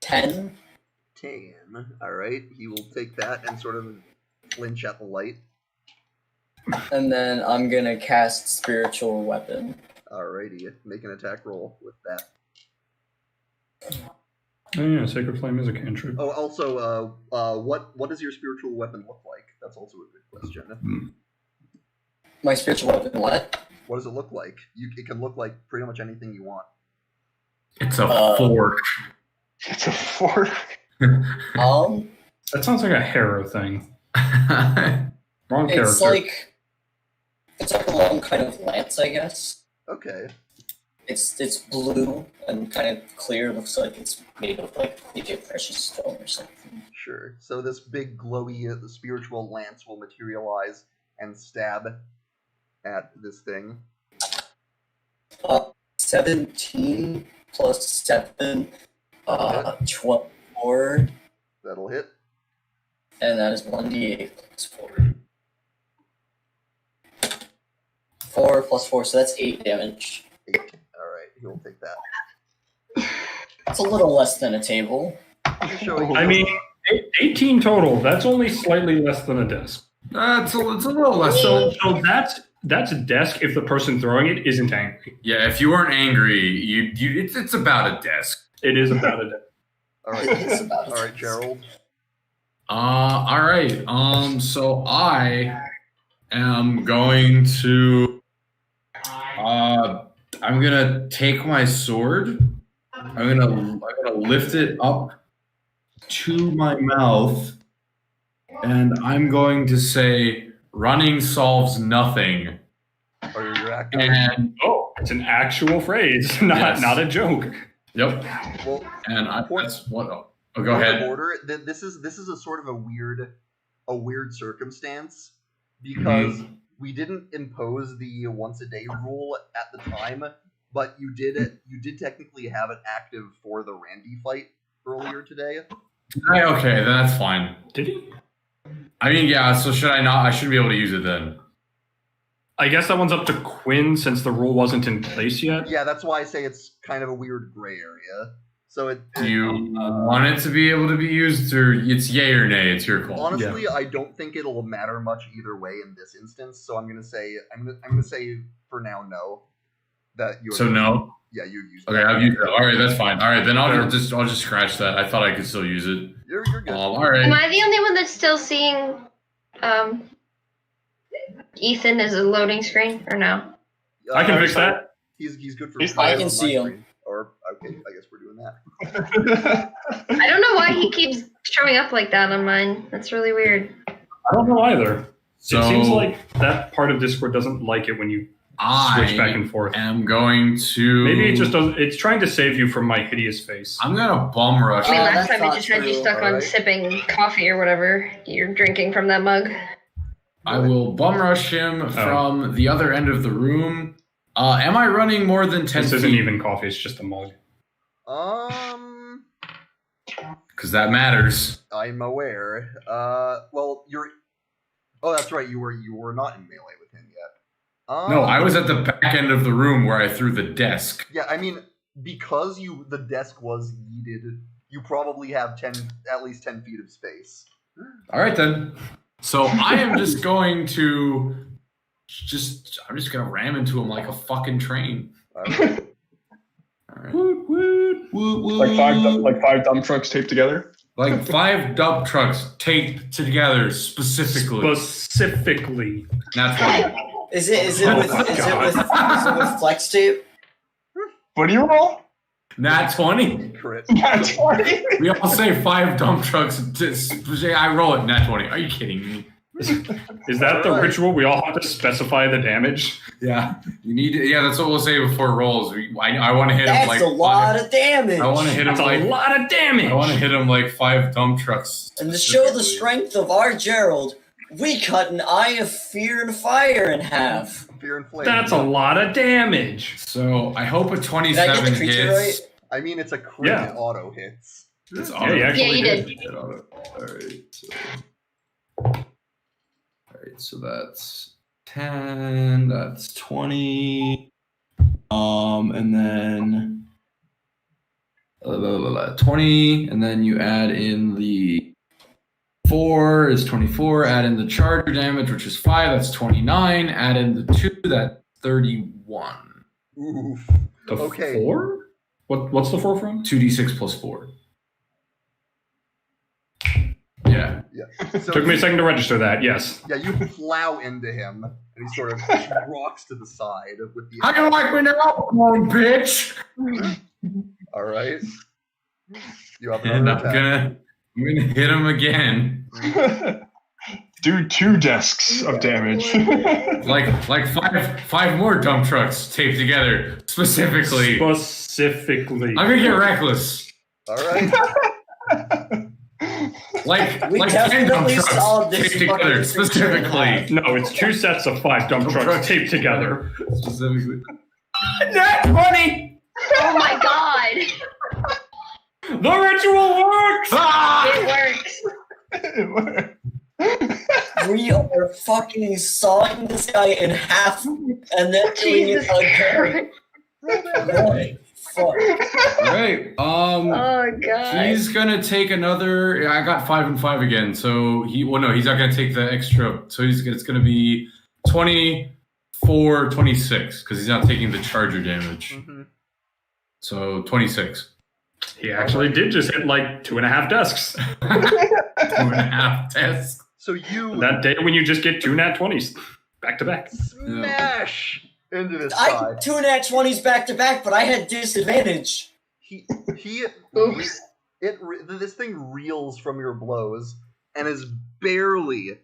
[SPEAKER 2] $10.
[SPEAKER 1] 10. All right. He will take that and sort of flinch at the light.
[SPEAKER 2] And then I'm gonna cast Spiritual Weapon.
[SPEAKER 1] Alrighty. Make an attack roll with that.
[SPEAKER 4] Oh yeah, Sacred Flame is a cantrip.
[SPEAKER 1] Oh, also, what does your spiritual weapon look like? That's also a good question.
[SPEAKER 2] My Spiritual Weapon, what?
[SPEAKER 1] What does it look like? It can look like pretty much anything you want.
[SPEAKER 5] It's a fork.
[SPEAKER 3] It's a fork.
[SPEAKER 4] That sounds like a Harrow thing. Wrong character.
[SPEAKER 2] It's like a long kind of lance, I guess.
[SPEAKER 1] Okay.
[SPEAKER 2] It's blue and kind of clear. Looks like it's made of like maybe a precious stone or something.
[SPEAKER 1] Sure. So this big glowy the spiritual lance will materialize and stab at this thing.
[SPEAKER 2] 17 plus 7, 24,
[SPEAKER 1] That'll hit.
[SPEAKER 2] and that is 1d8 plus 4. 4 plus 4, so that's 8 damage.
[SPEAKER 1] 8. Alright, he'll take that.
[SPEAKER 2] It's a little less than a table.
[SPEAKER 4] I mean, 18 total. That's only slightly less than a desk.
[SPEAKER 5] It's a little less.
[SPEAKER 4] So that's a desk if the person throwing it isn't angry.
[SPEAKER 5] Yeah, if you weren't angry, it's about a desk.
[SPEAKER 4] It is about a desk.
[SPEAKER 1] Alright, Gerald.
[SPEAKER 5] All right. So I am going to. I'm gonna take my sword. I'm gonna lift it up to my mouth, and I'm going to say, "Running solves nothing."
[SPEAKER 1] Or your actor.
[SPEAKER 5] And
[SPEAKER 4] It's an actual phrase, not a joke.
[SPEAKER 5] Yep.
[SPEAKER 1] Well,
[SPEAKER 5] And that's what. Oh, go ahead.
[SPEAKER 1] Order. This is a sort of a weird circumstance because we didn't impose the once a day rule at the time, but you did technically have it active for the Randy fight earlier today.
[SPEAKER 5] Okay, then that's fine.
[SPEAKER 4] Did he?
[SPEAKER 5] I mean, yeah. So should I not? I shouldn't be able to use it then.
[SPEAKER 4] I guess that one's up to Quinn since the rule wasn't in place yet.
[SPEAKER 1] Yeah, that's why I say it's kind of a weird gray area. So
[SPEAKER 5] Do you want it to be able to be used, or it's yay or nay? It's your call.
[SPEAKER 1] Honestly, I don't think it'll matter much either way in this instance. So I'm gonna say for now no. That you.
[SPEAKER 5] So no.
[SPEAKER 1] Yeah, you use.
[SPEAKER 5] Okay, I've used it. All right, that's fine. All right, then I'll just scratch that. I thought I could still use it.
[SPEAKER 1] You're good.
[SPEAKER 5] All right.
[SPEAKER 6] Am I the only one that's still seeing Ethan as a loading screen, or no?
[SPEAKER 4] I can fix that.
[SPEAKER 1] He's good for.
[SPEAKER 3] I
[SPEAKER 2] can see him.
[SPEAKER 1] Or okay, I guess we're doing that.
[SPEAKER 6] I don't know why he keeps showing up like that on mine. That's really weird.
[SPEAKER 4] I don't know either.
[SPEAKER 5] So
[SPEAKER 4] it seems like that part of Discord doesn't like it when you switch back and forth.
[SPEAKER 5] am going to.
[SPEAKER 4] Maybe it just doesn't. It's trying to save you from my hideous face.
[SPEAKER 5] I'm gonna bum rush.
[SPEAKER 6] I mean, last
[SPEAKER 2] that's
[SPEAKER 6] time it
[SPEAKER 2] not
[SPEAKER 6] just had you
[SPEAKER 2] true.
[SPEAKER 6] stuck on
[SPEAKER 1] Alright.
[SPEAKER 6] sipping coffee or whatever you're drinking from that mug.
[SPEAKER 5] I will bum rush him from the other end of the room. Am I running more than 10
[SPEAKER 4] This
[SPEAKER 5] feet?
[SPEAKER 4] isn't even coffee. It's just a mug.
[SPEAKER 5] Because that matters.
[SPEAKER 1] I'm aware. Well, you're. Oh, that's right. You were not in melee with him yet.
[SPEAKER 5] No, I was at the back end of the room where I threw the desk.
[SPEAKER 1] Yeah, I mean, because the desk was yeeted, you probably have at least 10 feet of space.
[SPEAKER 5] All right then. So I am just going to I'm just gonna ram into him like a fucking train.
[SPEAKER 1] All right.
[SPEAKER 5] All right.
[SPEAKER 3] Woot, woot.
[SPEAKER 5] Woot, woot.
[SPEAKER 3] Like five dump trucks taped together.
[SPEAKER 5] Like 5 dump trucks taped together specifically. That's one.
[SPEAKER 2] Is it with flex tape?
[SPEAKER 3] What do you roll?
[SPEAKER 5] Nat 20.
[SPEAKER 1] Crit.
[SPEAKER 3] Nat 20.
[SPEAKER 5] We all say 5 dump trucks. I roll it nat 20. Are you kidding me?
[SPEAKER 4] Is that the ritual? We all have to specify the damage?
[SPEAKER 5] Yeah. You need to, yeah, that's what we'll say before rolls. I want to hit him
[SPEAKER 2] That's
[SPEAKER 5] like
[SPEAKER 2] a lot of damage.
[SPEAKER 5] I want to hit him
[SPEAKER 4] That's
[SPEAKER 5] like
[SPEAKER 4] a lot of damage.
[SPEAKER 5] I want to hit him like 5 dump trucks.
[SPEAKER 2] And to show the strength of our Gerald, we cut an Eye of Fear and Fire in half.
[SPEAKER 1] Fear and flame.
[SPEAKER 4] That's a lot of damage.
[SPEAKER 5] So I hope a
[SPEAKER 2] Did I
[SPEAKER 5] 27
[SPEAKER 2] get the creature
[SPEAKER 5] hits.
[SPEAKER 2] right?
[SPEAKER 1] I mean, it's a crit.
[SPEAKER 4] Yeah.
[SPEAKER 1] It auto hits.
[SPEAKER 5] It's
[SPEAKER 4] Yeah, you actually
[SPEAKER 6] Yeah, you
[SPEAKER 4] did.
[SPEAKER 5] Alright, so that's 10, that's 20, and then 20, and then you add in the 4 is 24, add in the charger damage, which is 5, that's 29, add in the 2, that's 31.
[SPEAKER 1] Oof.
[SPEAKER 4] The
[SPEAKER 1] Okay.
[SPEAKER 4] 4? What's the 4 from?
[SPEAKER 5] 2d6 plus 4. Yeah.
[SPEAKER 1] Yeah. So
[SPEAKER 4] Took me a second to register that, yes.
[SPEAKER 1] Yeah, you plow into him, and he sort of rocks to the side with the.
[SPEAKER 5] How you like me now, grown bitch?
[SPEAKER 1] All right. You have
[SPEAKER 5] And
[SPEAKER 1] another attack.
[SPEAKER 5] I'm gonna hit him again.
[SPEAKER 3] Do 2 desks of damage.
[SPEAKER 5] Like five more dump trucks taped together specifically.
[SPEAKER 4] Specifically.
[SPEAKER 5] I'm gonna get reckless.
[SPEAKER 1] All right.
[SPEAKER 5] Like 10
[SPEAKER 2] We
[SPEAKER 5] dump
[SPEAKER 2] definitely
[SPEAKER 5] trucks
[SPEAKER 2] solved this
[SPEAKER 5] taped together
[SPEAKER 2] fucking
[SPEAKER 5] specifically.
[SPEAKER 4] No, it's 2 sets of 5 dump trucks taped together.
[SPEAKER 5] Specifically.
[SPEAKER 2] Nat 20!
[SPEAKER 6] Oh my god!
[SPEAKER 4] The ritual works!
[SPEAKER 5] Ah!
[SPEAKER 6] It works.
[SPEAKER 2] We are fucking sawing this guy in half and then doing
[SPEAKER 6] Jesus
[SPEAKER 2] it again. Fuck.
[SPEAKER 5] Right.
[SPEAKER 6] Oh god.
[SPEAKER 5] He's gonna take another. I got 5 and 5 again. So he's not gonna take the extra. So it's gonna be 24, 26 because he's not taking the charger damage.
[SPEAKER 1] Mm-hmm.
[SPEAKER 5] So 26.
[SPEAKER 4] He actually did just hit like 2.5 desks.
[SPEAKER 5] 2.5 tests.
[SPEAKER 1] So you
[SPEAKER 4] That day when you just get 2 nat 20s back to back.
[SPEAKER 1] smash into this
[SPEAKER 2] I
[SPEAKER 1] guy.
[SPEAKER 2] 2 nat 20s back to back, but I had disadvantage.
[SPEAKER 1] He
[SPEAKER 6] Oops.
[SPEAKER 1] this thing reels from your blows and is barely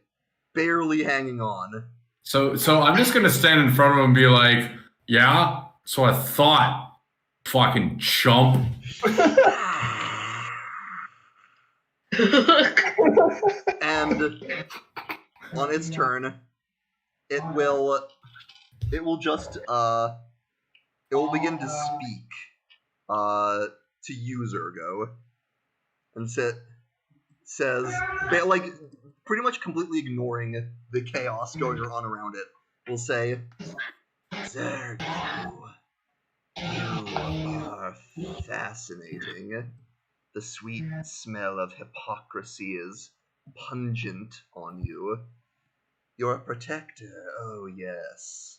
[SPEAKER 1] hanging on.
[SPEAKER 5] So I'm just gonna stand in front of him and be like, yeah. So I thought, fucking chump.
[SPEAKER 1] And on its turn, it will just it will begin to speak to you, Zergo, and says like pretty much completely ignoring the chaos going on around it, will say, Zergo, you are fascinating. The sweet smell of hypocrisy is pungent on you. You're a protector, oh yes.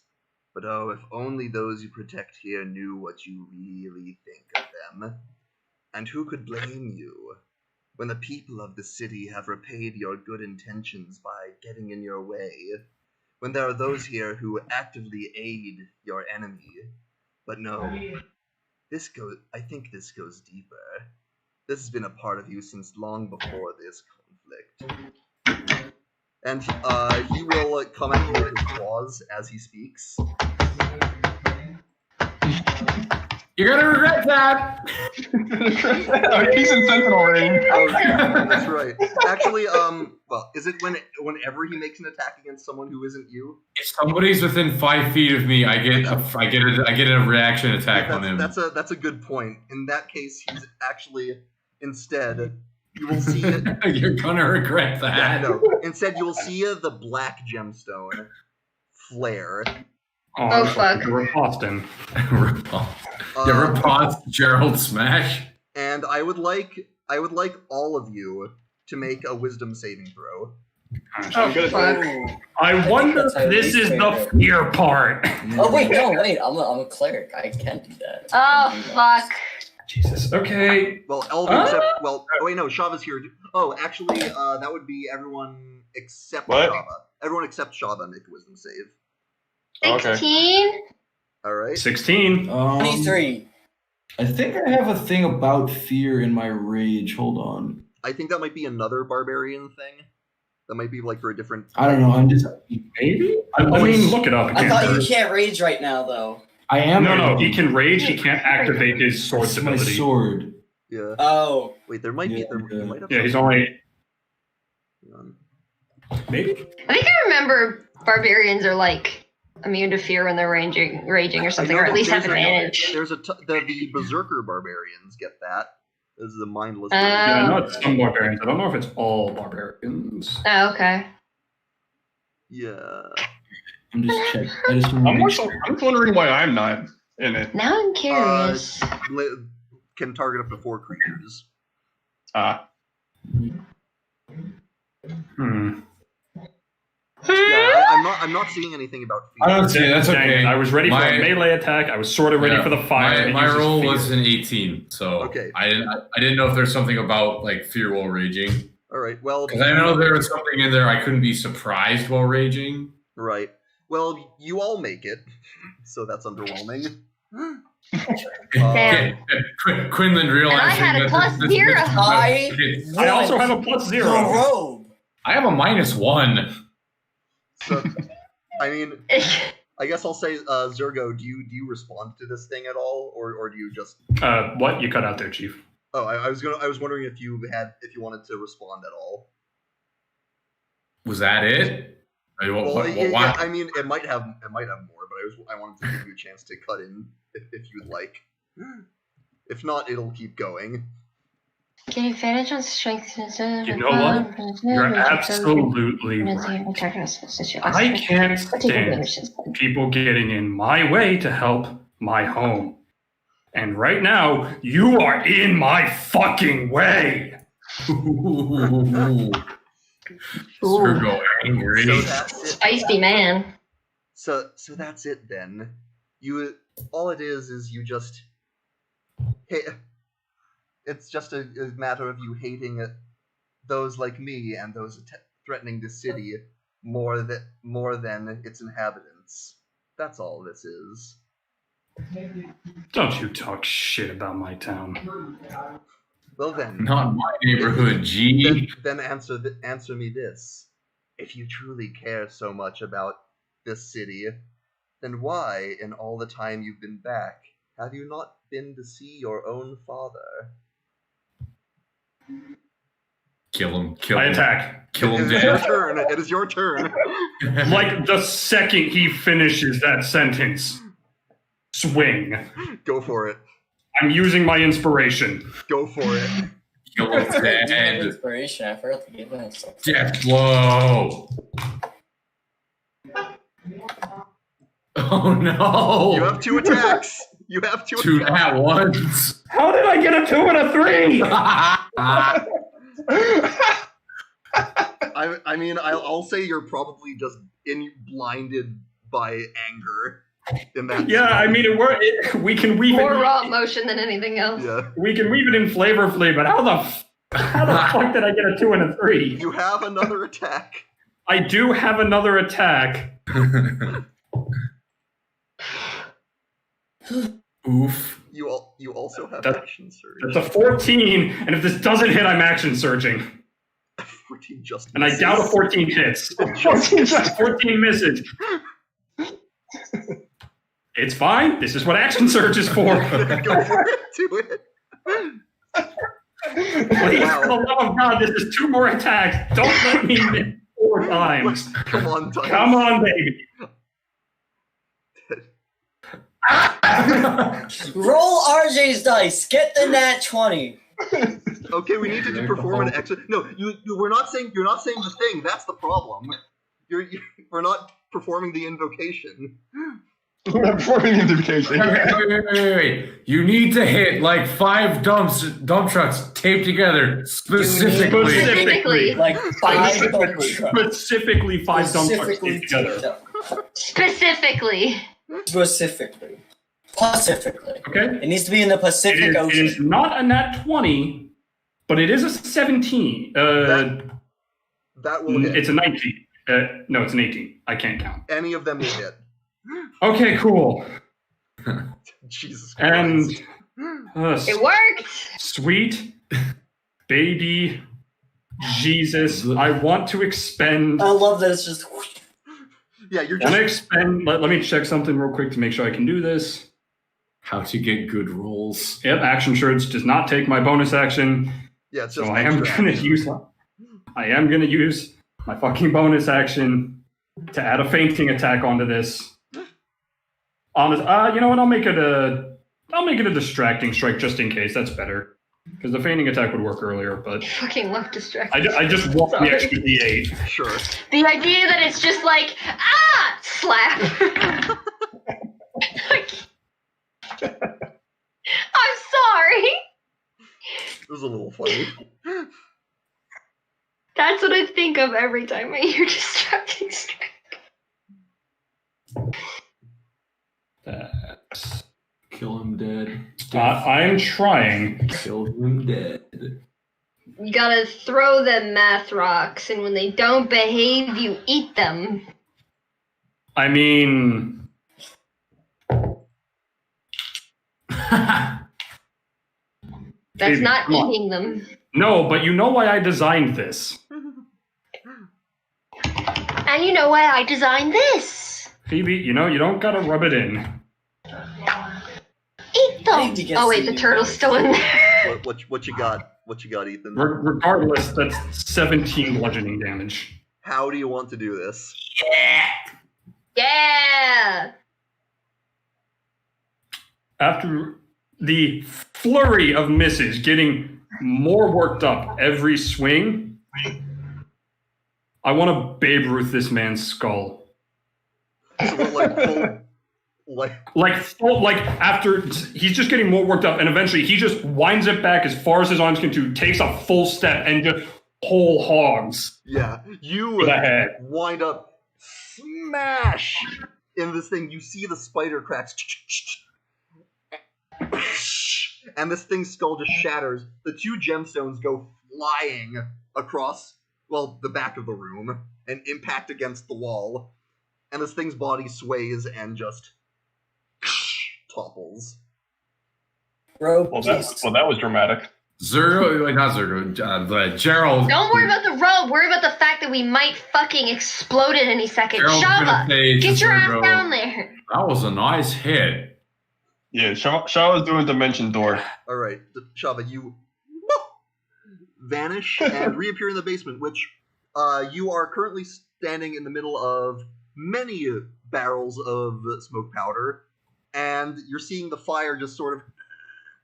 [SPEAKER 1] But oh, if only those you protect here knew what you really think of them. And who could blame you? When the people of the city have repaid your good intentions by getting in your way. When there are those here who actively aid your enemy. But no, I think this goes deeper. This has been a part of you since long before this conflict. And he will come at you with his claws as he speaks.
[SPEAKER 5] You're gonna regret that.
[SPEAKER 3] Oh, he's in sentinel range.
[SPEAKER 1] Oh, yeah, that's right. Actually, well, is it whenever he makes an attack against someone who isn't you?
[SPEAKER 5] If somebody's within 5 feet of me, I get a reaction attack on him.
[SPEAKER 1] That's a good point. In that case, he's actually instead you will see it.
[SPEAKER 5] You're gonna regret that.
[SPEAKER 1] No. Instead, you will see the black gemstone flare,
[SPEAKER 6] Oh, fuck.
[SPEAKER 4] Boston.
[SPEAKER 5] Riposte Gerald Smash.
[SPEAKER 1] And I would like all of you to make a wisdom saving throw.
[SPEAKER 4] Oh,
[SPEAKER 6] good. Fuck.
[SPEAKER 4] I wonder if this is the fear part.
[SPEAKER 2] Oh wait, no, wait. I'm a cleric. I can't do that.
[SPEAKER 6] Oh, fuck.
[SPEAKER 4] Jesus. Okay.
[SPEAKER 1] Well, Elvin except oh wait, no, Shava's here. Oh, actually, that would be everyone except
[SPEAKER 3] What?
[SPEAKER 1] Shava. Everyone except Shava make a wisdom save.
[SPEAKER 3] Okay.
[SPEAKER 6] 16?
[SPEAKER 1] All right.
[SPEAKER 4] 16.
[SPEAKER 2] 23.
[SPEAKER 8] I think I have a thing about fear in my rage. Hold on.
[SPEAKER 1] I think that might be another barbarian thing. That might be like for a different.
[SPEAKER 8] I don't know. I'm just.
[SPEAKER 4] Maybe? I mean, look it up.
[SPEAKER 2] I thought you can't rage right now, though.
[SPEAKER 8] I am.
[SPEAKER 4] No, he can rage. He can't activate his sword
[SPEAKER 8] It's my
[SPEAKER 4] ability.
[SPEAKER 8] sword.
[SPEAKER 1] Yeah.
[SPEAKER 2] Oh.
[SPEAKER 1] Wait, there might be.
[SPEAKER 8] Yeah,
[SPEAKER 1] There, you might have
[SPEAKER 4] Yeah, he's
[SPEAKER 1] something.
[SPEAKER 4] only.
[SPEAKER 1] Hang on.
[SPEAKER 4] Maybe?
[SPEAKER 6] I think I remember barbarians are like immune to fear when they're raging or something,
[SPEAKER 1] I know
[SPEAKER 6] or at
[SPEAKER 1] that
[SPEAKER 6] least have
[SPEAKER 1] there's
[SPEAKER 6] advantage.
[SPEAKER 1] There's the berserker barbarians get that. This is a mindless.
[SPEAKER 4] Yeah,
[SPEAKER 6] Oh.
[SPEAKER 4] not some barbarians. I don't know if it's all barbarians.
[SPEAKER 6] Oh, okay.
[SPEAKER 1] Yeah.
[SPEAKER 8] I'm just checking. I just want to
[SPEAKER 3] I'm
[SPEAKER 8] make
[SPEAKER 3] also, I'm wondering why I'm not in it.
[SPEAKER 6] Now I'm curious.
[SPEAKER 1] Can target up to 4 creatures. Yeah, I'm not seeing anything about fear.
[SPEAKER 5] I don't see it. That's
[SPEAKER 4] Dang
[SPEAKER 5] okay.
[SPEAKER 4] it, I was ready for a melee attack. I was sort of ready for the fire.
[SPEAKER 5] My roll was an 18, so
[SPEAKER 1] Okay.
[SPEAKER 5] I didn't know if there's something about like fear while raging.
[SPEAKER 1] All right. Well,
[SPEAKER 5] Because I know there was something in there I couldn't be surprised while raging.
[SPEAKER 1] right. Well, you all make it, so that's underwhelming.
[SPEAKER 6] Damn.
[SPEAKER 5] Quinlan realizing
[SPEAKER 6] And I had a
[SPEAKER 5] that
[SPEAKER 6] plus
[SPEAKER 5] this
[SPEAKER 6] zero.
[SPEAKER 4] I also have a plus
[SPEAKER 2] The
[SPEAKER 4] 0.
[SPEAKER 2] robe.
[SPEAKER 5] I have a -1.
[SPEAKER 1] So, I mean, I guess I'll say, Zergo, do you respond to this thing at all, or do you just?
[SPEAKER 4] What? You cut out there, Chief.
[SPEAKER 1] Oh, I was wondering if you wanted to respond at all.
[SPEAKER 5] Was that it?
[SPEAKER 1] Well, yeah, I mean, it might have more, but I wanted to give you a chance to cut in if you'd like. If not, it'll keep going.
[SPEAKER 6] Gain advantage on strength.
[SPEAKER 4] You know what? You're absolutely right. I can't stand people getting in my way to help my home. And right now, you are in my fucking way.
[SPEAKER 5] Sergo angry.
[SPEAKER 1] So that's it.
[SPEAKER 6] Spicy man.
[SPEAKER 1] So that's it then. All it is you just. Hey, it's just a matter of you hating those like me and those threatening the city more than its inhabitants. That's all this is.
[SPEAKER 4] Don't you talk shit about my town.
[SPEAKER 1] Well then,
[SPEAKER 5] Not my neighborhood, G.
[SPEAKER 1] then answer me this: if you truly care so much about this city, then why, in all the time you've been back, have you not been to see your own father?
[SPEAKER 5] Kill him.
[SPEAKER 4] I attack.
[SPEAKER 5] Kill him
[SPEAKER 1] It is your
[SPEAKER 5] dead.
[SPEAKER 1] turn. It is your turn.
[SPEAKER 4] Like the second he finishes that sentence, swing.
[SPEAKER 1] Go for it.
[SPEAKER 4] I'm using my inspiration.
[SPEAKER 1] Go for it.
[SPEAKER 5] Kill him dead.
[SPEAKER 2] Inspiration. I forgot to give him something.
[SPEAKER 5] Death blow. Oh no!
[SPEAKER 1] You have 2 attacks. You have 2
[SPEAKER 5] Two
[SPEAKER 1] attacks.
[SPEAKER 5] at once.
[SPEAKER 4] How did I get a 2 and a 3?
[SPEAKER 1] I mean, I'll say you're probably just blinded by anger in that.
[SPEAKER 4] Yeah, I mean, we can weave
[SPEAKER 6] More
[SPEAKER 4] it.
[SPEAKER 6] raw emotion than anything else.
[SPEAKER 1] Yeah.
[SPEAKER 4] We can weave it in flavorfully, but how the fuck did I get a 2 and a 3?
[SPEAKER 1] You have another attack.
[SPEAKER 4] I do have another attack.
[SPEAKER 5] Oof.
[SPEAKER 1] You also have
[SPEAKER 4] That's-
[SPEAKER 1] action surge.
[SPEAKER 4] That's a 14, and if this doesn't hit, I'm action surging.
[SPEAKER 1] 14 just
[SPEAKER 4] And I
[SPEAKER 1] misses.
[SPEAKER 4] doubt a 14 hits. 14 misses. It's fine. This is what action surge is for.
[SPEAKER 1] Go for it. Do it.
[SPEAKER 4] Please, for the love of God, this is 2 more attacks. Don't let me miss 4 times.
[SPEAKER 1] Come on, Dice.
[SPEAKER 4] Come on, baby.
[SPEAKER 2] Roll RJ's dice. Get the nat 20.
[SPEAKER 1] Okay, we need to perform an extra. No, you're not saying the thing. That's the problem. We're not performing the invocation.
[SPEAKER 3] Before we get into vacation.
[SPEAKER 5] Wait. You need to hit like 5 dump trucks taped together specifically.
[SPEAKER 2] Like 5 dump trucks.
[SPEAKER 4] Specifically 5 dump trucks taped together.
[SPEAKER 6] Specifically.
[SPEAKER 2] Pacifically.
[SPEAKER 4] Okay.
[SPEAKER 2] It needs to be in the Pacific Ocean.
[SPEAKER 4] It is not a nat 20, but it is a 17.
[SPEAKER 1] That will hit.
[SPEAKER 4] It's a 19. No, it's an 18. I can't count.
[SPEAKER 1] Any of them will hit.
[SPEAKER 4] Okay, cool.
[SPEAKER 1] Jesus Christ.
[SPEAKER 4] And
[SPEAKER 6] It worked.
[SPEAKER 4] sweet baby Jesus, I want to expend.
[SPEAKER 2] I love that it's just.
[SPEAKER 1] Yeah, you're
[SPEAKER 4] I want to
[SPEAKER 1] just.
[SPEAKER 4] expend. Let me check something real quick to make sure I can do this.
[SPEAKER 5] How to get good rolls.
[SPEAKER 4] Yep, action surge does not take my bonus action,
[SPEAKER 1] Yeah, it's
[SPEAKER 4] so
[SPEAKER 1] just.
[SPEAKER 4] I am
[SPEAKER 1] extra
[SPEAKER 4] gonna
[SPEAKER 1] action.
[SPEAKER 4] use. I am gonna use my fucking bonus action to add a fainting attack onto this. You know what? I'll make it a distracting strike just in case. That's better because the fainting attack would work earlier. But
[SPEAKER 6] Fucking love distraction.
[SPEAKER 4] I just want the
[SPEAKER 6] Sorry.
[SPEAKER 4] extra D8.
[SPEAKER 1] Sure.
[SPEAKER 6] The idea that it's just like, slap. I'm sorry.
[SPEAKER 1] It was a little funny.
[SPEAKER 6] That's what I think of every time I hear distracting strike.
[SPEAKER 4] That's,
[SPEAKER 8] Kill him dead.
[SPEAKER 4] I'm trying.
[SPEAKER 8] Kill him dead.
[SPEAKER 6] You gotta throw them math rocks, and when they don't behave, you eat them.
[SPEAKER 4] I mean,
[SPEAKER 6] That's
[SPEAKER 4] Baby,
[SPEAKER 6] not
[SPEAKER 4] come on.
[SPEAKER 6] eating them.
[SPEAKER 4] no, but you know why I designed this.
[SPEAKER 6] And you know why I designed this?
[SPEAKER 4] Phoebe, you know, you don't gotta rub it in.
[SPEAKER 6] Eat them.
[SPEAKER 2] Baby gets
[SPEAKER 6] Oh wait, the
[SPEAKER 2] eaten.
[SPEAKER 6] turtle's still in there.
[SPEAKER 1] What you got? What you got, Ethan?
[SPEAKER 4] Regardless, that's 17 bludgeoning damage.
[SPEAKER 1] How do you want to do this?
[SPEAKER 6] Yeah.
[SPEAKER 4] After the flurry of misses, getting more worked up every swing, I want to Babe Ruth this man's skull.
[SPEAKER 1] So we're
[SPEAKER 4] Like after he's just getting more worked up, and eventually he just winds it back as far as his arms can do, takes a full step, and just whole hogs
[SPEAKER 1] yeah, you
[SPEAKER 4] for the head.
[SPEAKER 1] wind up smash in this thing. You see the spider cracks, and this thing's skull just shatters. The 2 gemstones go flying across, well, the back of the room and impact against the wall, and this thing's body sways and just topples.
[SPEAKER 2] Bro,
[SPEAKER 3] Well, that was dramatic.
[SPEAKER 5] But Gerald.
[SPEAKER 6] Don't worry about the robe. Worry about the fact that we might fucking explode at any second.
[SPEAKER 5] Gerald's gonna
[SPEAKER 6] Shava,
[SPEAKER 5] say to
[SPEAKER 6] get your ass
[SPEAKER 5] Zergo,
[SPEAKER 6] down there.
[SPEAKER 5] That was a nice hit.
[SPEAKER 3] Yeah, Shaw was doing Dimension Door.
[SPEAKER 1] All right, Shava, you vanish and reappear in the basement, which you are currently standing in the middle of many barrels of smoke powder, and you're seeing the fire just sort of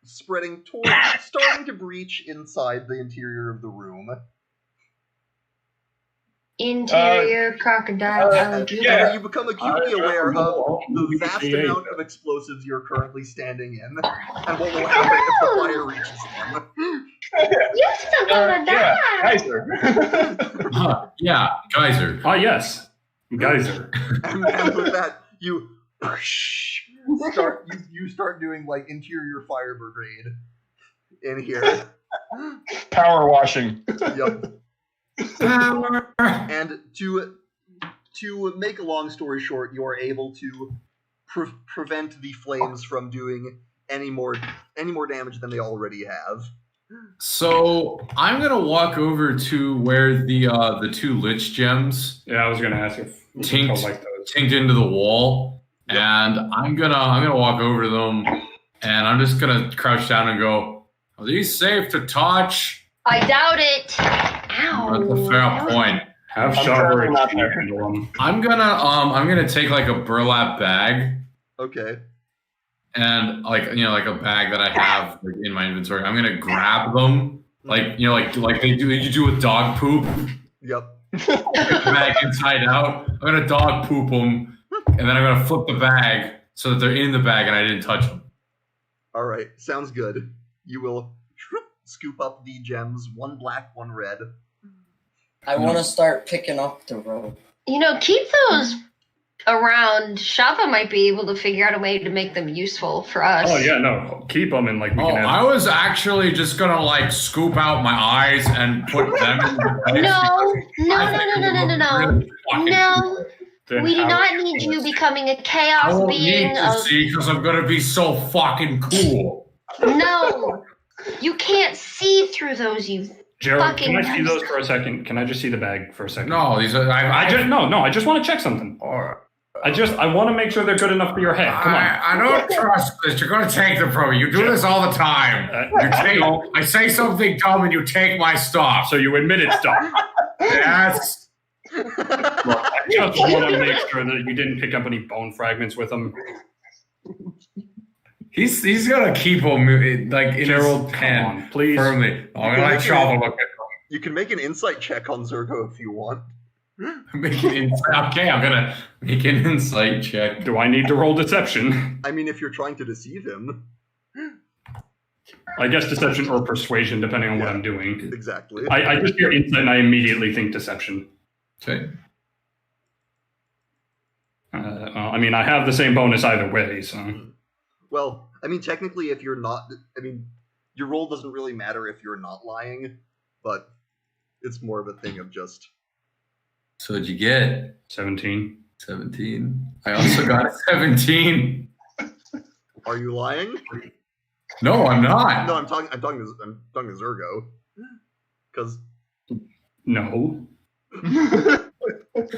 [SPEAKER 1] spreading towards, starting to breach inside the interior of the room.
[SPEAKER 6] Interior crocodile alligator.
[SPEAKER 1] Yeah, you become acutely aware of the vast
[SPEAKER 4] D8.
[SPEAKER 1] amount of explosives you're currently standing in, and what will happen if the fire reaches them.
[SPEAKER 6] You're still gonna die.
[SPEAKER 3] Geyser.
[SPEAKER 5] Yeah, Geyser.
[SPEAKER 4] Ah, yes, geyser.
[SPEAKER 1] And with that, you start doing like interior fire brigade in here.
[SPEAKER 3] Power washing.
[SPEAKER 1] Yep.
[SPEAKER 5] Power.
[SPEAKER 1] And to make a long story short, you are able to prevent the flames from doing any more damage than they already have.
[SPEAKER 5] So I'm gonna walk over to where the 2 lich gems
[SPEAKER 4] Yeah, I was gonna ask if you
[SPEAKER 5] Tinked.
[SPEAKER 4] felt like those.
[SPEAKER 5] tinked into the wall,
[SPEAKER 1] Yep.
[SPEAKER 5] and I'm gonna walk over to them, and I'm just gonna crouch down and go, "Are these safe to touch?"
[SPEAKER 6] I doubt it. Ow.
[SPEAKER 5] That's a fair point.
[SPEAKER 4] Have
[SPEAKER 3] I'm
[SPEAKER 4] Shaw
[SPEAKER 3] currently not there.
[SPEAKER 4] handle them.
[SPEAKER 5] I'm gonna take like a burlap bag
[SPEAKER 1] Okay.
[SPEAKER 5] and like a bag that I have like, in my inventory. I'm gonna grab them like they do you do with dog poop.
[SPEAKER 1] Yep.
[SPEAKER 5] The bag inside out. I'm gonna dog poop them, and then I'm gonna flip the bag so that they're in the bag and I didn't touch them.
[SPEAKER 1] All right, sounds good. You will scoop up the gems, one black, one red.
[SPEAKER 2] I want to start picking up the rope.
[SPEAKER 6] Keep those around. Shava might be able to figure out a way to make them useful for us.
[SPEAKER 4] Oh yeah, no, keep them and we can have...
[SPEAKER 5] I was actually just gonna scoop out my eyes and put them in the bag.
[SPEAKER 6] No.
[SPEAKER 5] Really
[SPEAKER 6] No.
[SPEAKER 4] Then
[SPEAKER 6] We do
[SPEAKER 4] how-
[SPEAKER 6] not need you becoming a
[SPEAKER 5] I
[SPEAKER 6] chaos
[SPEAKER 5] won't
[SPEAKER 6] being
[SPEAKER 5] need to
[SPEAKER 6] of...
[SPEAKER 5] see because I'm gonna be so fucking cool.
[SPEAKER 6] No. You can't see through those, you
[SPEAKER 4] Gerald,
[SPEAKER 6] fucking...
[SPEAKER 4] can I see those for a second? Can I just see the bag for a second?
[SPEAKER 5] No, these are.
[SPEAKER 4] I just want to check something. I want to make sure they're good enough for your head. Come on.
[SPEAKER 5] I don't trust this. You're going to take them from me. You do this all the time. I say something dumb and you take my stuff.
[SPEAKER 4] So you admitted stuff.
[SPEAKER 5] Yes.
[SPEAKER 4] Look, I just want to make sure that you didn't pick up any bone fragments with them.
[SPEAKER 5] He's going to keep them in
[SPEAKER 4] Gerald,
[SPEAKER 5] his
[SPEAKER 4] come
[SPEAKER 5] pen
[SPEAKER 4] on, please.
[SPEAKER 5] firmly. I'm going to let Shava look at them.
[SPEAKER 1] You can make an insight check on Zergo if you want.
[SPEAKER 5] Okay, I'm going to make an insight check.
[SPEAKER 4] Do I need to roll deception?
[SPEAKER 1] I mean, if you're trying to deceive him.
[SPEAKER 4] I guess deception or persuasion, depending on what I'm doing.
[SPEAKER 1] Exactly.
[SPEAKER 4] I just hear insight and I immediately think deception.
[SPEAKER 5] Okay.
[SPEAKER 4] I mean, I have the same bonus either way, so...
[SPEAKER 1] Well, I mean, technically, if you're not... I mean, your roll doesn't really matter if you're not lying, but it's more of a thing of just...
[SPEAKER 5] So what'd you get?
[SPEAKER 4] 17.
[SPEAKER 5] 17. I also got 17.
[SPEAKER 1] Are you lying?
[SPEAKER 5] No, I'm not.
[SPEAKER 1] No, I'm talking to Zergo. Because...
[SPEAKER 4] No.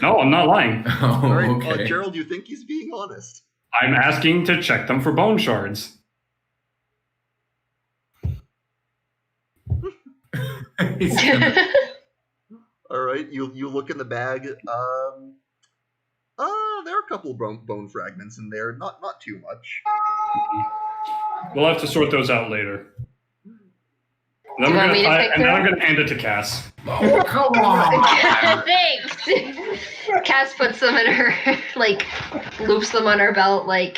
[SPEAKER 4] No, I'm not lying.
[SPEAKER 5] Oh,
[SPEAKER 1] All right,
[SPEAKER 5] okay.
[SPEAKER 1] Gerald, you think he's being honest?
[SPEAKER 4] I'm asking to check them for bone shards.
[SPEAKER 5] He's gonna-
[SPEAKER 1] All right, you look in the bag. There are a couple bone fragments in there. Not too much.
[SPEAKER 4] We'll have to sort those out later. And
[SPEAKER 6] Do you want me to pick
[SPEAKER 4] then
[SPEAKER 6] them
[SPEAKER 4] I'm going to hand it to Cass.
[SPEAKER 5] Oh, come on.
[SPEAKER 6] Thanks. Cass puts them in her, loops them on her belt, I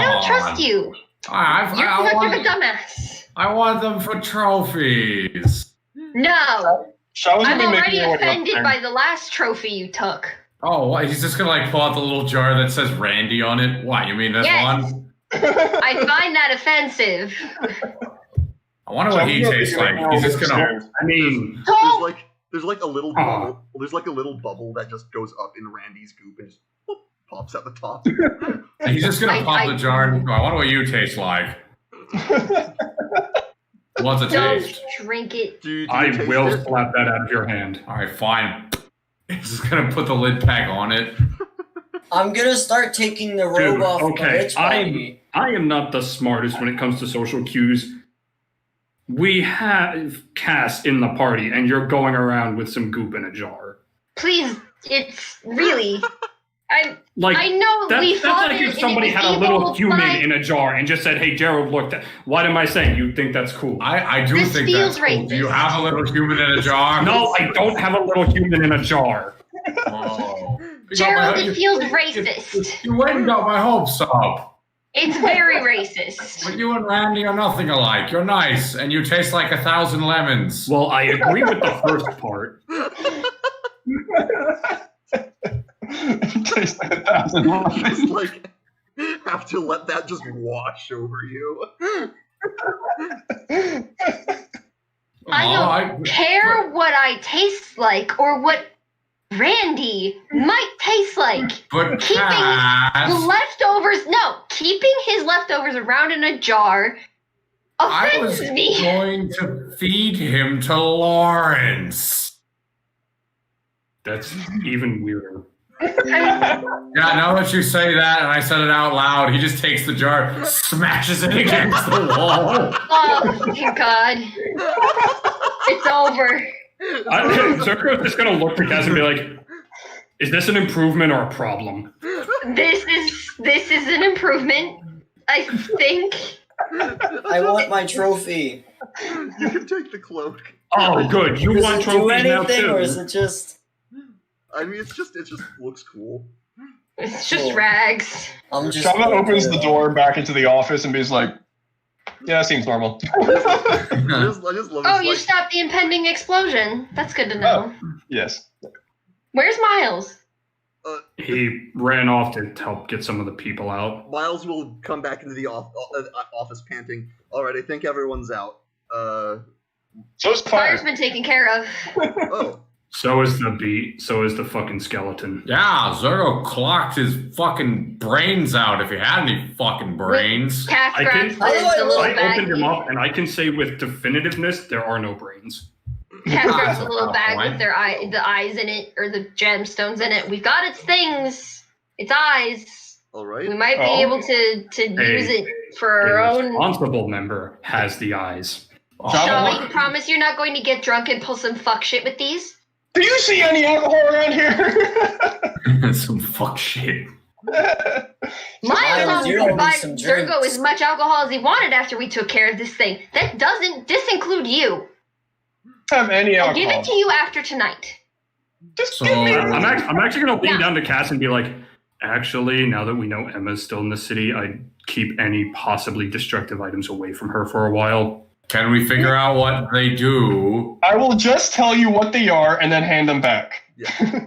[SPEAKER 6] don't trust you. You're such of a dumbass.
[SPEAKER 5] I want them for trophies.
[SPEAKER 6] No.
[SPEAKER 3] Shava's
[SPEAKER 6] I'm
[SPEAKER 3] gonna be
[SPEAKER 6] already
[SPEAKER 3] making it
[SPEAKER 6] offended by the last trophy you took.
[SPEAKER 5] Oh, what? He's just gonna pull out the little jar that says Randy on it? What, you mean this
[SPEAKER 6] Yes.
[SPEAKER 5] one?
[SPEAKER 6] I find that offensive.
[SPEAKER 5] I wonder what he tastes like. He's just gonna...
[SPEAKER 4] I mean...
[SPEAKER 6] Oh,
[SPEAKER 1] There's a little bubble. There's a little bubble that just goes up in Randy's goop and just pops at the top.
[SPEAKER 5] He's just gonna pop the jar and go, I wonder what you taste like. What's a
[SPEAKER 6] don't
[SPEAKER 5] taste?
[SPEAKER 6] drink it.
[SPEAKER 1] Do you
[SPEAKER 4] I
[SPEAKER 1] taste
[SPEAKER 4] will
[SPEAKER 1] it?
[SPEAKER 4] slap that out of your hand.
[SPEAKER 5] Alright, fine. He's just gonna put the lid back on it.
[SPEAKER 2] I'm gonna start taking the robe
[SPEAKER 4] Dude,
[SPEAKER 2] off
[SPEAKER 4] okay,
[SPEAKER 2] my bitch body.
[SPEAKER 4] I am not the smartest when it comes to social cues. We have Cass in the party, and you're going around with some goop in a jar.
[SPEAKER 6] Please, it's really... I
[SPEAKER 4] Like,
[SPEAKER 6] know we
[SPEAKER 4] that's
[SPEAKER 6] fought
[SPEAKER 4] like
[SPEAKER 6] in
[SPEAKER 4] if somebody
[SPEAKER 6] an
[SPEAKER 4] had a little
[SPEAKER 6] evil
[SPEAKER 4] human
[SPEAKER 6] fight.
[SPEAKER 4] in a jar and just said, "Hey, Gerald, look, what am I saying? You think that's cool?"
[SPEAKER 5] I do
[SPEAKER 6] This
[SPEAKER 5] think
[SPEAKER 6] feels
[SPEAKER 5] that's cool. Do you
[SPEAKER 6] racist.
[SPEAKER 5] have a little human in a jar?
[SPEAKER 4] No, I don't have a little human in a jar.
[SPEAKER 5] Oh.
[SPEAKER 6] Gerald, it feels racist.
[SPEAKER 5] You went and got my hopes up.
[SPEAKER 6] It's very racist.
[SPEAKER 5] But you and Randy are nothing alike. You're nice, and you taste like 1,000 lemons.
[SPEAKER 4] Well, I agree with the first part.
[SPEAKER 3] Tastes like 1,000 lemons.
[SPEAKER 1] Just have to let that just wash over you.
[SPEAKER 6] I don't care what I taste like or what Randy might taste like.
[SPEAKER 5] But
[SPEAKER 6] Keeping
[SPEAKER 5] Cass,
[SPEAKER 6] keeping his leftovers around in a jar
[SPEAKER 5] I was
[SPEAKER 6] offends me.
[SPEAKER 5] going to feed him to Lawrence.
[SPEAKER 4] That's even weirder.
[SPEAKER 5] Yeah, now that you say that and I said it out loud, he just takes the jar, smashes it against the wall.
[SPEAKER 6] Oh, thank God. It's over.
[SPEAKER 4] Zerko's just gonna look to Cass and be like, "Is this an improvement or a problem?"
[SPEAKER 6] This is an improvement, I think.
[SPEAKER 2] I want my trophy.
[SPEAKER 1] You can take the cloak.
[SPEAKER 4] Oh, good. You
[SPEAKER 2] Does
[SPEAKER 4] want
[SPEAKER 2] it do
[SPEAKER 4] trophies now
[SPEAKER 2] anything,
[SPEAKER 4] too.
[SPEAKER 2] or is it just?
[SPEAKER 1] I mean, it just looks cool.
[SPEAKER 6] It's just rags.
[SPEAKER 3] Shava opens the door back into the office and is like, yeah, that seems normal.
[SPEAKER 1] I just love
[SPEAKER 6] Oh, you stopped the impending explosion. That's good to know.
[SPEAKER 3] Yes.
[SPEAKER 6] Where's Miles?
[SPEAKER 4] He ran off to help get some of the people out.
[SPEAKER 1] Miles will come back into the office panting. All right, I think everyone's out.
[SPEAKER 3] So is the fire.
[SPEAKER 6] Fire's been taken care of.
[SPEAKER 1] Oh.
[SPEAKER 4] So is the beat. So is the fucking skeleton.
[SPEAKER 5] Yeah, Zergo clocked his fucking brains out if he had any fucking brains.
[SPEAKER 6] Cass
[SPEAKER 4] I
[SPEAKER 6] grabs
[SPEAKER 4] can-
[SPEAKER 6] the little
[SPEAKER 4] I
[SPEAKER 6] bag.
[SPEAKER 4] opened him up, and I can say with definitiveness, there are no brains.
[SPEAKER 6] Cass grabs the little
[SPEAKER 5] Oh,
[SPEAKER 6] bag
[SPEAKER 5] what?
[SPEAKER 6] with the eyes in it, or the gemstones in it. We've got its things. Its eyes.
[SPEAKER 1] All right.
[SPEAKER 6] We might be able to use it for our
[SPEAKER 4] A
[SPEAKER 6] own.
[SPEAKER 4] responsible member has the eyes.
[SPEAKER 6] Shall we promise you're not going to get drunk and pull some fuck shit with these?
[SPEAKER 3] Do you see any alcohol around here?
[SPEAKER 5] Some fuck shit.
[SPEAKER 6] Miles
[SPEAKER 2] Miles, you're
[SPEAKER 6] offered to
[SPEAKER 2] gonna
[SPEAKER 6] buy
[SPEAKER 2] need some
[SPEAKER 6] Zergo
[SPEAKER 2] drinks.
[SPEAKER 6] as much alcohol as he wanted after we took care of this thing. That doesn't disinclude you.
[SPEAKER 3] Have any
[SPEAKER 6] I'll give
[SPEAKER 3] alcohol?
[SPEAKER 6] it to you after tonight.
[SPEAKER 3] Just
[SPEAKER 5] So-
[SPEAKER 3] give me.
[SPEAKER 4] I'm actually going to lean
[SPEAKER 6] Yeah.
[SPEAKER 4] down to Cass and be like, actually, now that we know Emma's still in the city, I'd keep any possibly destructive items away from her for a while.
[SPEAKER 5] Can we figure out what they do?
[SPEAKER 3] I will just tell you what they are and then hand them back.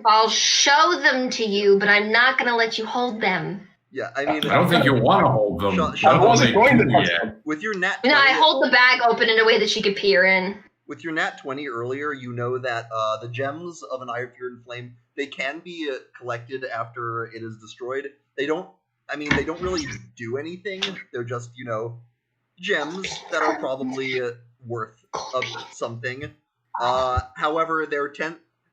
[SPEAKER 6] I'll show them to you, but I'm not going to let you hold them.
[SPEAKER 1] Yeah, I mean,
[SPEAKER 5] I don't think you want to hold them.
[SPEAKER 1] I
[SPEAKER 3] wasn't going to touch
[SPEAKER 5] Yeah.
[SPEAKER 3] them.
[SPEAKER 1] with your nat
[SPEAKER 6] No, I
[SPEAKER 1] 20
[SPEAKER 6] hold the bag open in a way that she could peer in.
[SPEAKER 1] with your nat 20 earlier, you know that the gems of an Eye of Fear and Flame, they can be collected after it is destroyed. They don't really do anything. They're just, gems that are probably worth of something. However,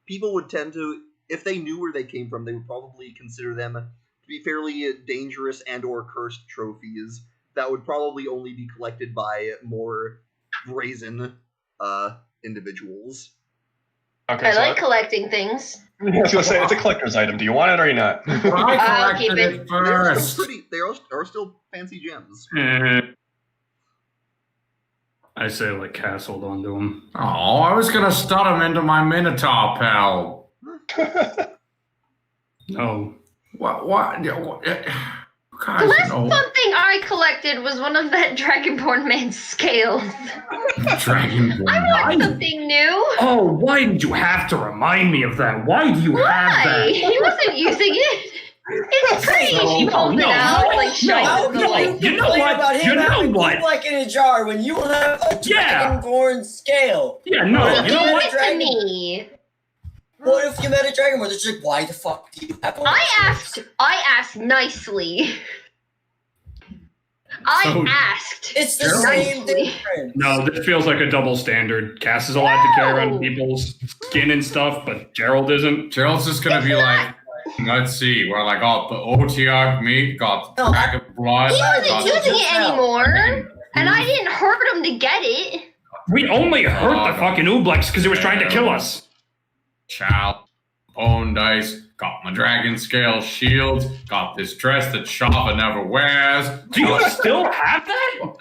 [SPEAKER 1] people would tend to, if they knew where they came from, they would probably consider them to be fairly dangerous and or cursed trophies that would probably only be collected by more brazen individuals.
[SPEAKER 3] Okay,
[SPEAKER 6] I
[SPEAKER 3] so
[SPEAKER 6] like collecting things.
[SPEAKER 3] I was going to say, it's a collector's item. Do you want it or you not?
[SPEAKER 6] I'll keep
[SPEAKER 5] collected
[SPEAKER 6] it.
[SPEAKER 5] it
[SPEAKER 1] They are
[SPEAKER 5] first.
[SPEAKER 1] still they are still fancy gems.
[SPEAKER 4] I say let Cass hold on to him.
[SPEAKER 5] Oh, I was gonna stud him into my Minotaur pal.
[SPEAKER 4] No.
[SPEAKER 5] What?
[SPEAKER 6] The
[SPEAKER 5] Guys,
[SPEAKER 6] last
[SPEAKER 5] no.
[SPEAKER 6] something I collected was one of that Dragonborn man's scales.
[SPEAKER 5] Dragon.
[SPEAKER 6] I want something new.
[SPEAKER 4] Oh, why did you have to remind me of that? Why do you have
[SPEAKER 6] Why?
[SPEAKER 4] that?
[SPEAKER 6] He wasn't using it. It's pretty. She pulled it out, like shines the light.
[SPEAKER 4] You know what? You know what?
[SPEAKER 2] Like in a jar when you have a
[SPEAKER 4] Yeah.
[SPEAKER 2] dragonborn scale.
[SPEAKER 4] Yeah, no,
[SPEAKER 6] He
[SPEAKER 4] you know
[SPEAKER 6] gave
[SPEAKER 4] what?
[SPEAKER 6] it to me.
[SPEAKER 2] What if you met a dragonborn? They're just like, why the fuck do you have one?
[SPEAKER 6] I asked nicely. I
[SPEAKER 4] So-
[SPEAKER 6] asked.
[SPEAKER 2] It's the
[SPEAKER 5] Gerald.
[SPEAKER 2] same difference.
[SPEAKER 4] No, this feels like a double standard. Cass is allowed to carry around people's skin and stuff, but Gerald isn't.
[SPEAKER 5] Gerald's just gonna be like, let's see, we're like, got the OTR meat, got the
[SPEAKER 2] No,
[SPEAKER 5] dragon blood.
[SPEAKER 6] He
[SPEAKER 2] Sorry,
[SPEAKER 5] got
[SPEAKER 6] wasn't using it anymore, and I
[SPEAKER 5] Mm.
[SPEAKER 6] didn't hurt him to get it.
[SPEAKER 4] We only hurt the fucking Ooblex because it was trying to kill us.
[SPEAKER 5] Chow, bone dice, got my dragon scale shield, got this dress that Shava never wears.
[SPEAKER 4] Do you still have that?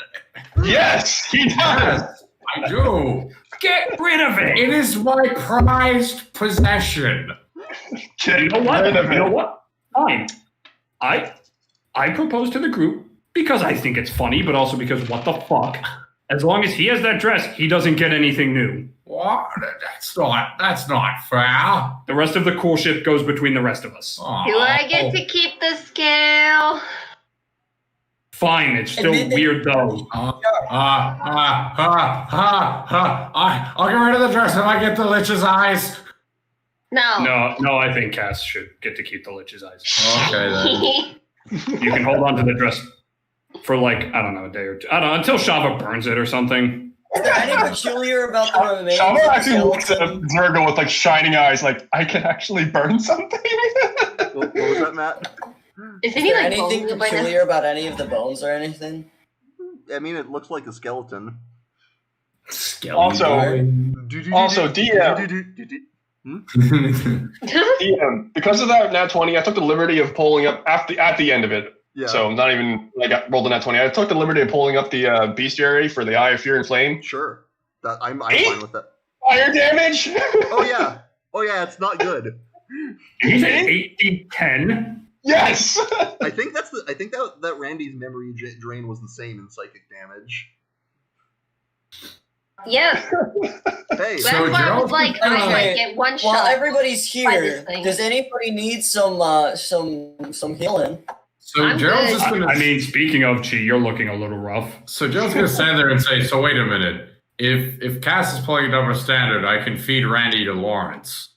[SPEAKER 3] Yes, he does.
[SPEAKER 5] Yes, I do.
[SPEAKER 4] Get rid of it.
[SPEAKER 5] It is my prized possession.
[SPEAKER 3] Get
[SPEAKER 4] You know what?
[SPEAKER 3] rid of
[SPEAKER 4] You know
[SPEAKER 3] it.
[SPEAKER 4] what? Fine. I propose to the group because I think it's funny, but also because what the fuck? As long as he has that dress, he doesn't get anything new.
[SPEAKER 5] What? That's not fair.
[SPEAKER 4] The rest of the cool shit goes between the rest of us.
[SPEAKER 5] Oh.
[SPEAKER 6] Do I get to keep the scale?
[SPEAKER 4] Fine, it's still
[SPEAKER 2] Admit that-
[SPEAKER 4] weird though.
[SPEAKER 5] I'll get rid of the dress if I get the Lich's eyes.
[SPEAKER 6] No.
[SPEAKER 4] No, I think Cass should get to keep the Lich's eyes.
[SPEAKER 5] Okay then.
[SPEAKER 4] You can hold on to the dress for like, I don't know, a day or two. I don't know, until Shava burns it or something.
[SPEAKER 2] Is there anything peculiar about the remains?
[SPEAKER 3] Shava
[SPEAKER 2] of the
[SPEAKER 3] actually looks at
[SPEAKER 2] skeleton?
[SPEAKER 3] Zergo with like shining eyes, like, I can actually burn something.
[SPEAKER 1] What was that, Matt?
[SPEAKER 6] Is
[SPEAKER 2] Is
[SPEAKER 6] he
[SPEAKER 2] there
[SPEAKER 6] like
[SPEAKER 2] anything
[SPEAKER 6] bones by now?
[SPEAKER 2] peculiar about any of the bones or anything?
[SPEAKER 1] I mean, it looks like a skeleton.
[SPEAKER 3] Also, DM, because of that nat 20, I took the liberty of pulling up at the end of it.
[SPEAKER 1] Yeah.
[SPEAKER 3] So not even like I rolled a nat 20. I took the liberty of pulling up the bestiary for the Eye of Fear and Flame.
[SPEAKER 1] Sure. I'm
[SPEAKER 3] Eight?
[SPEAKER 1] fine with that.
[SPEAKER 3] Fire damage.
[SPEAKER 1] Oh yeah, it's not good.
[SPEAKER 4] He's at 1810.
[SPEAKER 3] Yes.
[SPEAKER 1] I think that Randy's memory drain was the same in psychic damage.
[SPEAKER 6] Yeah.
[SPEAKER 1] Hey,
[SPEAKER 6] That's why I was like, I
[SPEAKER 2] Okay,
[SPEAKER 6] might get one shot.
[SPEAKER 2] While everybody's
[SPEAKER 6] by this
[SPEAKER 2] here,
[SPEAKER 6] thing.
[SPEAKER 2] does anybody need some healing?
[SPEAKER 5] So
[SPEAKER 6] I'm
[SPEAKER 5] Gerald's
[SPEAKER 6] good.
[SPEAKER 5] just gonna.
[SPEAKER 4] I mean, speaking of Chi, you're looking a little rough.
[SPEAKER 5] So Gerald's gonna stand there and say, "So wait a minute. If Cass is pulling a double standard, I can feed Randy to Lawrence."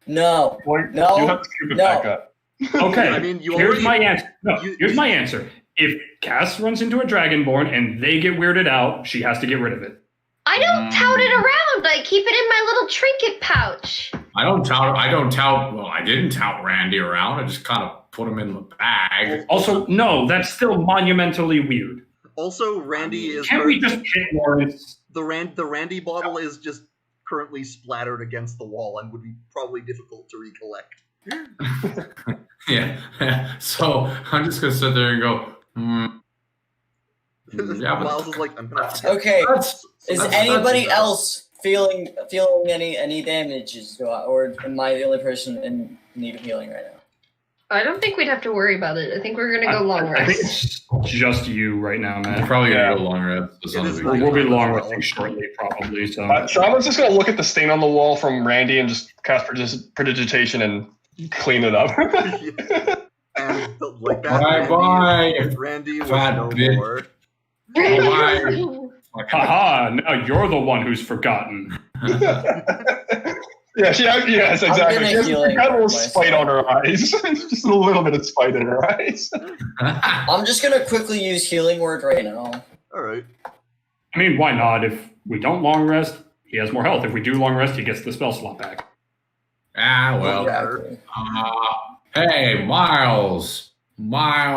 [SPEAKER 2] No.
[SPEAKER 4] Boy,
[SPEAKER 2] No,
[SPEAKER 4] you have to keep it
[SPEAKER 2] no.
[SPEAKER 4] back up. Okay,
[SPEAKER 1] I mean, you
[SPEAKER 4] here's
[SPEAKER 1] already-
[SPEAKER 4] my answer. No,
[SPEAKER 1] you-
[SPEAKER 4] here's my answer. If Cass runs into a Dragonborn and they get weirded out, she has to get rid of it.
[SPEAKER 6] I don't tout it around. I keep it in my little trinket pouch.
[SPEAKER 5] I don't tout. Well, I didn't tout Randy around. I just kind of put him in the bag.
[SPEAKER 4] Also, no, that's still monumentally weird.
[SPEAKER 1] Also, Randy is
[SPEAKER 4] Can't we just hit Lawrence?
[SPEAKER 1] the Randy bottle is just currently splattered against the wall and would be probably difficult to recollect.
[SPEAKER 5] Yeah. So I'm just gonna sit there and go. Yeah, but
[SPEAKER 1] Miles is like, I'm gonna.
[SPEAKER 2] Okay.
[SPEAKER 5] that's-
[SPEAKER 2] Is
[SPEAKER 5] that's-
[SPEAKER 2] anybody
[SPEAKER 5] that's-
[SPEAKER 2] else feeling any damages, or am I the only person in need of healing right now?
[SPEAKER 6] I don't think we'd have to worry about it. I think we're gonna go long
[SPEAKER 4] I think
[SPEAKER 6] rest.
[SPEAKER 4] it's just you right now,
[SPEAKER 5] I'm
[SPEAKER 4] man.
[SPEAKER 5] probably
[SPEAKER 3] Yeah.
[SPEAKER 5] gonna go long rest. It's not a
[SPEAKER 1] It is
[SPEAKER 5] big
[SPEAKER 1] nice.
[SPEAKER 5] deal.
[SPEAKER 4] We'll be long
[SPEAKER 1] Well.
[SPEAKER 4] resting shortly, probably. So
[SPEAKER 3] Shava's just gonna look at the stain on the wall from Randy and just cast prestidigitation and clean it up.
[SPEAKER 1] And like that,
[SPEAKER 5] Bye.
[SPEAKER 1] Randy was
[SPEAKER 5] Fat
[SPEAKER 1] no
[SPEAKER 5] bitch.
[SPEAKER 1] more.
[SPEAKER 4] haha, now you're the one who's forgotten.
[SPEAKER 3] Yes, exactly.
[SPEAKER 2] gonna
[SPEAKER 3] She has
[SPEAKER 2] heal
[SPEAKER 3] got a little
[SPEAKER 2] myself.
[SPEAKER 3] spite on her eyes. Just a little bit of spite in her eyes.
[SPEAKER 2] I'm just gonna quickly use healing word right now.
[SPEAKER 1] All right.
[SPEAKER 4] I mean, why not? If we don't long rest, he has more health. If we do long rest, he gets the spell slot back.
[SPEAKER 5] Well.
[SPEAKER 2] Exactly.
[SPEAKER 5] Hey, Miles, my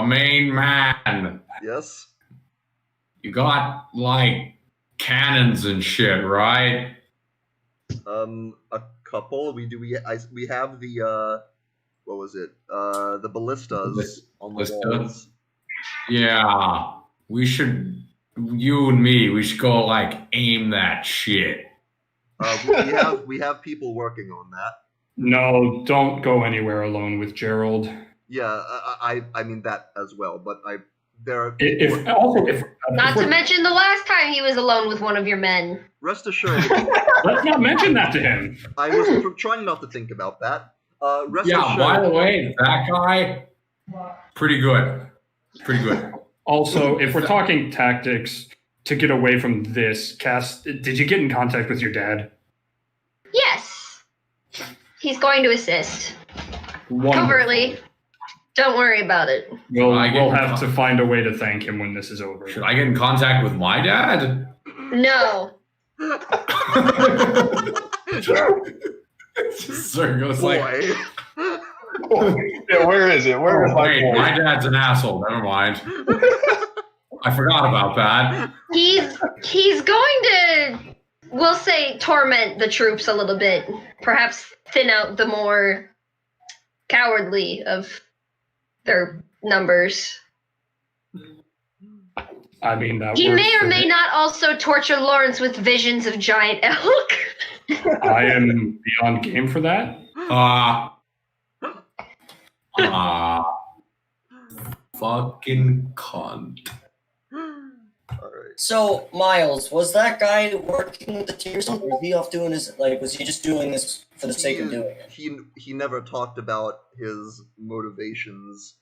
[SPEAKER 5] main man.
[SPEAKER 1] Yes.
[SPEAKER 5] You got like cannons and shit, right?
[SPEAKER 1] A couple. We have the what was it? The ballistas on the
[SPEAKER 5] Ballista?
[SPEAKER 1] walls.
[SPEAKER 5] Yeah, we should. You and me, we should go like aim that shit.
[SPEAKER 1] We have people working on that.
[SPEAKER 4] No, don't go anywhere alone with Gerald.
[SPEAKER 1] Yeah, I mean that as well. But there are
[SPEAKER 4] If
[SPEAKER 6] Not to mention the last time he was alone with one of your men.
[SPEAKER 1] rest assured.
[SPEAKER 4] let's not mention that to him.
[SPEAKER 1] I was trying not to think about that. Rest
[SPEAKER 5] Yeah,
[SPEAKER 1] assured.
[SPEAKER 5] by the way, that guy, pretty good.
[SPEAKER 4] Also, if we're talking tactics to get away from this, Cass, did you get in contact with your dad?
[SPEAKER 6] Yes. He's going to assist.
[SPEAKER 4] Wonderful.
[SPEAKER 6] Covertly. Don't worry about it.
[SPEAKER 4] We'll
[SPEAKER 5] I get-
[SPEAKER 4] have to find a way to thank him when this is over.
[SPEAKER 5] Should I get in contact with my dad?
[SPEAKER 6] No.
[SPEAKER 5] Sir goes like,
[SPEAKER 1] Boy.
[SPEAKER 3] Yeah, where is it? Where is my
[SPEAKER 5] wait,
[SPEAKER 3] boy?
[SPEAKER 5] my dad's an asshole. Never mind. I forgot about that.
[SPEAKER 6] He's going to, we'll say, torment the troops a little bit. Perhaps thin out the more cowardly of their numbers.
[SPEAKER 4] I mean, that
[SPEAKER 6] He
[SPEAKER 4] works
[SPEAKER 6] may or
[SPEAKER 4] for
[SPEAKER 6] may
[SPEAKER 4] me.
[SPEAKER 6] not also torture Lawrence with visions of giant elk.
[SPEAKER 4] I am beyond game for that.
[SPEAKER 5] Fucking cunt.
[SPEAKER 1] All right.
[SPEAKER 2] So, Miles, was that guy working with the tears, or was he off doing his, was he just doing this for the sake of doing it?
[SPEAKER 1] He never talked about his motivations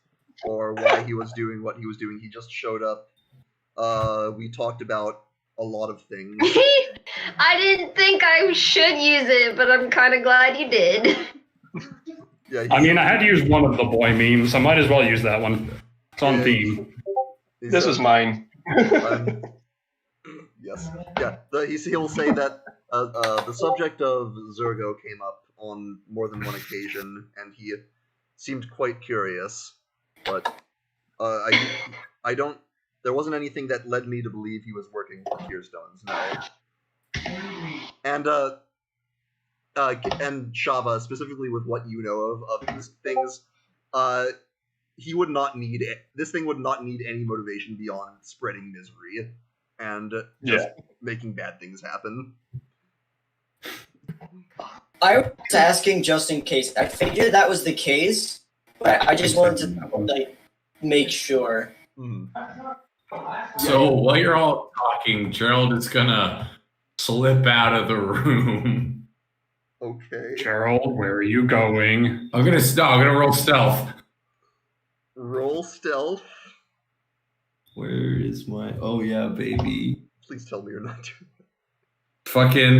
[SPEAKER 1] or why he was doing what he was doing. He just showed up. We talked about a lot of things.
[SPEAKER 6] I didn't think I should use it, but I'm kind of glad you did.
[SPEAKER 1] Yeah,
[SPEAKER 4] I mean, I had to use one of the boy memes. I might as well use that one. It's on
[SPEAKER 1] Yeah.
[SPEAKER 4] theme.
[SPEAKER 3] This is mine.
[SPEAKER 1] Yes. Yeah. He'll say that the subject of Zergo came up on more than one occasion, and he seemed quite curious. But I don't. There wasn't anything that led me to believe he was working for Tearstones. No. And Shava, specifically with what you know of these things, he would not need it. This thing would not need any motivation beyond spreading misery and just making bad things happen.
[SPEAKER 2] I was asking just in case. I figured that was the case, I just wanted to like make sure.
[SPEAKER 1] Mhm.
[SPEAKER 5] So while you're all talking, Gerald is gonna slip out of the room.
[SPEAKER 1] Okay.
[SPEAKER 4] Gerald, where are you going?
[SPEAKER 5] I'm gonna roll stealth.
[SPEAKER 1] Roll stealth.
[SPEAKER 8] Where is my? Oh yeah, baby.
[SPEAKER 1] Please tell me you're not doing
[SPEAKER 5] Fucking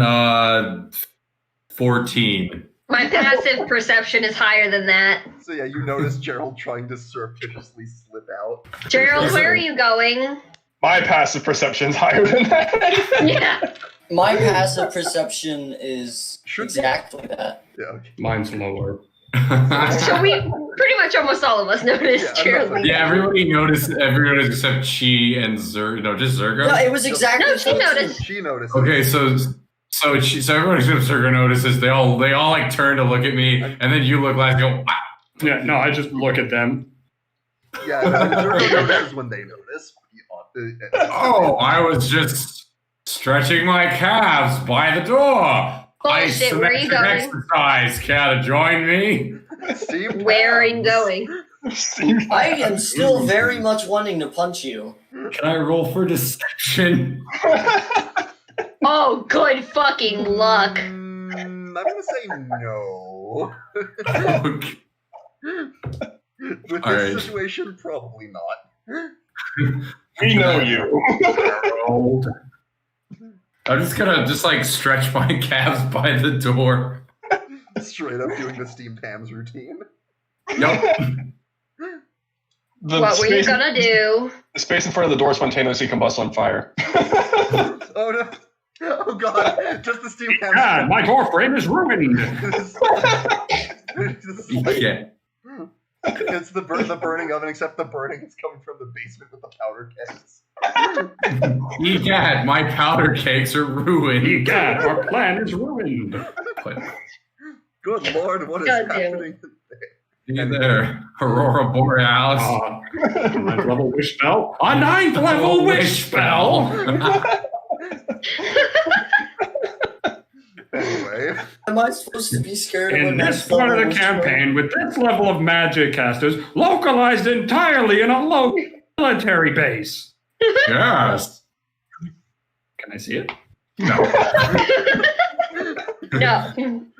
[SPEAKER 5] 14.
[SPEAKER 6] My passive perception is higher than that.
[SPEAKER 1] So yeah, you notice Gerald trying to surreptitiously slip out.
[SPEAKER 6] Gerald, where are you going?
[SPEAKER 3] My passive perception's higher than that.
[SPEAKER 6] Yeah.
[SPEAKER 2] My passive perception is
[SPEAKER 1] Should be.
[SPEAKER 2] exactly that.
[SPEAKER 1] Yeah, okay.
[SPEAKER 4] Mine's lower.
[SPEAKER 6] So we pretty much almost all of us noticed
[SPEAKER 1] Yeah,
[SPEAKER 6] Gerald.
[SPEAKER 5] Yeah, everybody noticed. Everyone except Chi and Zergo. Just Zergo.
[SPEAKER 2] No, it was exactly.
[SPEAKER 6] No, she
[SPEAKER 2] 14.
[SPEAKER 6] noticed.
[SPEAKER 1] She notices.
[SPEAKER 5] Okay, so everyone except Zergo notices. They all like turn to look at me, and then you look like go. "Ah."
[SPEAKER 4] Yeah, no, I just look at them.
[SPEAKER 1] Yeah, no, Zergo notices when they notice.
[SPEAKER 5] Oh, I was just stretching my calves by the door.
[SPEAKER 6] Bullshit, where are you going?
[SPEAKER 5] Exercise. Care to join me?
[SPEAKER 1] Steam
[SPEAKER 6] Where are you
[SPEAKER 1] pans.
[SPEAKER 6] going?
[SPEAKER 2] I am still very much wanting to punch you.
[SPEAKER 5] Can I roll for deception?
[SPEAKER 6] Oh, good fucking luck.
[SPEAKER 1] I'm gonna say no.
[SPEAKER 5] Okay.
[SPEAKER 1] With
[SPEAKER 5] All
[SPEAKER 1] this
[SPEAKER 5] right.
[SPEAKER 1] situation, probably not.
[SPEAKER 3] We know you.
[SPEAKER 4] Gerald.
[SPEAKER 5] I'm just gonna like stretch my calves by the door.
[SPEAKER 1] Straight up doing the steam pans routine.
[SPEAKER 5] Yup.
[SPEAKER 3] The
[SPEAKER 6] What were you
[SPEAKER 3] space-
[SPEAKER 6] gonna do?
[SPEAKER 3] The space in front of the door spontaneously combusts on fire.
[SPEAKER 1] Oh no! Oh god! Just the steam pans.
[SPEAKER 4] God, my door frame is ruined.
[SPEAKER 5] Yeah.
[SPEAKER 1] It's the burning oven, except the burning is coming from the basement with the powder kegs.
[SPEAKER 5] Egad, my powder cakes are ruined.
[SPEAKER 4] God, our plan is ruined.
[SPEAKER 1] Good lord, what is
[SPEAKER 6] God damn it.
[SPEAKER 1] happening?
[SPEAKER 5] Hey there, Aurora Borealis.
[SPEAKER 4] Ninth level wish spell. A ninth level wish spell.
[SPEAKER 1] Anyway,
[SPEAKER 2] Am I supposed to be scared of
[SPEAKER 4] In
[SPEAKER 2] a
[SPEAKER 4] this
[SPEAKER 2] next
[SPEAKER 4] part of
[SPEAKER 2] level
[SPEAKER 4] the
[SPEAKER 2] witch spell?
[SPEAKER 4] campaign, with this level of magic casters, localized entirely in a low military base.
[SPEAKER 5] Yes.
[SPEAKER 4] Can I see it?
[SPEAKER 6] No.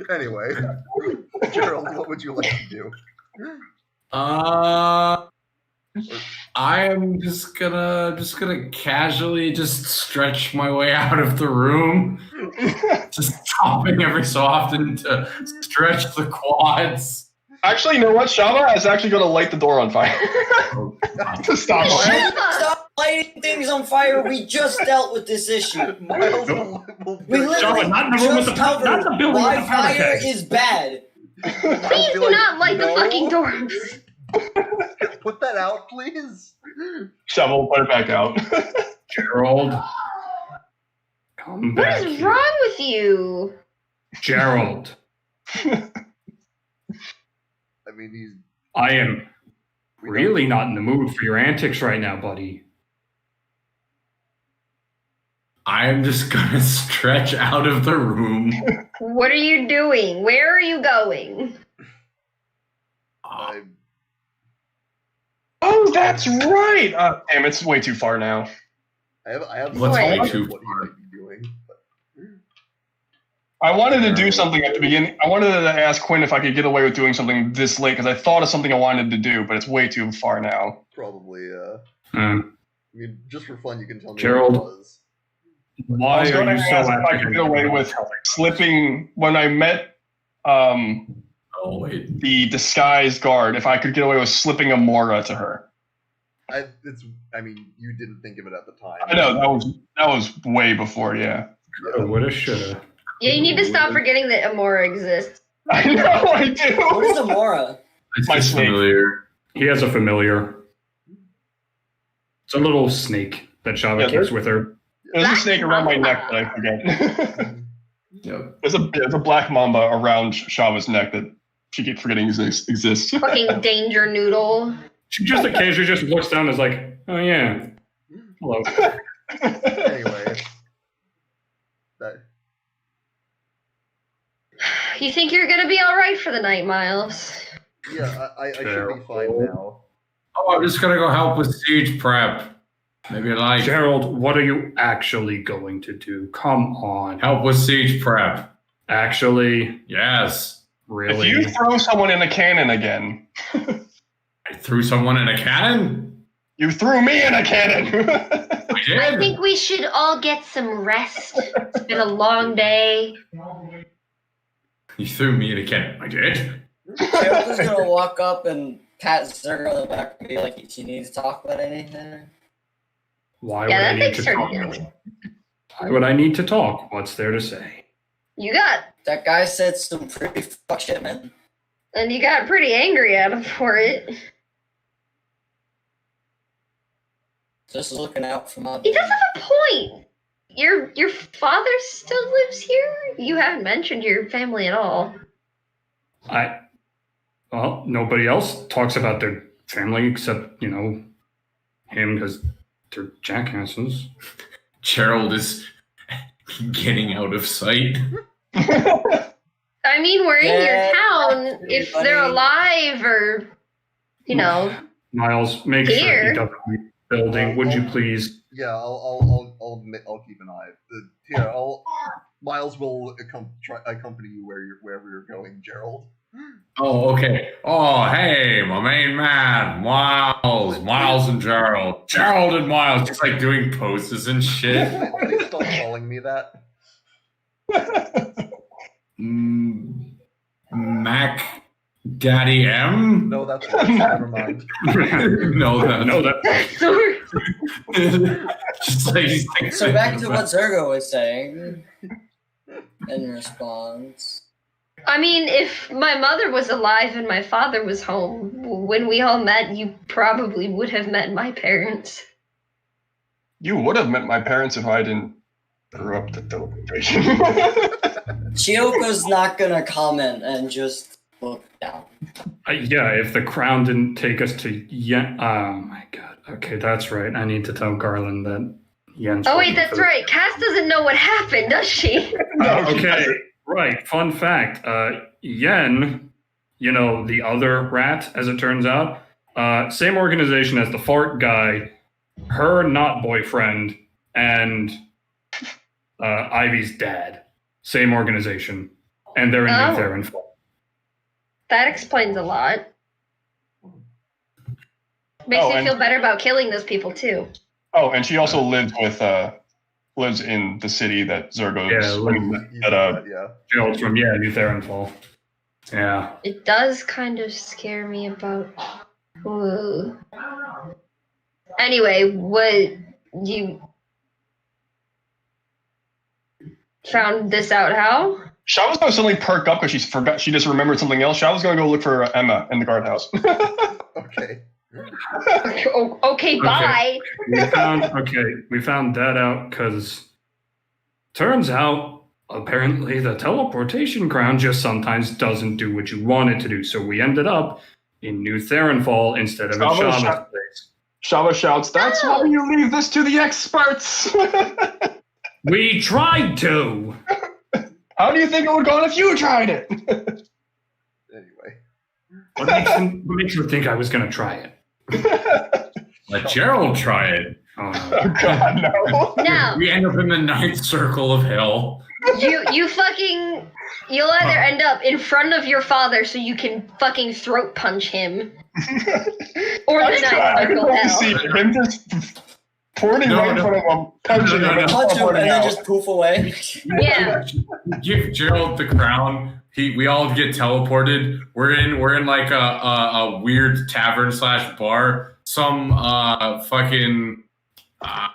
[SPEAKER 1] anyway, Gerald, what would you like to do?
[SPEAKER 5] I am just gonna casually just stretch my way out of the room, just stopping every so often to stretch the quads.
[SPEAKER 3] Actually, you know what? Shava is actually going to light the door on fire. To stop it.
[SPEAKER 2] Stop lighting things on fire. We just dealt with this issue.
[SPEAKER 1] Miles will
[SPEAKER 2] We literally
[SPEAKER 4] Shava, not in the room with
[SPEAKER 2] just
[SPEAKER 4] the not
[SPEAKER 2] covered
[SPEAKER 4] the building with
[SPEAKER 2] why
[SPEAKER 4] the powder
[SPEAKER 2] fire
[SPEAKER 4] kegs.
[SPEAKER 2] is bad.
[SPEAKER 6] Please do not light the fucking doors.
[SPEAKER 1] Put that out, please.
[SPEAKER 3] Shovel, put it back out.
[SPEAKER 4] Gerald, come
[SPEAKER 6] What
[SPEAKER 4] back
[SPEAKER 6] is
[SPEAKER 4] here.
[SPEAKER 6] wrong with you?
[SPEAKER 4] Gerald,
[SPEAKER 1] I mean, he's
[SPEAKER 4] I am really not in the mood for your antics right now, buddy.
[SPEAKER 5] I'm just gonna stretch out of the room.
[SPEAKER 6] What are you doing? Where are you going?
[SPEAKER 1] I,
[SPEAKER 3] Oh, that's right. Damn, it's way too far now.
[SPEAKER 1] I have
[SPEAKER 5] What's
[SPEAKER 1] some
[SPEAKER 6] way
[SPEAKER 1] idea
[SPEAKER 5] too
[SPEAKER 1] what he might be doing. But
[SPEAKER 3] I wanted to do something at the beginning. I wanted to ask Quinn if I could get away with doing something this late because I thought of something I wanted to do, but it's way too far now.
[SPEAKER 1] probably,
[SPEAKER 4] Hmm.
[SPEAKER 1] I mean, just for fun, you can tell me
[SPEAKER 4] Gerald.
[SPEAKER 1] what it was.
[SPEAKER 3] I
[SPEAKER 4] Why
[SPEAKER 3] was
[SPEAKER 4] are
[SPEAKER 3] going
[SPEAKER 4] you
[SPEAKER 3] to
[SPEAKER 4] so
[SPEAKER 3] ask if I could
[SPEAKER 4] active?
[SPEAKER 3] get away with slipping when I met
[SPEAKER 5] Oh wait.
[SPEAKER 3] the disguised guard. If I could get away with slipping a Mora to her.
[SPEAKER 1] I mean, you didn't think of it at the time.
[SPEAKER 3] I know that was way before. Yeah,
[SPEAKER 4] Woulda, shoulda.
[SPEAKER 6] Yeah, you need to stop forgetting that Amora exists.
[SPEAKER 3] I know I
[SPEAKER 2] What is
[SPEAKER 3] do.
[SPEAKER 2] Amora?
[SPEAKER 5] It's
[SPEAKER 3] My
[SPEAKER 5] just
[SPEAKER 3] snake.
[SPEAKER 5] familiar.
[SPEAKER 4] He has a familiar. It's a little snake that Shava
[SPEAKER 3] Yeah,
[SPEAKER 4] keeps
[SPEAKER 3] there's-
[SPEAKER 4] with her.
[SPEAKER 3] There's a snake around my neck that I forget.
[SPEAKER 5] Yep.
[SPEAKER 3] There's a black mamba around Shava's neck that she keeps forgetting exists.
[SPEAKER 6] Fucking danger noodle.
[SPEAKER 4] She just occasionally just looks down and is like, oh yeah. Hello.
[SPEAKER 1] Anyway, that
[SPEAKER 6] You think you're gonna be alright for the night, Miles?
[SPEAKER 1] Yeah, I should be fine now.
[SPEAKER 5] Oh, I'm just gonna go help with siege prep. Maybe like
[SPEAKER 4] Gerald, what are you actually going to do? Come on.
[SPEAKER 5] help with siege prep.
[SPEAKER 4] Actually,
[SPEAKER 5] Yes.
[SPEAKER 4] really?
[SPEAKER 3] If you throw someone in a cannon again,
[SPEAKER 5] I threw someone in a cannon?
[SPEAKER 3] you threw me in a cannon.
[SPEAKER 5] I did?
[SPEAKER 6] I think we should all get some rest. It's been a long day.
[SPEAKER 5] You threw me in a cannon. I did?
[SPEAKER 2] Gerald is gonna walk up and pat Zergo on the back and be like, "She needs to talk about anything."
[SPEAKER 4] Why
[SPEAKER 6] Yeah,
[SPEAKER 4] would I
[SPEAKER 6] that
[SPEAKER 4] need
[SPEAKER 6] makes
[SPEAKER 4] to
[SPEAKER 6] her
[SPEAKER 4] talk?
[SPEAKER 6] do.
[SPEAKER 4] Why would I need to talk? What's there to say?
[SPEAKER 6] You got,
[SPEAKER 2] That guy said some pretty fuck shit, man.
[SPEAKER 6] and you got pretty angry at him for it.
[SPEAKER 2] Just looking out for my.
[SPEAKER 6] He does have a point. Your father still lives here? You haven't mentioned your family at all.
[SPEAKER 4] Well, nobody else talks about their family except, him, because they're jackasses.
[SPEAKER 5] Gerald is getting out of sight.
[SPEAKER 6] I mean, we're in
[SPEAKER 2] Yeah,
[SPEAKER 6] your town. If they're
[SPEAKER 2] everybody.
[SPEAKER 6] alive or,
[SPEAKER 4] Miles, make sure
[SPEAKER 6] Here.
[SPEAKER 4] he doesn't leave the building, would you please?
[SPEAKER 1] Yeah, I'll keep an eye. Here, Miles will accompany you wherever you're going, Gerald.
[SPEAKER 5] Oh, okay. Oh, hey, my main man, Miles and Gerald. Gerald and Miles, just like doing poses and shit.
[SPEAKER 1] Please stop calling me that.
[SPEAKER 5] Mac Daddy M?
[SPEAKER 1] No, that's never mind.
[SPEAKER 5] No,
[SPEAKER 4] That's
[SPEAKER 6] Sorry.
[SPEAKER 5] just like he's like,
[SPEAKER 2] So back to what Zergo was saying in response.
[SPEAKER 6] I mean, if my mother was alive and my father was home, when we all met, you probably would have met my parents.
[SPEAKER 3] You would have met my parents if I didn't interrupt the teleportation.
[SPEAKER 2] Chioko's not gonna comment and just look down.
[SPEAKER 4] Yeah, if the crown didn't take us to Yen. Oh my god. Okay, that's right. I need to tell Garland that Yen's.
[SPEAKER 6] Oh, wait,
[SPEAKER 4] looking
[SPEAKER 6] that's
[SPEAKER 4] for the-
[SPEAKER 6] right. Cass doesn't know what happened, does she?
[SPEAKER 4] Okay, right. Fun fact. Yen, the other rat, as it turns out, same organization as the fart guy, her not boyfriend, and Ivy's dad. Same organization. And they're in
[SPEAKER 6] Oh.
[SPEAKER 4] New Theronfall.
[SPEAKER 6] That explains a lot. Makes
[SPEAKER 3] Oh,
[SPEAKER 6] me
[SPEAKER 3] and-
[SPEAKER 6] feel better about killing those people, too.
[SPEAKER 3] Oh, and she also lives in the city that Zergo's.
[SPEAKER 1] Yeah.
[SPEAKER 4] Gerald from, New Theronfall. Yeah.
[SPEAKER 6] It does kind of scare me about... Ooh. Anyway, what you found this out how?
[SPEAKER 3] Shava's gonna suddenly perk up because she just remembered something else. Shava's gonna go look for Emma in the guardhouse.
[SPEAKER 1] Okay.
[SPEAKER 6] Okay, bye.
[SPEAKER 4] We found that out because turns out apparently the teleportation crown just sometimes doesn't do what you want it to do. So we ended up in New Theronfall instead of in
[SPEAKER 3] Shava
[SPEAKER 4] Shava's
[SPEAKER 3] shou-
[SPEAKER 4] place.
[SPEAKER 3] Shava shouts, "That's
[SPEAKER 6] No.
[SPEAKER 3] why you leave this to the experts."
[SPEAKER 4] We tried to.
[SPEAKER 3] How do you think it would go if you tried it?
[SPEAKER 1] Anyway.
[SPEAKER 4] What makes you think I was going to try it?
[SPEAKER 5] let Gerald try it.
[SPEAKER 4] Oh,
[SPEAKER 3] Oh God, no!
[SPEAKER 6] No,
[SPEAKER 5] We end up in the ninth circle of hell.
[SPEAKER 6] you'll either end up in front of your father so you can fucking throat punch him, or the
[SPEAKER 3] I
[SPEAKER 6] ninth
[SPEAKER 3] can
[SPEAKER 6] circle
[SPEAKER 3] only
[SPEAKER 6] hell.
[SPEAKER 3] see him just pointing
[SPEAKER 5] No,
[SPEAKER 3] right in
[SPEAKER 5] no.
[SPEAKER 3] front of him, punching
[SPEAKER 5] No,
[SPEAKER 3] him,
[SPEAKER 5] no,
[SPEAKER 3] and
[SPEAKER 5] no.
[SPEAKER 2] Punch him and
[SPEAKER 3] teleporting
[SPEAKER 2] then
[SPEAKER 3] out.
[SPEAKER 2] just poof away.
[SPEAKER 6] Yeah.
[SPEAKER 5] Give Gerald the crown. We all get teleported. We're in like a weird tavern / bar. Some fucking oh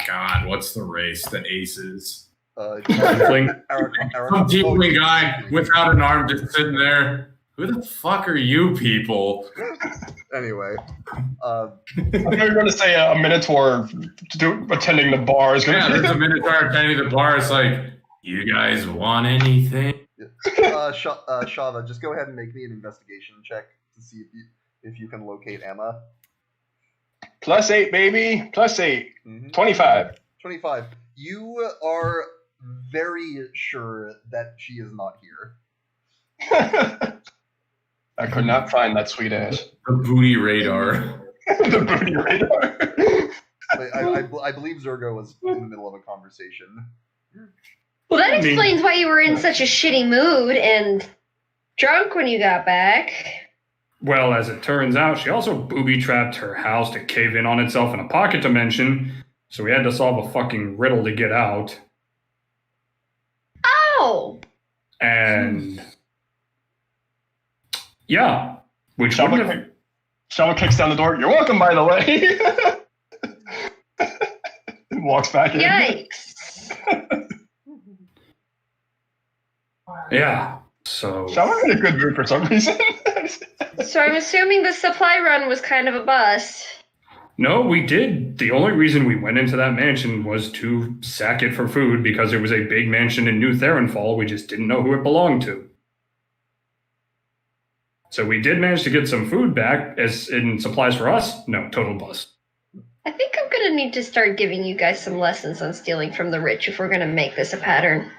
[SPEAKER 5] God, what's the race that aces?
[SPEAKER 4] Tiefling.
[SPEAKER 5] Some tiefling guy without an arm just sitting there. Who the fuck are you people?
[SPEAKER 1] Anyway.
[SPEAKER 3] I thought you were going to say a minotaur attending the bar is going
[SPEAKER 5] Yeah, there's a minotaur attending the bar. It's like, you guys want anything?
[SPEAKER 1] Shava, just go ahead and make me an investigation check to see if you can locate Emma.
[SPEAKER 3] +8, baby. +8.
[SPEAKER 1] Mhm.
[SPEAKER 3] 25.
[SPEAKER 1] 25. You are very sure that she is not here.
[SPEAKER 3] I could not find that sweet ass.
[SPEAKER 5] The booty radar.
[SPEAKER 3] The booty radar.
[SPEAKER 1] I believe Zergo was in the middle of a conversation.
[SPEAKER 6] Well, that explains why you were in such a shitty mood and drunk when you got back.
[SPEAKER 4] Well, as it turns out, she also booby-trapped her house to cave in on itself in a pocket dimension, so we had to solve a fucking riddle to get out.
[SPEAKER 6] Oh!
[SPEAKER 4] And... yeah. Which
[SPEAKER 3] Shava kicks down the door. You're welcome, by the way. Walks back in.
[SPEAKER 6] Yikes.
[SPEAKER 4] Yeah, so...
[SPEAKER 3] Shava in a good mood for some reason.
[SPEAKER 6] So I'm assuming the supply run was kind of a bust.
[SPEAKER 4] No, we did. The only reason we went into that mansion was to sack it for food because it was a big mansion in New Therenfall. We just didn't know who it belonged to. So we did manage to get some food back, as in supplies for us. No, total bust.
[SPEAKER 6] I think I'm gonna need to start giving you guys some lessons on stealing from the rich if we're gonna make this a pattern.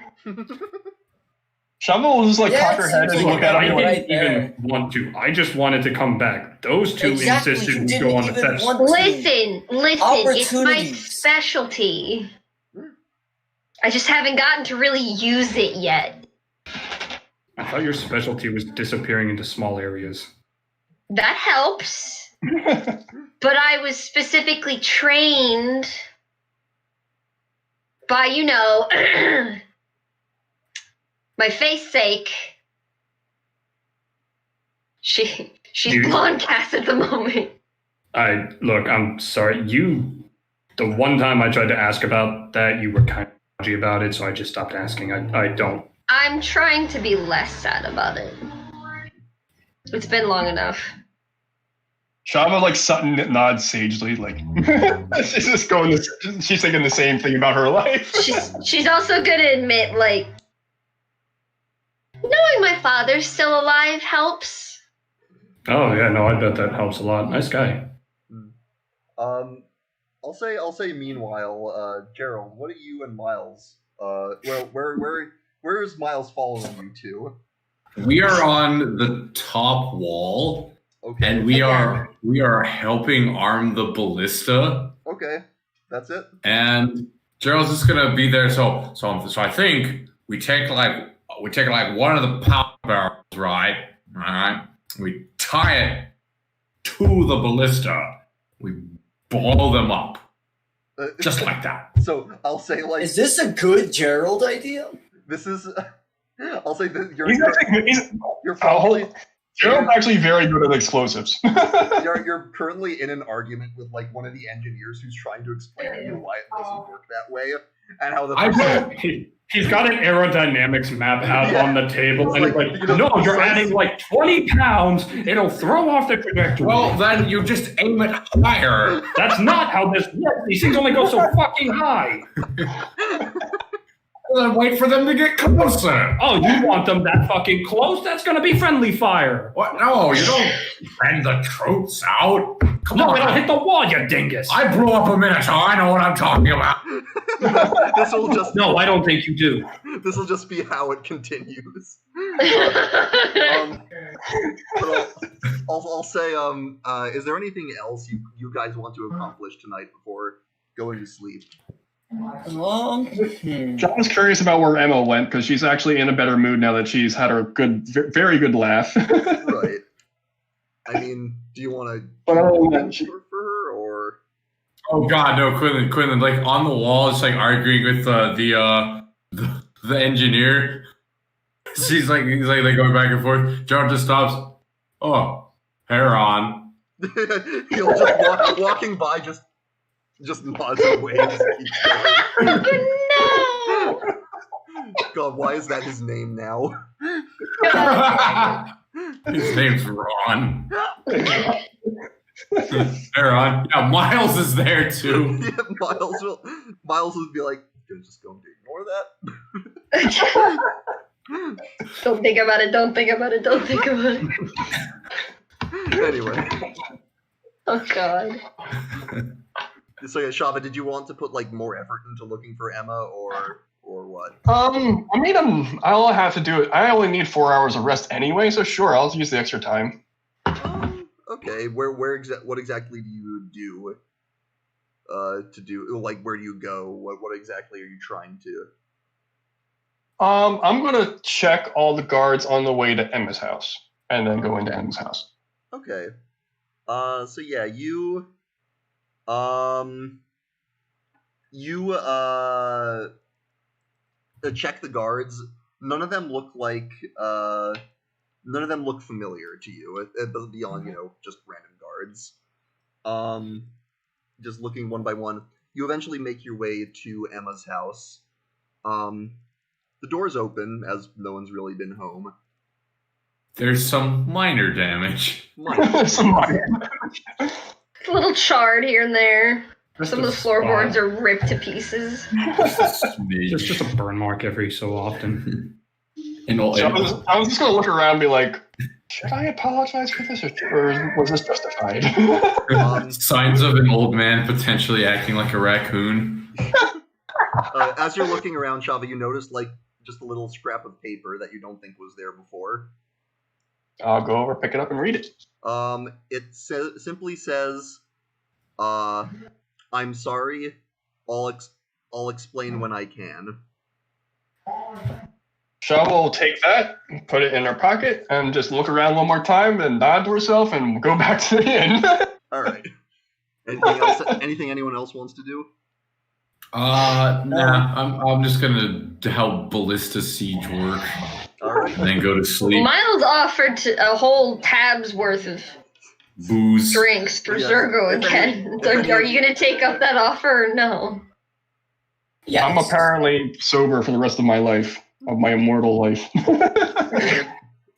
[SPEAKER 3] Shava will just like cock her head and look at
[SPEAKER 4] I
[SPEAKER 3] him.
[SPEAKER 4] didn't even want to. I just wanted to come back. Those two insisted we go on the fetch.
[SPEAKER 6] Listen, it's my specialty. I just haven't gotten to really use it yet.
[SPEAKER 4] I thought your specialty was disappearing into small areas.
[SPEAKER 6] That helps. But I was specifically trained by, my face sake. She's blonde cast at the moment.
[SPEAKER 4] Look, I'm sorry. The one time I tried to ask about that, you were kind of dodgy about it, so I just stopped asking. I don't.
[SPEAKER 6] I'm trying to be less sad about it. It's been long enough.
[SPEAKER 3] Shava like Sutton nods sagely, like she's just going. She's thinking the same thing about her life.
[SPEAKER 6] She's also gonna admit, like, knowing my father's still alive helps.
[SPEAKER 4] Oh yeah, no, I bet that helps a lot. Nice guy.
[SPEAKER 1] I'll say. Meanwhile, Gerald, what are you and Miles? Where is Miles following you to?
[SPEAKER 5] We are on the top wall,
[SPEAKER 1] okay,
[SPEAKER 5] and we are helping arm the ballista.
[SPEAKER 1] Okay, that's it.
[SPEAKER 5] And Gerald's just gonna be there. So I think we take like one of the power barrels, right? All right. We tie it to the ballista. We blow them up, just like that.
[SPEAKER 1] So I'll say, like,
[SPEAKER 2] is this a good Gerald idea?
[SPEAKER 1] This is. I'll say that you're
[SPEAKER 3] probably. Gerald's actually very good at explosives.
[SPEAKER 1] you're currently in an argument with like one of the engineers who's trying to explain to you why it doesn't work that way and how the.
[SPEAKER 4] He's got an aerodynamics map out on the table, and he's like, no, you're adding like 20 pounds. It'll throw off the trajectory.
[SPEAKER 5] Well, then you just aim it higher.
[SPEAKER 4] That's not how this works. These things only go so fucking high.
[SPEAKER 5] Well, then wait for them to get closer.
[SPEAKER 4] Oh, you want them that fucking close? That's going to be friendly fire.
[SPEAKER 5] What? No, you don't send the troops out. Come on.
[SPEAKER 4] It'll hit the wall, you dingus.
[SPEAKER 5] I blew up a Minotaur. I know what I'm talking about.
[SPEAKER 1] This will just.
[SPEAKER 4] No, I don't think you do.
[SPEAKER 1] This will just be how it continues. I'll say, is there anything else you guys want to accomplish tonight before going to sleep?
[SPEAKER 3] John's curious about where Emma went because she's actually in a better mood now that she's had her very good laugh.
[SPEAKER 1] Right. I mean, do you want to for her or?
[SPEAKER 5] Oh God, no, Quinlan, like on the wall, just like arguing with the engineer. He's like going back and forth. John just stops. Oh, hair on.
[SPEAKER 1] He'll just walking by, just nods and waves.
[SPEAKER 6] Oh no!
[SPEAKER 1] God, why is that his name now?
[SPEAKER 5] His name's Ron. Ron. Yeah, Miles is there too.
[SPEAKER 1] Yeah, Miles will be like, you're just going to ignore that?
[SPEAKER 6] Don't think about it, don't think about it, don't think about it.
[SPEAKER 1] Anyway.
[SPEAKER 6] Oh God.
[SPEAKER 1] So yeah, Shava, did you want to put like more effort into looking for Emma, or or what?
[SPEAKER 3] I mean, I'll have to do it. I only need 4 hours of rest anyway, so sure, I'll use the extra time.
[SPEAKER 1] Okay. What exactly do you do? To do like where do you go? What exactly are you trying to?
[SPEAKER 3] I'm gonna check all the guards on the way to Emma's house, and then go into Emma's house.
[SPEAKER 1] Okay. So yeah, you check the guards. None of them look familiar to you. Beyond just random guards. Just looking one by one, you eventually make your way to Emma's house. The door's open as no one's really been home.
[SPEAKER 5] There's some minor damage.
[SPEAKER 3] Some minor.
[SPEAKER 6] A little charred here and there. Some of the floorboards are ripped to pieces.
[SPEAKER 4] There's just a burn mark every so often.
[SPEAKER 3] So I was just going to look around and be like, should I apologize for this, or was this justified?
[SPEAKER 5] Signs of an old man potentially acting like a raccoon.
[SPEAKER 1] As you're looking around, Shava, you notice just a little scrap of paper that you don't think was there before.
[SPEAKER 3] I'll go over, pick it up, and read it.
[SPEAKER 1] It simply says, "I'm sorry. I'll explain when I can."
[SPEAKER 3] Shava will take that, put it in her pocket, and just look around one more time, and nod to herself, and go back to the inn.
[SPEAKER 1] All right. Anything else? Anything anyone else wants to do?
[SPEAKER 5] Nah. I'm just gonna help Ballista Siege work.
[SPEAKER 1] All right.
[SPEAKER 5] And then go to sleep.
[SPEAKER 6] Miles offered a whole tab's worth of
[SPEAKER 5] Booze.
[SPEAKER 6] drinks for Zergo again. So are you going to take up that offer or no?
[SPEAKER 2] Yeah.
[SPEAKER 3] I'm apparently sober for the rest of my life, of my immortal life.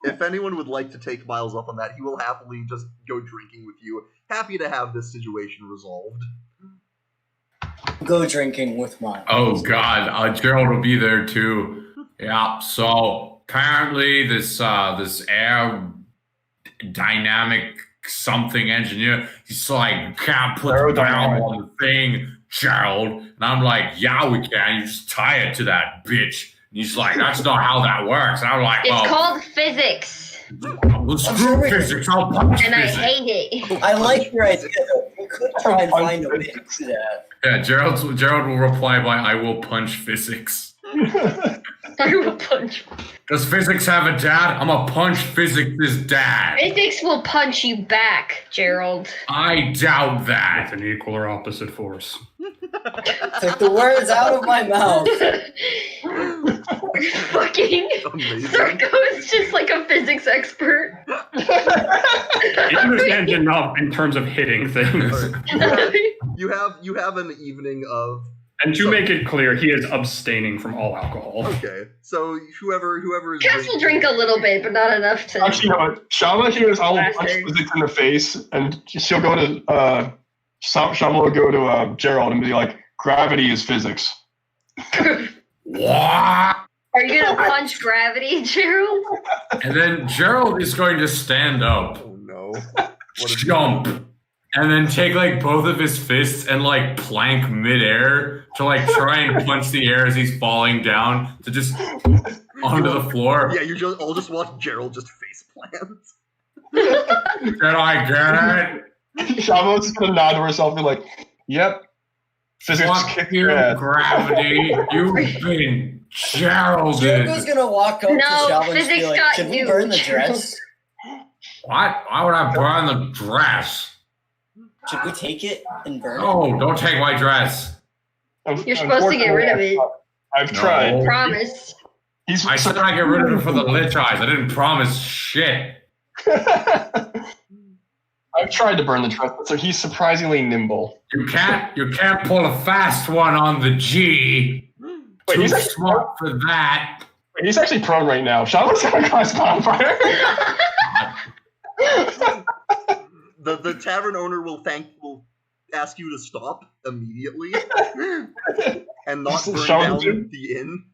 [SPEAKER 1] If anyone would like to take Miles up on that, he will happily just go drinking with you. Happy to have this situation resolved.
[SPEAKER 2] Go drinking with Miles.
[SPEAKER 5] Oh God, Gerald will be there too. Yeah. So apparently, this air dynamic something engineer, he's like, can't put the barrel on the thing, Gerald. And I'm like, yeah, we can. You just tie it to that bitch. And he's like, that's not how that works. And I'm like,
[SPEAKER 6] it's called physics.
[SPEAKER 5] Well, screw physics. I'll punch
[SPEAKER 6] and
[SPEAKER 5] physics.
[SPEAKER 6] I hate it.
[SPEAKER 2] I like your idea, though. You could try and find a way to do that.
[SPEAKER 5] Yeah, Gerald will reply by, I will punch physics.
[SPEAKER 6] I will punch.
[SPEAKER 5] Does physics have a dad? I'm a punch physics' dad.
[SPEAKER 6] Physics will punch you back, Gerald.
[SPEAKER 5] I doubt that.
[SPEAKER 4] With an equal or opposite force.
[SPEAKER 2] Took the words out of my mouth.
[SPEAKER 6] Fucking
[SPEAKER 1] Amazing.
[SPEAKER 6] Zergo is just like a physics expert.
[SPEAKER 4] He understands enough in terms of hitting things.
[SPEAKER 1] You have an evening of.
[SPEAKER 4] And to make it clear, he is abstaining from all alcohol.
[SPEAKER 1] Okay, so whoever is
[SPEAKER 6] Cass will drink a little bit, but not enough to.
[SPEAKER 3] Actually, you know what? Shama hears I will punch
[SPEAKER 6] Bastard.
[SPEAKER 3] physics in the face, and she'll go to Shama will go to Gerald and be like, "Gravity is physics."
[SPEAKER 5] What?
[SPEAKER 6] Are you gonna punch gravity, Gerald?
[SPEAKER 5] And then Gerald is going to stand up,
[SPEAKER 1] Oh no!
[SPEAKER 5] jump, and then take like both of his fists and like plank midair to like try and punch the air as he's falling down to just onto the floor.
[SPEAKER 1] Yeah, I'll just watch Gerald just face plant.
[SPEAKER 5] Did I get it?
[SPEAKER 3] Shama's just gonna nod to herself and be like, "Yep, physics
[SPEAKER 5] Fuck
[SPEAKER 3] kicked
[SPEAKER 5] you,
[SPEAKER 3] your ass."
[SPEAKER 5] gravity. You've been Geralded.
[SPEAKER 2] Jericho's gonna walk up
[SPEAKER 6] No,
[SPEAKER 2] to Shava and be
[SPEAKER 6] physics
[SPEAKER 2] like,
[SPEAKER 6] got
[SPEAKER 2] "Should we
[SPEAKER 6] you."
[SPEAKER 2] burn the dress?
[SPEAKER 5] What? Why would I burn the dress?
[SPEAKER 2] Should we take it and burn it?"
[SPEAKER 5] No, don't take my dress.
[SPEAKER 6] You're supposed to get rid of it.
[SPEAKER 3] I've
[SPEAKER 5] No.
[SPEAKER 3] tried.
[SPEAKER 6] Promise.
[SPEAKER 3] He's
[SPEAKER 5] I said I get rid of it for the lich eyes. I didn't promise shit.
[SPEAKER 3] I've tried to burn the dress, so he's surprisingly nimble.
[SPEAKER 5] You can't pull a fast one on the G.
[SPEAKER 3] Wait,
[SPEAKER 5] Too
[SPEAKER 3] he's actually,
[SPEAKER 5] smart for that.
[SPEAKER 3] he's actually prone right now. Shama's gonna cause bonfire.
[SPEAKER 1] The tavern owner will ask you to stop immediately and not burn
[SPEAKER 3] Shall we
[SPEAKER 1] down the inn.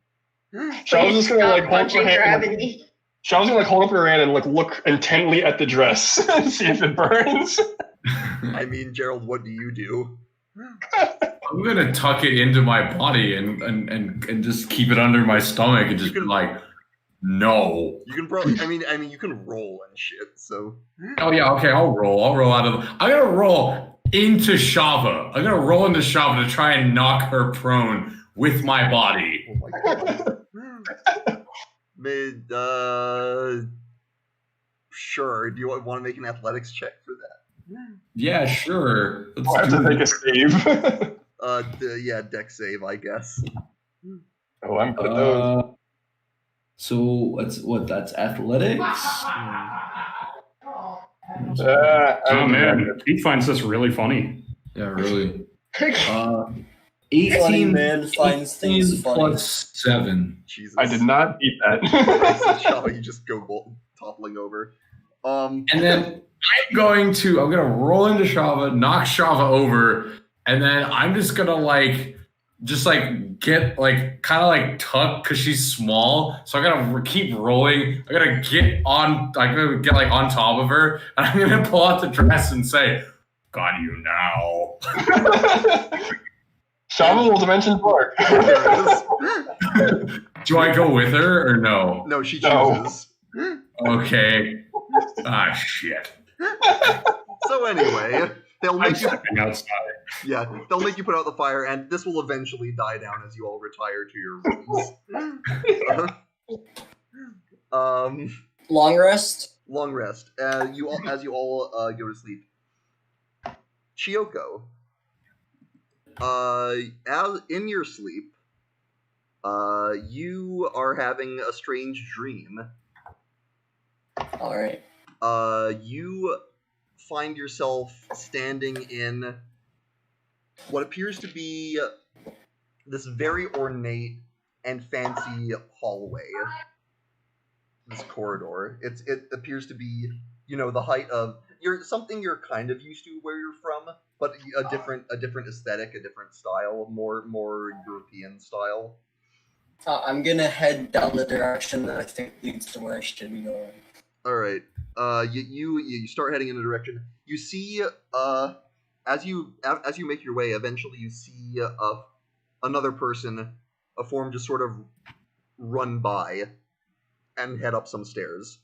[SPEAKER 3] Shama's just gonna like
[SPEAKER 6] Stop
[SPEAKER 3] hold
[SPEAKER 6] punching
[SPEAKER 3] her hand.
[SPEAKER 6] gravity.
[SPEAKER 3] Shama's gonna like hold up her hand and like look intently at the dress and see if it burns.
[SPEAKER 1] I mean, Gerald, what do you do?
[SPEAKER 5] I'm gonna tuck it into my body and just keep it under my stomach and just be like, no.
[SPEAKER 1] You can probably. I mean, you can roll and shit. So.
[SPEAKER 5] Oh yeah, okay. I'll roll. I'll roll out of. I'm gonna roll into Shava. I'm gonna roll into Shava to try and knock her prone with my body.
[SPEAKER 1] Oh my god. Sure. Do you want to make an athletics check for that?
[SPEAKER 5] Yeah, sure.
[SPEAKER 3] I have to make a save.
[SPEAKER 1] Yeah, deck save, I guess.
[SPEAKER 3] Oh, I'm good at those.
[SPEAKER 8] So that's athletics.
[SPEAKER 4] Oh man, he finds this really funny.
[SPEAKER 5] Yeah, really.
[SPEAKER 8] 18.
[SPEAKER 2] Funny man finds things
[SPEAKER 5] 18
[SPEAKER 2] funny.
[SPEAKER 5] plus 7.
[SPEAKER 1] Jesus.
[SPEAKER 3] I did not beat that.
[SPEAKER 1] Shava, you just go toppling over.
[SPEAKER 5] And then I'm gonna roll into Shava, knock Shava over, and then I'm just gonna get kind of tuck because she's small. So I'm gonna keep rolling. I'm gonna get on top of her, and I'm gonna pull out the dress and say, "Got you now."
[SPEAKER 3] Shava will dimension fork.
[SPEAKER 5] Do I go with her or no?
[SPEAKER 1] No, she chooses.
[SPEAKER 5] Okay. Ah, shit.
[SPEAKER 1] So anyway, they'll make you.
[SPEAKER 4] Outside.
[SPEAKER 1] Yeah, they'll make you put out the fire, and this will eventually die down as you all retire to your rooms.
[SPEAKER 2] Long rest.
[SPEAKER 1] Long rest. As you all go to sleep. Chiyoko. As in your sleep, you are having a strange dream.
[SPEAKER 2] All right.
[SPEAKER 1] You find yourself standing in what appears to be this very ornate and fancy hallway. This corridor. It appears to be, the height of something you're kind of used to where you're from, but a different aesthetic, a different style, more European style.
[SPEAKER 2] I'm gonna head down the direction that I think leads to where I should be going.
[SPEAKER 1] All right. You start heading in a direction. You see, as you make your way, eventually you see another person, a form just sort of run by, and head up some stairs.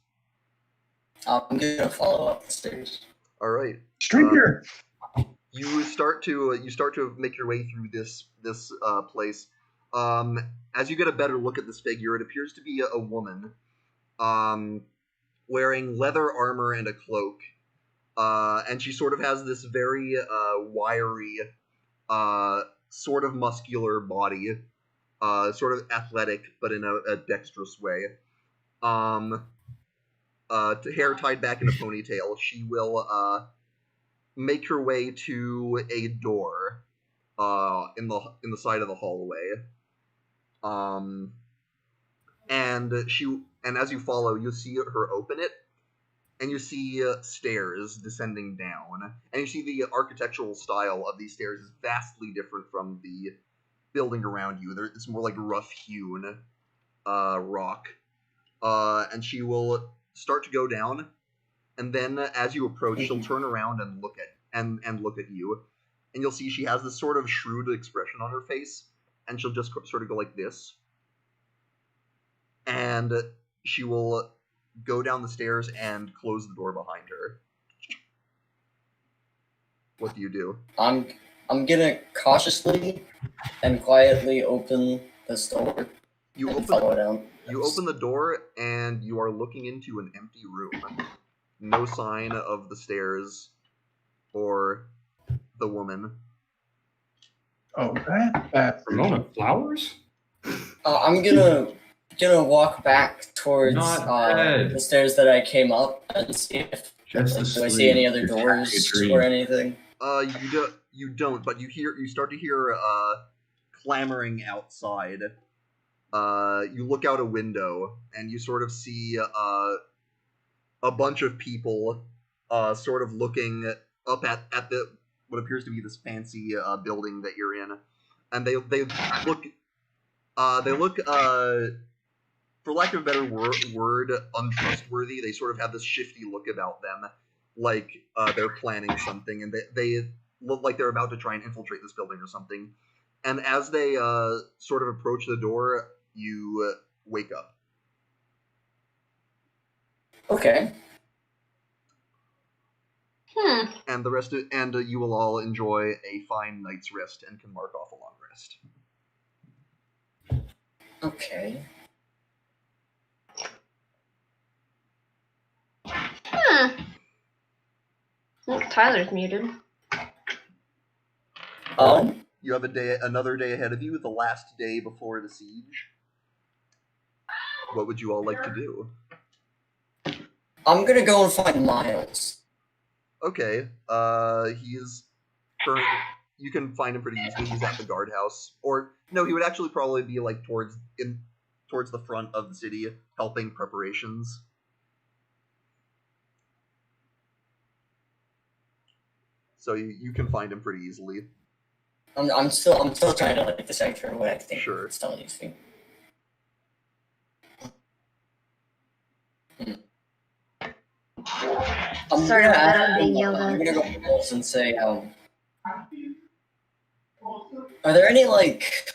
[SPEAKER 2] I'm gonna follow up the stairs.
[SPEAKER 1] All right.
[SPEAKER 3] Stranger.
[SPEAKER 1] You start to make your way through this place. As you get a better look at this figure, it appears to be a woman, wearing leather armor and a cloak, and she sort of has this very wiry, sort of muscular body, sort of athletic, but in a dexterous way. Hair tied back in a ponytail. She will make her way to a door in the side of the hallway. And as you follow, you'll see her open it, and you see stairs descending down, and you see the architectural style of these stairs is vastly different from the building around you. It's more like rough-hewn rock, and she will start to go down, and then as you approach, she'll turn around and look at you, and you'll see she has this sort of shrewd expression on her face, and she'll just sort of go like this, and she will go down the stairs and close the door behind her. What do you do?
[SPEAKER 2] I'm gonna cautiously and quietly open this door.
[SPEAKER 1] You
[SPEAKER 2] and
[SPEAKER 1] open
[SPEAKER 2] follow it down.
[SPEAKER 1] You open the door, and you are looking into an empty room. No sign of the stairs or the woman.
[SPEAKER 3] Oh, that.
[SPEAKER 4] Ramona Flowers?
[SPEAKER 2] I'm gonna walk back towards
[SPEAKER 5] Not bad.
[SPEAKER 2] the stairs that I came up and see if
[SPEAKER 5] Just
[SPEAKER 2] do I see any other doors or anything.
[SPEAKER 1] You don't, but you start to hear clamoring outside. You look out a window, and you sort of see a bunch of people sort of looking up at the what appears to be this fancy building that you're in, and they look for lack of a better word, untrustworthy. They sort of have this shifty look about them, like they're planning something, and they look like they're about to try and infiltrate this building or something. And as they sort of approach the door, you wake up.
[SPEAKER 2] Okay.
[SPEAKER 1] And the rest of, you will all enjoy a fine night's rest and can mark off a long rest.
[SPEAKER 2] Okay.
[SPEAKER 6] Tyler's muted.
[SPEAKER 1] You have another day ahead of you, the last day before the siege. What would you all like to do?
[SPEAKER 2] I'm gonna go and find Miles.
[SPEAKER 1] Okay, you can find him pretty easily. He's at the guardhouse. Or, no, he would actually probably be, like, towards the front of the city, helping preparations. So you can find him pretty easily.
[SPEAKER 2] I'm still trying to like decipher what I think
[SPEAKER 1] Sure.
[SPEAKER 2] it's telling you.
[SPEAKER 6] Sorry about that, I'm being yelled
[SPEAKER 2] I'm
[SPEAKER 6] at.
[SPEAKER 2] gonna go to Miles and say, are there any like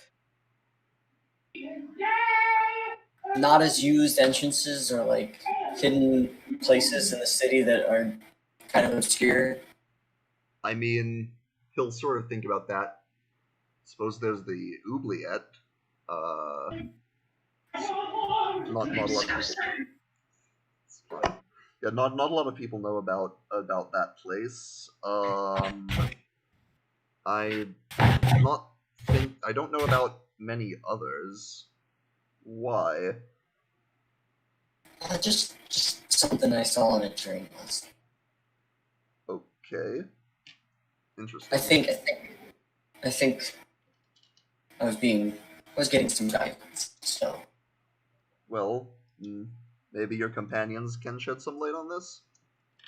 [SPEAKER 2] not as used entrances or like hidden places in the city that are kind of obscure?
[SPEAKER 1] I mean, he'll sort of think about that. Suppose there's the oubliette. Not a lot of people. It's fine. Yeah, not a lot of people know about that place. I don't know about many others. Why?
[SPEAKER 2] Just something I saw in a dream last night.
[SPEAKER 1] Okay. Interesting.
[SPEAKER 2] I think I was getting some guidance, so.
[SPEAKER 1] Well, maybe your companions can shed some light on this?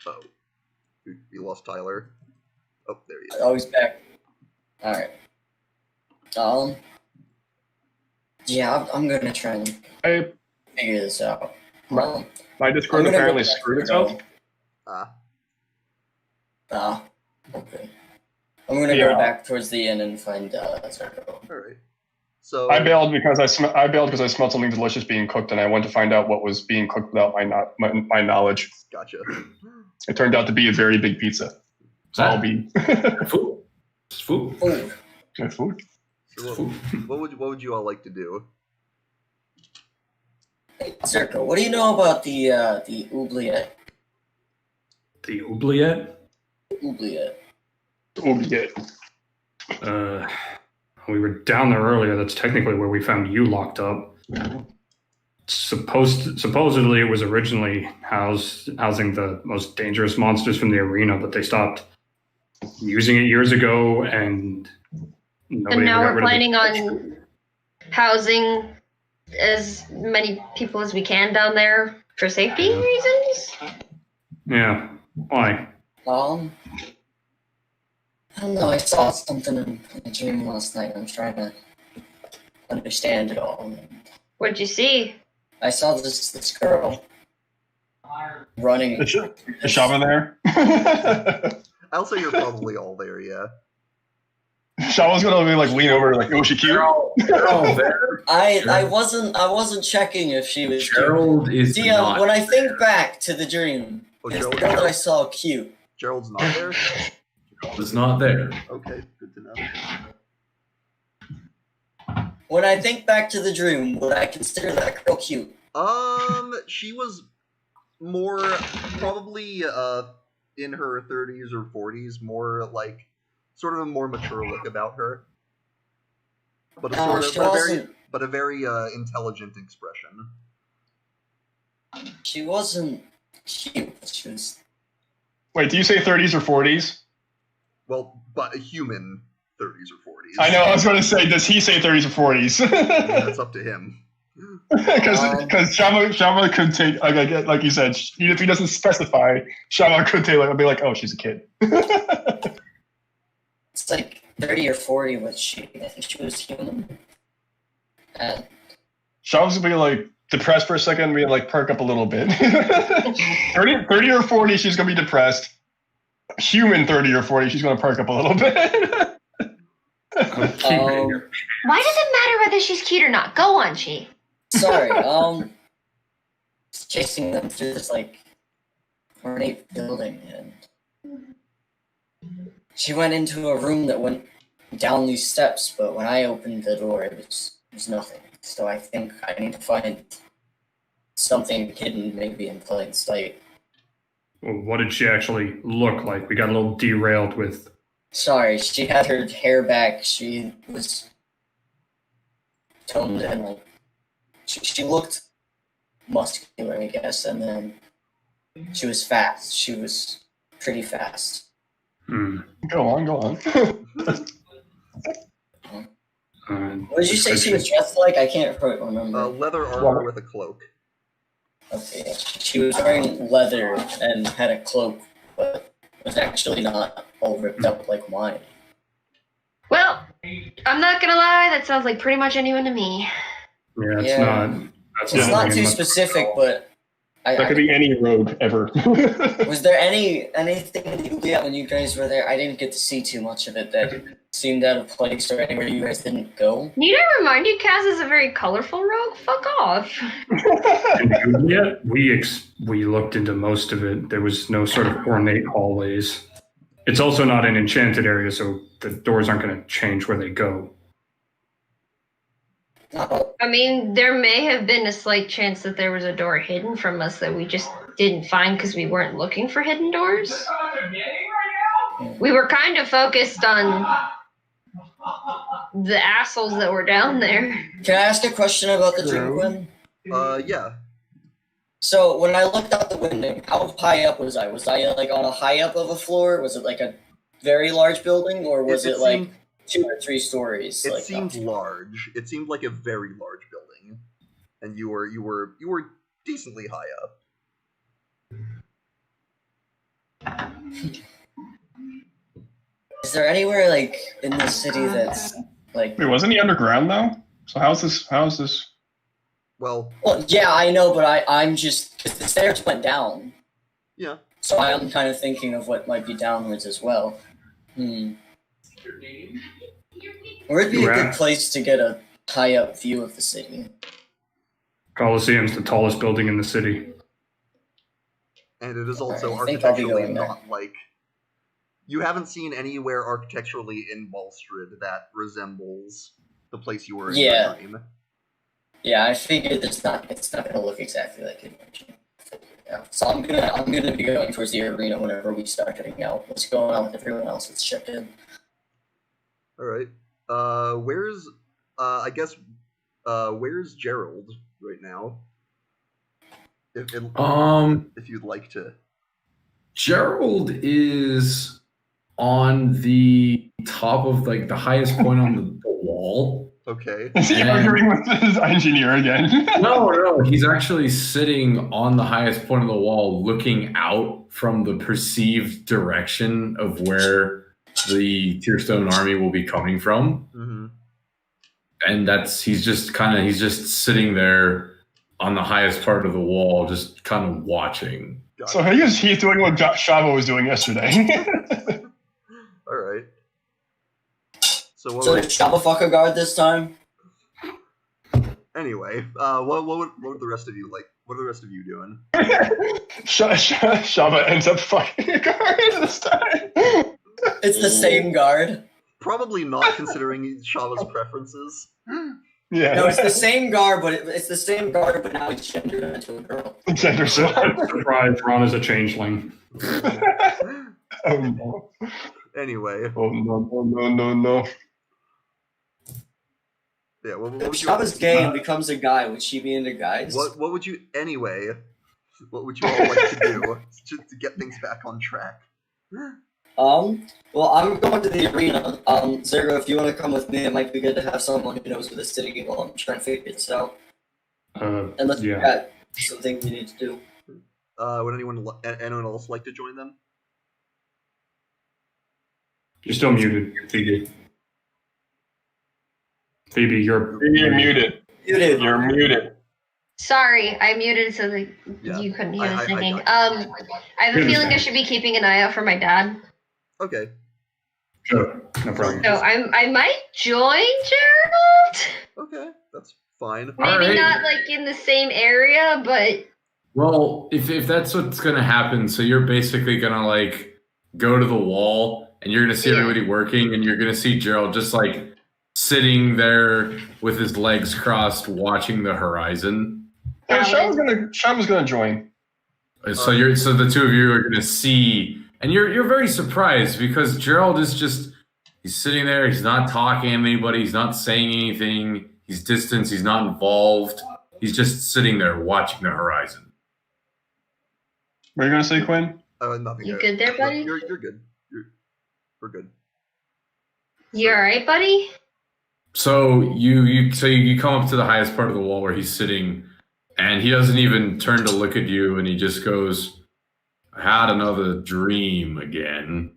[SPEAKER 1] Oh. You lost Tyler. Oh, there he is.
[SPEAKER 2] Oh, he's back. Alright. Yeah, I'm gonna try and figure this out.
[SPEAKER 3] My Discord apparently screwed itself.
[SPEAKER 2] Okay. I'm gonna go back towards the inn and find Zerko.
[SPEAKER 1] Alright. So
[SPEAKER 3] I bailed because I smelled something delicious being cooked, and I went to find out what was being cooked without my knowledge.
[SPEAKER 1] Gotcha.
[SPEAKER 3] It turned out to be a very big pizza. All bean.
[SPEAKER 5] Food. It's food.
[SPEAKER 3] Good food.
[SPEAKER 1] So what would you all like to do?
[SPEAKER 2] Hey, Zerko, what do you know about the oubliette?
[SPEAKER 4] The oubliette?
[SPEAKER 2] Oubliette.
[SPEAKER 3] Oubliette.
[SPEAKER 4] We were down there earlier. That's technically where we found you locked up. Supposedly, it was originally housing the most dangerous monsters from the arena, but they stopped using it years ago, and nobody
[SPEAKER 6] now
[SPEAKER 4] ever got
[SPEAKER 6] we're
[SPEAKER 4] rid of
[SPEAKER 6] planning
[SPEAKER 4] it.
[SPEAKER 6] on housing as many people as we can down there for safety reasons.
[SPEAKER 4] Yeah. Why?
[SPEAKER 2] I don't know, I saw something in a dream last night. I'm trying to understand it all.
[SPEAKER 6] What'd you see?
[SPEAKER 2] I saw this girl running.
[SPEAKER 3] Is Shava there?
[SPEAKER 1] I'll say you're probably all there, yeah.
[SPEAKER 3] Shava's gonna be like lean over, like, oh, she cute.
[SPEAKER 5] They're all there.
[SPEAKER 2] I wasn't checking if she was
[SPEAKER 5] Gerald
[SPEAKER 2] cute.
[SPEAKER 5] is
[SPEAKER 2] See,
[SPEAKER 5] not
[SPEAKER 2] when I think
[SPEAKER 5] there.
[SPEAKER 2] back to the dream, it's the girl that I saw cute.
[SPEAKER 1] Gerald's not there?
[SPEAKER 5] Gerald is not there.
[SPEAKER 1] Okay, good to know.
[SPEAKER 2] When I think back to the dream, would I consider that girl cute?
[SPEAKER 1] She was more probably in her 30s or 40s, more like sort of a more mature look about her, but a very intelligent expression.
[SPEAKER 2] She wasn't cute. She was.
[SPEAKER 3] Wait, do you say 30s or 40s?
[SPEAKER 1] Well, but a human 30s or 40s.
[SPEAKER 3] I know. I was going to say, does he say 30s or 40s?
[SPEAKER 1] That's up to him.
[SPEAKER 3] Because Shava could take, like you said, even if he doesn't specify, Shava could take, like, be like, oh, she's a kid.
[SPEAKER 2] It's like 30 or 40 was she. I think she was human. And
[SPEAKER 3] Shava's gonna be like depressed for a second and be like perk up a little bit. 30 or 40, she's gonna be depressed. human 30 or 40, she's going to perk up a little bit.
[SPEAKER 4] I'll keep it here.
[SPEAKER 6] Why does it matter whether she's cute or not? Go on, Chi.
[SPEAKER 2] Sorry, chasing them through this, like, ornate building, and she went into a room that went down these steps, but when I opened the door, it was nothing. So I think I need to find something hidden, maybe in plain sight.
[SPEAKER 4] Well, what did she actually look like? We got a little derailed with...
[SPEAKER 2] Sorry, she had her hair back, she was toned and, like, she looked muscular, I guess, and then she was fast. She was pretty fast.
[SPEAKER 3] Go on.
[SPEAKER 2] What did you say she was dressed like? I can't quite remember.
[SPEAKER 1] Leather armor with a cloak.
[SPEAKER 2] Okay, she was wearing leather and had a cloak, but was actually not all ripped up like mine.
[SPEAKER 6] Well, I'm not gonna lie, that sounds like pretty much anyone to me.
[SPEAKER 4] Yeah, it's
[SPEAKER 2] Yeah.
[SPEAKER 4] not... That's
[SPEAKER 2] It's not too
[SPEAKER 4] much-
[SPEAKER 2] specific, but
[SPEAKER 3] That could be any rogue ever.
[SPEAKER 2] was there anything in Juliet when you guys were there? I didn't get to see too much of it that seemed out of place or anywhere you guys didn't go.
[SPEAKER 6] Need I remind you, Kaz is a very colorful rogue? Fuck off.
[SPEAKER 4] Yeah, we looked into most of it. There was no sort of ornate hallways. It's also not an enchanted area, so the doors aren't going to change where they go.
[SPEAKER 6] I mean, there may have been a slight chance that there was a door hidden from us that we just didn't find because we weren't looking for hidden doors. We were kind of focused on the assholes that were down there.
[SPEAKER 2] Can I ask a question about the dream, Quinn?
[SPEAKER 1] Yeah.
[SPEAKER 2] So when I looked out the window, how high up was I? Was I like on a high up of a floor? Was it like a very large building, or was it like 2 or 3 stories?
[SPEAKER 1] It
[SPEAKER 2] like,
[SPEAKER 1] seemed large. It seemed like a very large building, and you were decently high up.
[SPEAKER 2] Is there anywhere like in the city that's like?
[SPEAKER 3] Wait, wasn't he underground though? So how's this?
[SPEAKER 1] Well,
[SPEAKER 2] yeah, I know, but I'm just because the stairs went down.
[SPEAKER 1] Yeah.
[SPEAKER 2] So I'm kind of thinking of what might be downwards as well. Where'd be a good place to get a high up view of the city?
[SPEAKER 4] Colosseum's the tallest building in the city.
[SPEAKER 1] And it is also
[SPEAKER 2] I think I'll be
[SPEAKER 1] architecturally
[SPEAKER 2] going there.
[SPEAKER 1] not like... You haven't seen anywhere architecturally in Balstrad that resembles the place you were in your dream.
[SPEAKER 2] Yeah, I figured it's not gonna look exactly like it mentioned. Yeah. So I'm gonna be going towards the arena whenever we start heading out. What's going on with everyone else that's checked in?
[SPEAKER 1] Alright. Where's Gerald right now? If you'd like to.
[SPEAKER 8] Gerald is on the top of like the highest point on the wall.
[SPEAKER 1] Okay.
[SPEAKER 3] Is he arguing with his engineer again?
[SPEAKER 8] No, he's actually sitting on the highest point of the wall, looking out from the perceived direction of where the Tearstone army will be coming from.
[SPEAKER 1] Mm-hmm.
[SPEAKER 8] And he's just sitting there on the highest part of the wall, just kind of watching.
[SPEAKER 3] So he's doing what Shavo was doing yesterday.
[SPEAKER 1] All right. So
[SPEAKER 2] did Shaba fuck a guard this time?
[SPEAKER 1] Anyway, what would the rest of you like? What are the rest of you doing?
[SPEAKER 3] Shava ends up fucking a guard this time.
[SPEAKER 2] It's the same guard.
[SPEAKER 1] Probably not, considering Shava's preferences.
[SPEAKER 3] Yeah.
[SPEAKER 2] No, it's the same guard, but now it's gendered into a girl.
[SPEAKER 3] Gender swap.
[SPEAKER 4] Surprise, Ron is a changeling.
[SPEAKER 3] Oh no.
[SPEAKER 1] Anyway.
[SPEAKER 3] Oh no.
[SPEAKER 1] Yeah, what
[SPEAKER 2] If
[SPEAKER 1] would you...
[SPEAKER 2] Shaba's gay and becomes a guy, would she be into guys?
[SPEAKER 1] What would you... Anyway, what would you all like to do to get things back on track?
[SPEAKER 2] Well, I'm going to the arena. Zero, if you want to come with me, it might be good to have someone who knows where the city while I'm trying to figure this out. Unless you've got something you need to do.
[SPEAKER 1] Would anyone else like to join them?
[SPEAKER 4] You're still muted, Phoebe. Phoebe, you're
[SPEAKER 3] muted.
[SPEAKER 2] Muted.
[SPEAKER 3] You're muted.
[SPEAKER 6] Sorry, I muted so that you couldn't hear the singing. I have a feeling I should be keeping an eye out for my dad.
[SPEAKER 1] Okay.
[SPEAKER 3] Sure, no problem.
[SPEAKER 6] So I might join Gerald.
[SPEAKER 1] Okay, that's fine.
[SPEAKER 6] Maybe not like in the same area, but.
[SPEAKER 8] Well, if that's what's gonna happen, so you're basically gonna like go to the wall and you're gonna see everybody working, and you're gonna see Gerald just like sitting there with his legs crossed, watching the horizon.
[SPEAKER 3] Yeah, Shava's gonna join.
[SPEAKER 8] So the two of you are gonna see, and you're very surprised because Gerald is he's sitting there, he's not talking to anybody, he's not saying anything, he's distant, he's not involved, he's just sitting there watching the horizon.
[SPEAKER 3] What are you gonna say, Quinn?
[SPEAKER 1] Nothing.
[SPEAKER 6] You good there, buddy?
[SPEAKER 1] You're good. We're good.
[SPEAKER 6] You alright, buddy?
[SPEAKER 8] So you come up to the highest part of the wall where he's sitting, and he doesn't even turn to look at you, and he just goes, "I had another dream again.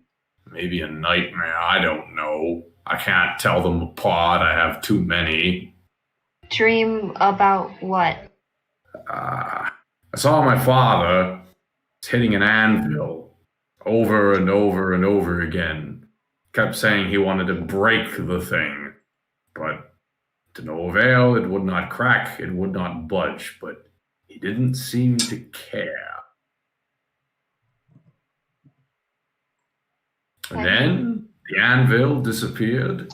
[SPEAKER 8] Maybe a nightmare, I don't know. I can't tell them apart, I have too many."
[SPEAKER 6] Dream about what?
[SPEAKER 8] I saw my father hitting an anvil over and over and over again. Kept saying he wanted to break the thing, but to no avail. It would not crack, it would not budge, but he didn't seem to care. And then the anvil disappeared,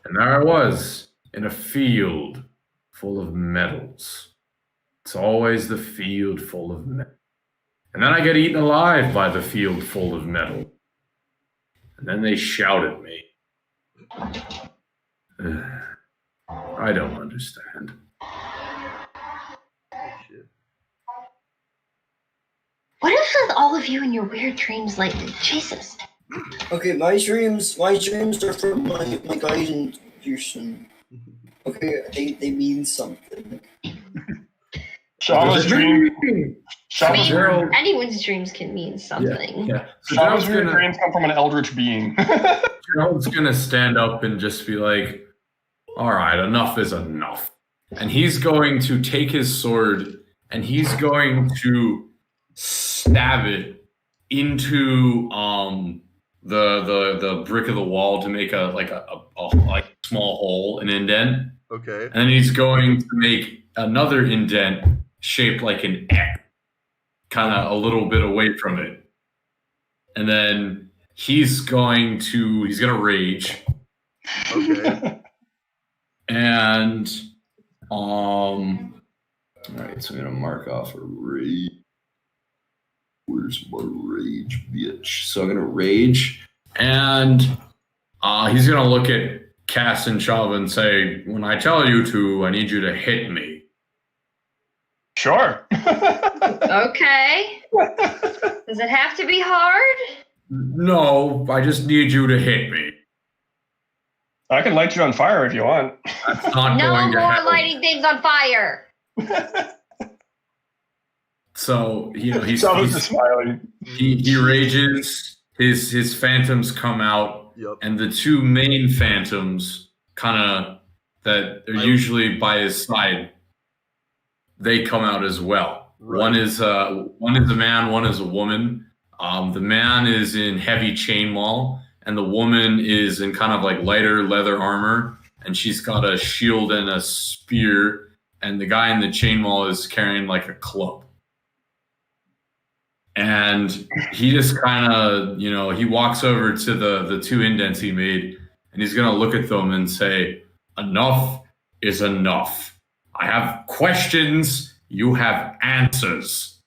[SPEAKER 8] and there I was in a field full of metals. It's always the field full of metal. And then I get eaten alive by the field full of metal. And then they shout at me. I don't understand.
[SPEAKER 6] What is with all of you and your weird dreams lately? Jesus.
[SPEAKER 2] Okay, my dreams are from my guidance person. Okay, they mean something.
[SPEAKER 3] Shava's dream.
[SPEAKER 6] Anyone's dreams can mean something.
[SPEAKER 8] Yeah. So
[SPEAKER 3] Shava's weird dreams come from an eldritch being.
[SPEAKER 8] Gerald's gonna stand up and just be like, "All right, enough is enough." And he's going to take his sword and he's going to stab it into the brick of the wall to make a small hole, an indent.
[SPEAKER 1] Okay.
[SPEAKER 8] And then he's going to make another indent shaped like an X, kind of a little bit away from it. And then he's gonna rage.
[SPEAKER 1] Okay.
[SPEAKER 8] And all right, so I'm gonna mark off a rage. Where's my rage, bitch? So I'm gonna rage, and he's gonna look at Cass and Shava and say, "When I tell you to, I need you to hit me."
[SPEAKER 3] Sure.
[SPEAKER 6] Okay. Does it have to be hard?
[SPEAKER 8] No, I just need you to hit me.
[SPEAKER 3] I can light you on fire if you want.
[SPEAKER 8] That's not
[SPEAKER 6] No
[SPEAKER 8] going to
[SPEAKER 6] more
[SPEAKER 8] happen.
[SPEAKER 6] lighting things on fire.
[SPEAKER 8] So he's
[SPEAKER 3] just smiling.
[SPEAKER 8] He rages. His phantoms come out,
[SPEAKER 1] Yep.
[SPEAKER 8] and the two main phantoms, kind of that are usually by his side, they come out as well.
[SPEAKER 1] Right.
[SPEAKER 8] One is a man, one is a woman. The man is in heavy chainmail, and the woman is in kind of like lighter leather armor, and she's got a shield and a spear, and the guy in the chainmail is carrying like a club. And he just kind of, he walks over to the two indents he made, and he's going to look at them and say, "Enough is enough. I have questions. You have answers.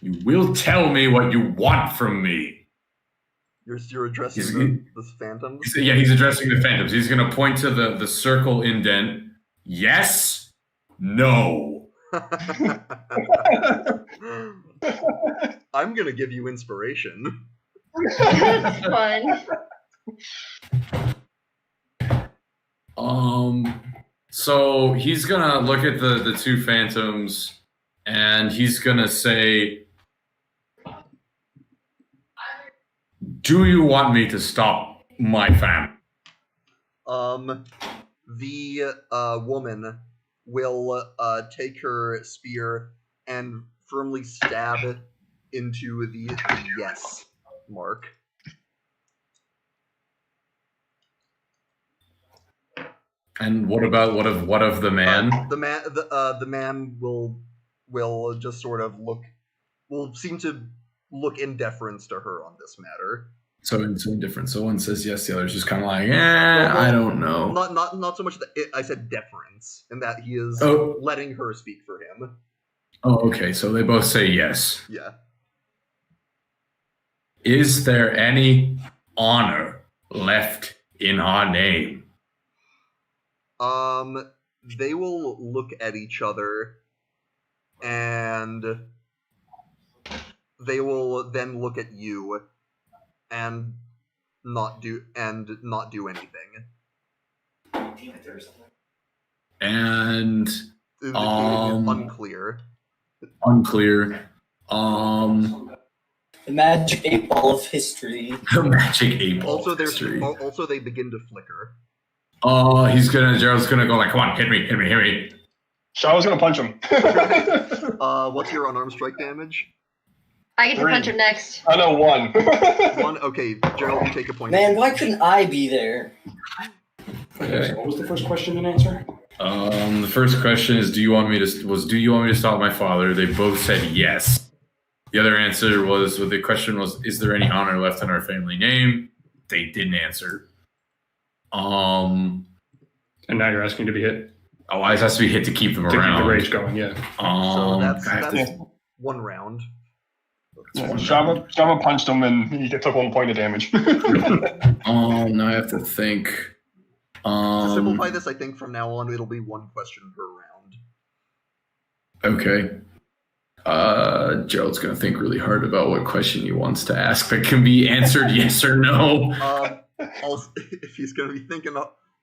[SPEAKER 8] You will tell me what you want from me."
[SPEAKER 1] You're addressing the phantoms?
[SPEAKER 8] He's addressing the phantoms. He's going to point to the circle indent. Yes, no.
[SPEAKER 1] I'm gonna give you inspiration.
[SPEAKER 6] That's fun.
[SPEAKER 8] So he's gonna look at the two phantoms, and he's gonna say, "Do you want me to stop my family?"
[SPEAKER 1] The woman will take her spear and firmly stab into the yes mark.
[SPEAKER 5] And what of the man?
[SPEAKER 1] The man will just sort of will seem to look in deference to her on this matter.
[SPEAKER 8] So indifferent. So one says yes, the other's just kind of like, I don't know.
[SPEAKER 1] Not so much that I said deference, and that he is letting her speak for him.
[SPEAKER 8] Oh, okay. So they both say yes.
[SPEAKER 1] Yeah.
[SPEAKER 5] Is there any honor left in our name?
[SPEAKER 1] They will look at each other, and they will then look at you, and not do anything.
[SPEAKER 5] And
[SPEAKER 1] unclear.
[SPEAKER 2] The magic 8 ball of history.
[SPEAKER 5] The magic 8 ball.
[SPEAKER 1] Also, they begin to flicker.
[SPEAKER 5] Gerald's gonna go like, come on, hit me.
[SPEAKER 3] Shava's gonna punch him.
[SPEAKER 1] What's your unarmed strike damage?
[SPEAKER 6] I get to punch him next.
[SPEAKER 3] I know 1.
[SPEAKER 1] 1. Okay, Gerald, you take a point.
[SPEAKER 2] Man, why couldn't I be there?
[SPEAKER 4] Okay, so what was the first question and answer?
[SPEAKER 5] The first question is, do you want me to stop my father? They both said yes. The other answer was, the question was, is there any honor left in our family name? They didn't answer.
[SPEAKER 4] And now you're asking to be hit?
[SPEAKER 5] Oh, it has to be hit to keep them around.
[SPEAKER 4] To keep the rage going, yeah.
[SPEAKER 1] So that's 1 round.
[SPEAKER 3] Shava punched him and he took 1 point of damage.
[SPEAKER 8] Now I have to think.
[SPEAKER 1] To simplify this, I think from now on it'll be 1 question per round.
[SPEAKER 8] Okay. Gerald's gonna think really hard about what question he wants to ask that can be answered yes or no.
[SPEAKER 1] If he's gonna be thinking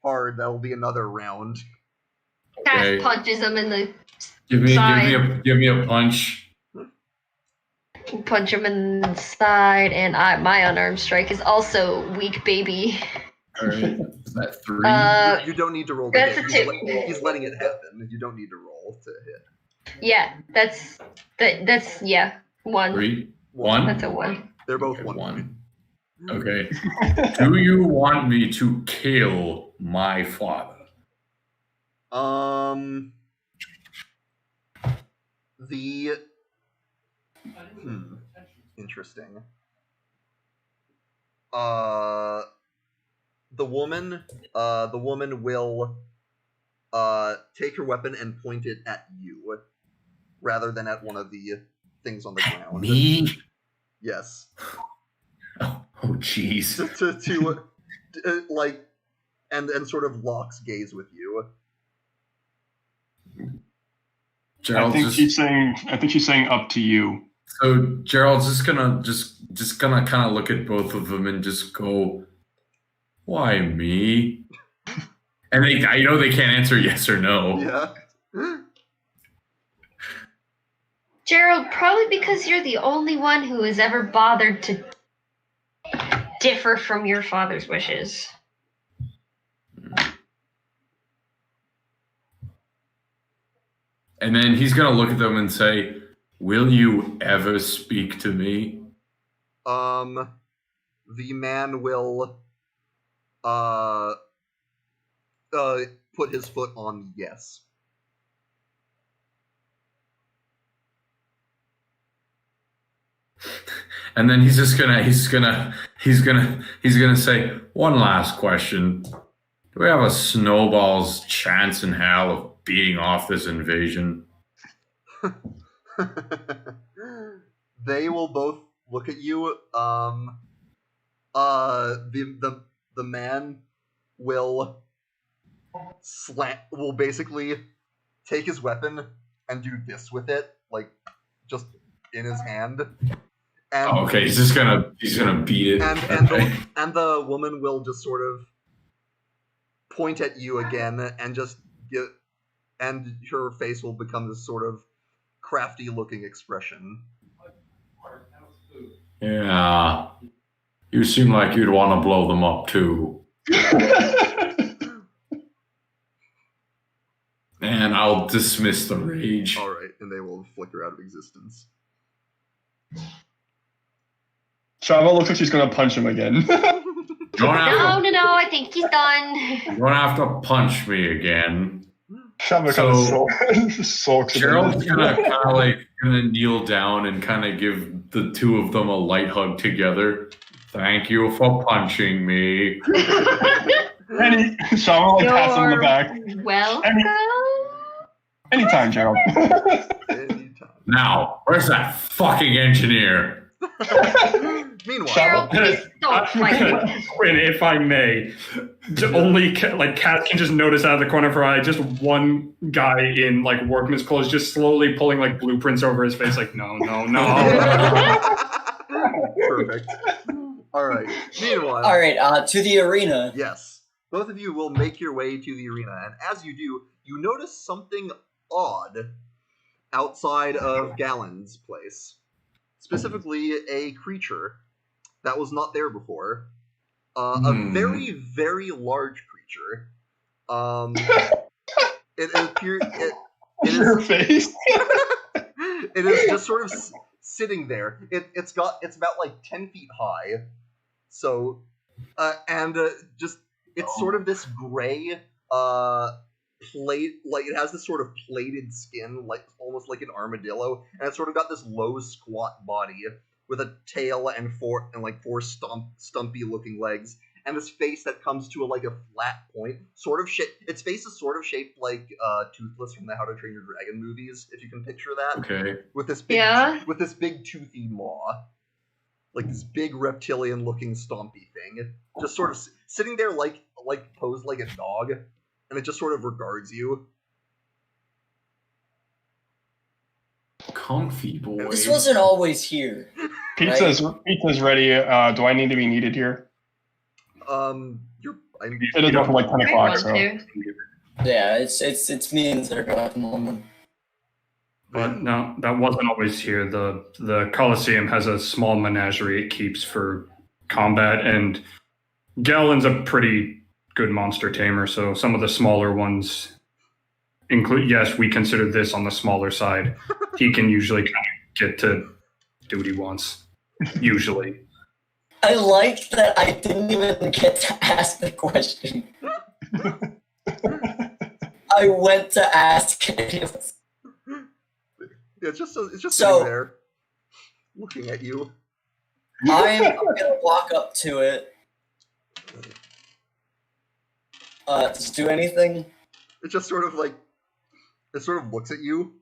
[SPEAKER 1] hard, that'll be another round.
[SPEAKER 6] Cass punches him in the
[SPEAKER 5] side. Give me a punch.
[SPEAKER 6] Punch him in the side, and my unarmed strike is also weak, baby.
[SPEAKER 8] All right, is that 3?
[SPEAKER 1] You don't need to roll.
[SPEAKER 6] That's
[SPEAKER 1] to hit. He's letting it happen. You don't need to roll to hit.
[SPEAKER 6] Yeah, that's 1.
[SPEAKER 5] 3, 1.
[SPEAKER 6] That's a 1.
[SPEAKER 1] They're both
[SPEAKER 8] 1.
[SPEAKER 5] Okay. Do you want me to kill my father?
[SPEAKER 1] Interesting. The woman will take her weapon and point it at you, rather than at one of the things on the ground.
[SPEAKER 5] Me?
[SPEAKER 1] Yes.
[SPEAKER 5] Oh, jeez.
[SPEAKER 1] And sort of locks gaze with you.
[SPEAKER 3] I think she's saying up to you.
[SPEAKER 5] So Gerald's just gonna kind of look at both of them and just go, "Why me?" And I know they can't answer yes or no.
[SPEAKER 1] Yeah.
[SPEAKER 6] Gerald, probably because you're the only one who has ever bothered to differ from your father's wishes.
[SPEAKER 5] And then he's gonna look at them and say, "Will you ever speak to me?"
[SPEAKER 1] The man will put his foot on yes.
[SPEAKER 5] And then he's gonna say, "One last question. Do we have a snowball's chance in hell of beating off this invasion?"
[SPEAKER 1] They will both look at you. The man will basically take his weapon and do this with it, like just in his hand. And,
[SPEAKER 5] okay, he's gonna beat it.
[SPEAKER 1] And the woman will just sort of point at you again and just and her face will become this sort of crafty looking expression.
[SPEAKER 5] Yeah. You seem like you'd want to blow them up too. And then I'll dismiss the rage.
[SPEAKER 1] All right, and they will flicker out of existence.
[SPEAKER 3] Shava looks like she's gonna punch him again.
[SPEAKER 5] You don't have
[SPEAKER 6] No, I think he's done.
[SPEAKER 5] you don't have to punch me again.
[SPEAKER 3] Shava
[SPEAKER 5] So-
[SPEAKER 3] kind of sulks.
[SPEAKER 5] Gerald's kind of like gonna kneel down and kind of give the two of them a light hug together. Thank you for punching me.
[SPEAKER 3] And Shava like pats him on the back.
[SPEAKER 6] Welcome.
[SPEAKER 3] Anytime, Gerald.
[SPEAKER 1] Anytime.
[SPEAKER 5] Now, where's that fucking engineer?
[SPEAKER 1] Meanwhile,
[SPEAKER 6] Gerald, please don't fight me.
[SPEAKER 4] Quinn, if I may, only Kat can just notice out of the corner of her eye, just one guy in like workman's clothes, just slowly pulling like blueprints over his face, like no.
[SPEAKER 1] Perfect. All right. Meanwhile,
[SPEAKER 2] All right, to the arena.
[SPEAKER 1] yes, both of you will make your way to the arena, and as you do, you notice something odd outside of Galland's place. Specifically, a creature that was not there before. A very, very large creature. It appears.
[SPEAKER 3] Your face.
[SPEAKER 1] It is just sort of sitting there. It's about like 10 feet high. So, just it's sort of this gray plate, like it has this sort of plated skin, like almost like an armadillo, and it's sort of got this low squat body with a tail and four stumpy looking legs, and this face that comes to a flat point, sort of its face is sort of shaped like Toothless from the How to Train Your Dragon movies, if you can picture that.
[SPEAKER 5] Okay.
[SPEAKER 1] With this big
[SPEAKER 6] Yeah.
[SPEAKER 1] with this big toothy maw. Like this big reptilian looking stompy thing. Just sort of sitting there like posed like a dog, and it just sort of regards you.
[SPEAKER 5] Comfy boy.
[SPEAKER 2] This wasn't always here.
[SPEAKER 3] Pizza's ready. Do I need to be needed here?
[SPEAKER 1] You're
[SPEAKER 3] It is up for like 10
[SPEAKER 6] I
[SPEAKER 3] o'clock,
[SPEAKER 6] want
[SPEAKER 3] so.
[SPEAKER 6] to.
[SPEAKER 2] Yeah, it's means that are going at the moment.
[SPEAKER 4] But no, that wasn't always here. The Colosseum has a small menagerie it keeps for combat, and Galland's a pretty good monster tamer, so some of the smaller ones include, yes, we consider this on the smaller side. He can usually kind of get to do what he wants, usually.
[SPEAKER 2] I liked that I didn't even get to ask the question. I went to ask it.
[SPEAKER 1] Yeah, it's just
[SPEAKER 2] So-
[SPEAKER 1] sitting there, looking at you.
[SPEAKER 2] I'm gonna walk up to it. Does it do anything?
[SPEAKER 1] It just sort of looks at you.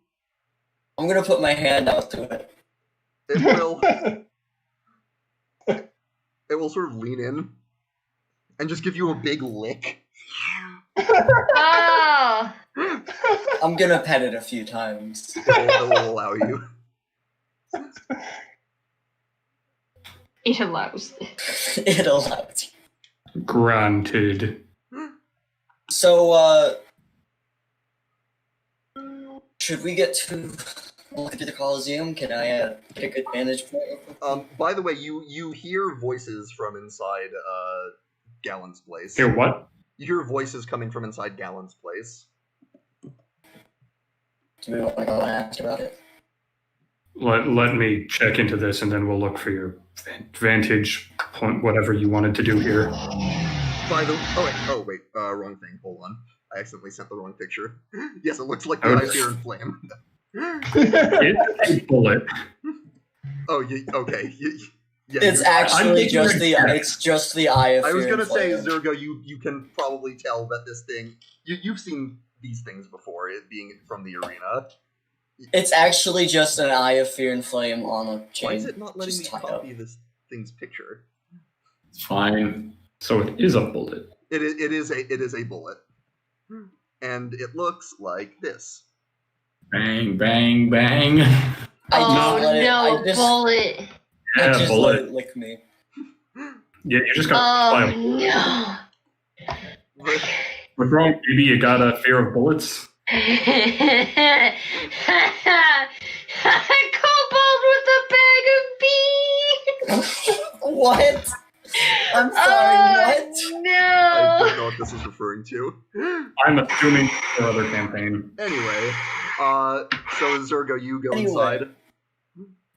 [SPEAKER 2] I'm gonna put my hand out to it.
[SPEAKER 1] It will sort of lean in and just give you a big lick.
[SPEAKER 6] Oh,
[SPEAKER 2] I'm gonna pet it a few times.
[SPEAKER 1] It will allow you.
[SPEAKER 6] it allows.
[SPEAKER 2] It allows you.
[SPEAKER 4] Granted.
[SPEAKER 2] So, should we get to look at the Coliseum? Can I get a good vantage point?
[SPEAKER 1] By the way, you hear voices from inside Galland's place.
[SPEAKER 4] Here, what?
[SPEAKER 1] You hear voices coming from inside Galland's place.
[SPEAKER 2] Do we want to go and ask about it?
[SPEAKER 4] Let me check into this, and then we'll look for your vantage point, whatever you wanted to do here.
[SPEAKER 1] Wrong thing. Hold on. I accidentally sent the wrong picture. Yes, it looks like the eye fear and flame.
[SPEAKER 4] It's a bullet.
[SPEAKER 1] Oh, okay. Yeah,
[SPEAKER 2] It's
[SPEAKER 1] you-
[SPEAKER 2] actually just the eye of
[SPEAKER 1] I was
[SPEAKER 2] fear
[SPEAKER 1] gonna
[SPEAKER 2] and
[SPEAKER 1] say,
[SPEAKER 2] flame.
[SPEAKER 1] Zergo, you can probably tell that this thing you've seen these things before, it being from the arena.
[SPEAKER 2] It's actually just an eye of fear and flame on a chain.
[SPEAKER 1] Why is it not letting
[SPEAKER 2] just
[SPEAKER 1] me
[SPEAKER 2] tied
[SPEAKER 1] copy
[SPEAKER 2] up.
[SPEAKER 1] this thing's picture?
[SPEAKER 5] It's fine.
[SPEAKER 4] So it is a bullet.
[SPEAKER 1] It is a bullet, and it looks like this.
[SPEAKER 5] Bang, bang, bang.
[SPEAKER 6] Oh no,
[SPEAKER 2] I just
[SPEAKER 6] bullet.
[SPEAKER 4] Yeah,
[SPEAKER 2] let
[SPEAKER 4] bullet.
[SPEAKER 2] it lick me.
[SPEAKER 4] Yeah, you just got
[SPEAKER 6] Oh
[SPEAKER 4] to
[SPEAKER 6] no.
[SPEAKER 4] What's wrong, baby? You got a fear of bullets?
[SPEAKER 6] Kobold with a bag of beans.
[SPEAKER 2] What? I'm sorry,
[SPEAKER 6] Oh,
[SPEAKER 2] what?
[SPEAKER 6] no.
[SPEAKER 1] I don't know what this is referring to.
[SPEAKER 4] I'm assuming for other campaign.
[SPEAKER 1] Anyway, so Zergo, you go
[SPEAKER 2] Anyway.
[SPEAKER 1] inside.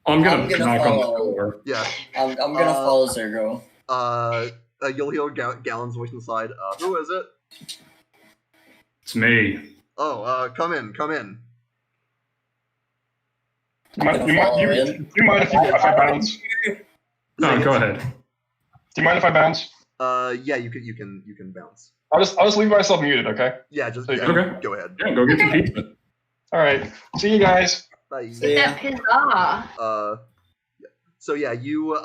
[SPEAKER 4] I'm gonna
[SPEAKER 2] I'm gonna
[SPEAKER 4] knock on the
[SPEAKER 2] follow.
[SPEAKER 4] door.
[SPEAKER 1] Yeah.
[SPEAKER 2] I'm gonna follow Zergo.
[SPEAKER 1] You'll hear Galland's voice inside. Who is it?
[SPEAKER 4] It's me.
[SPEAKER 1] Oh, come in.
[SPEAKER 3] You mind if I bounce?
[SPEAKER 4] No, go ahead.
[SPEAKER 3] Do you mind if I bounce?
[SPEAKER 1] Yeah, you can bounce.
[SPEAKER 3] I'll just leave myself muted, okay?
[SPEAKER 1] Yeah, just
[SPEAKER 4] Okay.
[SPEAKER 1] go ahead.
[SPEAKER 4] Yeah, go get some pizza.
[SPEAKER 3] All right. See you guys.
[SPEAKER 1] Bye.
[SPEAKER 2] See
[SPEAKER 6] That huzzah.
[SPEAKER 1] So yeah, you